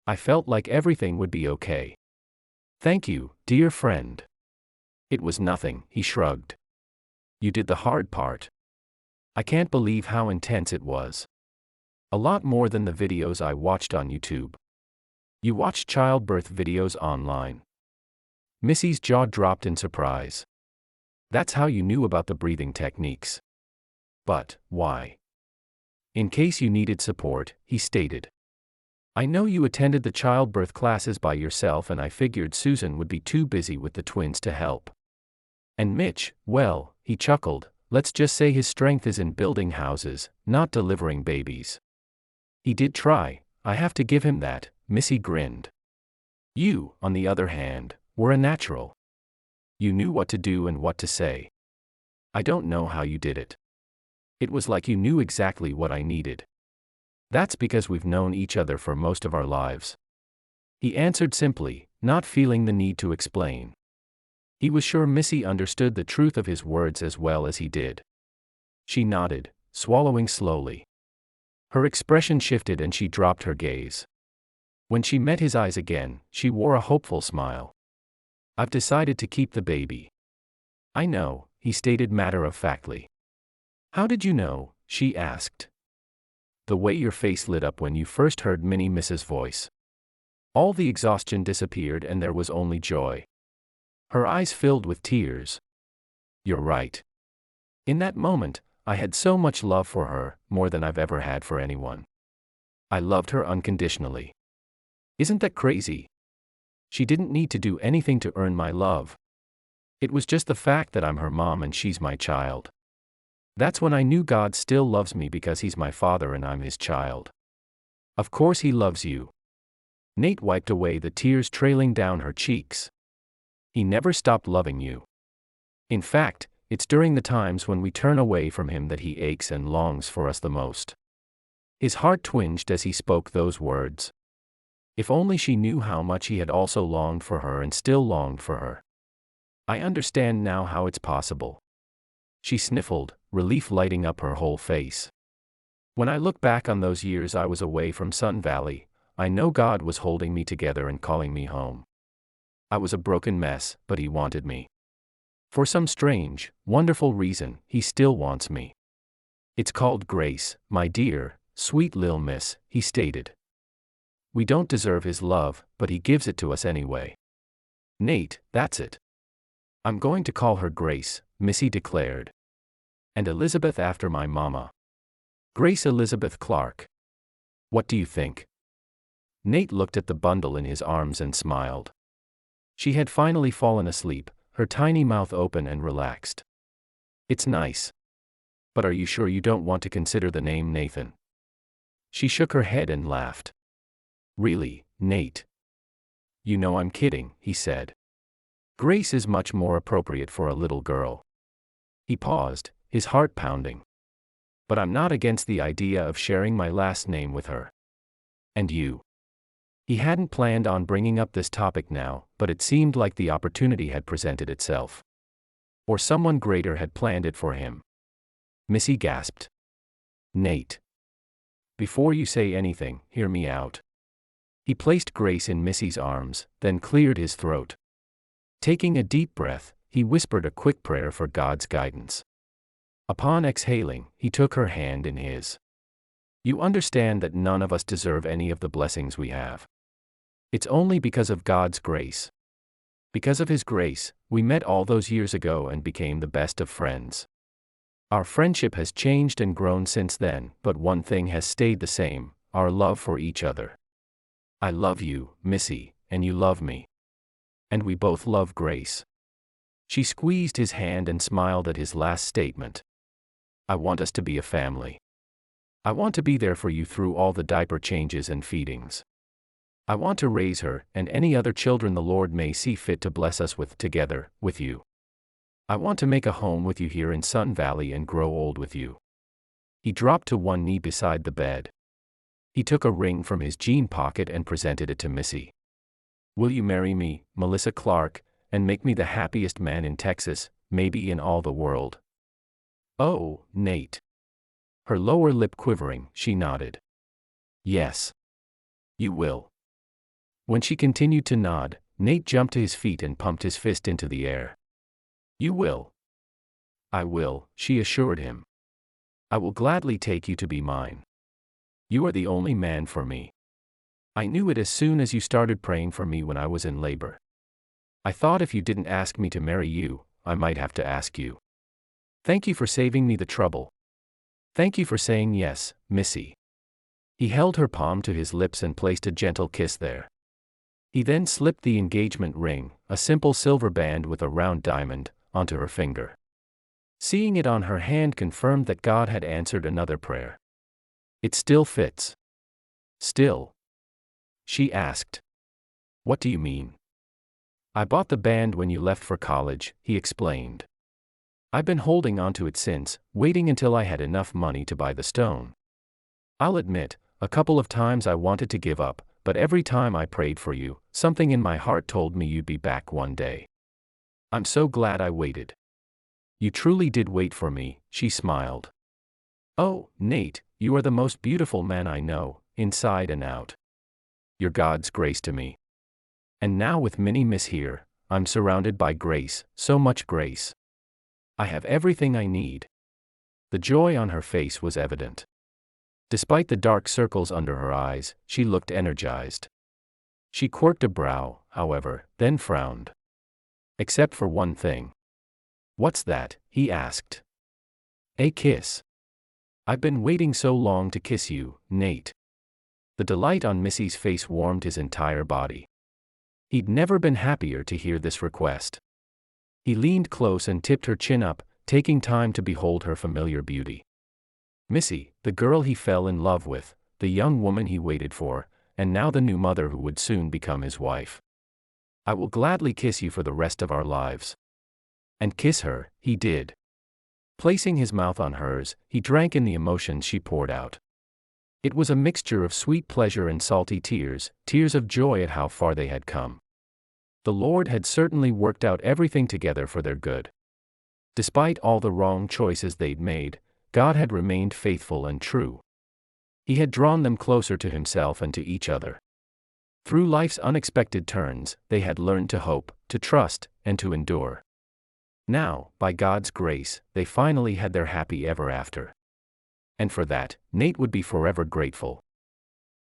I felt like everything would be okay. Thank you, dear friend. It was nothing, he shrugged. You did the hard part. I can't believe how intense it was. A lot more than the videos I watched on YouTube. You watched childbirth videos online. Missy's jaw dropped in surprise. That's how you knew about the breathing techniques. But, why? In case you needed support, he stated. I know you attended the childbirth classes by yourself, and I figured Susan would be too busy with the twins to help. And Mitch, well, he chuckled, let's just say his strength is in building houses, not delivering babies. He did try, I have to give him that, Missy grinned. You, on the other hand, were a natural. You knew what to do and what to say. I don't know how you did it. It was like you knew exactly what I needed. That's because we've known each other for most of our lives. He answered simply, not feeling the need to explain. He was sure Missy understood the truth of his words as well as he did. She nodded, swallowing slowly. Her expression shifted and she dropped her gaze. When she met his eyes again, she wore a hopeful smile. I've decided to keep the baby. I know, he stated matter-of-factly. How did you know? She asked. The way your face lit up when you first heard Minnie Miss's voice. All the exhaustion disappeared and there was only joy. Her eyes filled with tears. You're right. In that moment, I had so much love for her, more than I've ever had for anyone. I loved her unconditionally. Isn't that crazy? She didn't need to do anything to earn my love. It was just the fact that I'm her mom and she's my child. That's when I knew God still loves me because he's my father and I'm his child. Of course he loves you. Nate wiped away the tears trailing down her cheeks. He never stopped loving you. In fact, it's during the times when we turn away from him that he aches and longs for us the most. His heart twinged as he spoke those words. If only she knew how much he had also longed for her and still longed for her. I understand now how it's possible. She sniffled, relief lighting up her whole face. When I look back on those years I was away from Sun Valley, I know God was holding me together and calling me home. I was a broken mess, but he wanted me. For some strange, wonderful reason, he still wants me. It's called grace, my dear, sweet lil miss, he stated. We don't deserve his love, but he gives it to us anyway. Nate, that's it. I'm going to call her Grace, Missy declared. And Elizabeth after my mama. Grace Elizabeth Clark. What do you think? Nate looked at the bundle in his arms and smiled. She had finally fallen asleep, her tiny mouth open and relaxed. It's nice. But are you sure you don't want to consider the name Nathan? She shook her head and laughed. Really, Nate? You know I'm kidding, he said. Grace is much more appropriate for a little girl. He paused, his heart pounding. But I'm not against the idea of sharing my last name with her. And you? He hadn't planned on bringing up this topic now, but it seemed like the opportunity had presented itself. Or someone greater had planned it for him. Missy gasped. Nate. Before you say anything, hear me out. He placed Grace in Missy's arms, then cleared his throat. Taking a deep breath, he whispered a quick prayer for God's guidance. Upon exhaling, he took her hand in his. You understand that none of us deserve any of the blessings we have. It's only because of God's grace. Because of his grace, we met all those years ago and became the best of friends. Our friendship has changed and grown since then, but one thing has stayed the same, our love for each other. I love you, Missy, and you love me. And we both love Grace. She squeezed his hand and smiled at his last statement. I want us to be a family. I want to be there for you through all the diaper changes and feedings. I want to raise her and any other children the Lord may see fit to bless us with together, with you. I want to make a home with you here in Sun Valley and grow old with you. He dropped to one knee beside the bed. He took a ring from his jean pocket and presented it to Missy. Will you marry me, Melissa Clark, and make me the happiest man in Texas, maybe in all the world? Oh, Nate. Her lower lip quivering, she nodded. Yes. You will. When she continued to nod, Nate jumped to his feet and pumped his fist into the air. You will. I will, she assured him. I will gladly take you to be mine. You are the only man for me. I knew it as soon as you started praying for me when I was in labor. I thought if you didn't ask me to marry you, I might have to ask you. Thank you for saving me the trouble. Thank you for saying yes, Missy. He held her palm to his lips and placed a gentle kiss there. He then slipped the engagement ring, a simple silver band with a round diamond, onto her finger. Seeing it on her hand confirmed that God had answered another prayer. It still fits. Still? She asked. What do you mean? I bought the band when you left for college, he explained. I've been holding onto it since, waiting until I had enough money to buy the stone. I'll admit, a couple of times I wanted to give up, but every time I prayed for you, something in my heart told me you'd be back one day. I'm so glad I waited. You truly did wait for me, she smiled. Oh, Nate, you are the most beautiful man I know, inside and out. You're God's grace to me. And now with Miss here, I'm surrounded by grace, so much grace. I have everything I need. The joy on her face was evident. Despite the dark circles under her eyes, she looked energized. She quirked a brow, however, then frowned. Except for one thing. What's that? He asked. A kiss. I've been waiting so long to kiss you, Nate. The delight on Missy's face warmed his entire body. He'd never been happier to hear this request. He leaned close and tipped her chin up, taking time to behold her familiar beauty. Missy, the girl he fell in love with, the young woman he waited for, and now the new mother who would soon become his wife. I will gladly kiss you for the rest of our lives. And kiss her, he did. Placing his mouth on hers, he drank in the emotions she poured out. It was a mixture of sweet pleasure and salty tears, tears of joy at how far they had come. The Lord had certainly worked out everything together for their good. Despite all the wrong choices they'd made, God had remained faithful and true. He had drawn them closer to himself and to each other. Through life's unexpected turns, they had learned to hope, to trust, and to endure. Now, by God's grace, they finally had their happy ever after. And for that, Nate would be forever grateful.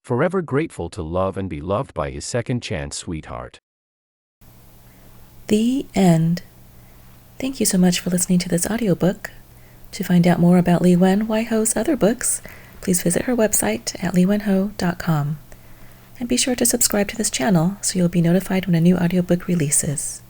Forever grateful to love and be loved by his second-chance sweetheart. The end. Thank you so much for listening to this audiobook. To find out more about Liwen Ho's other books, please visit her website at liwenho.com. And be sure to subscribe to this channel so you'll be notified when a new audiobook releases.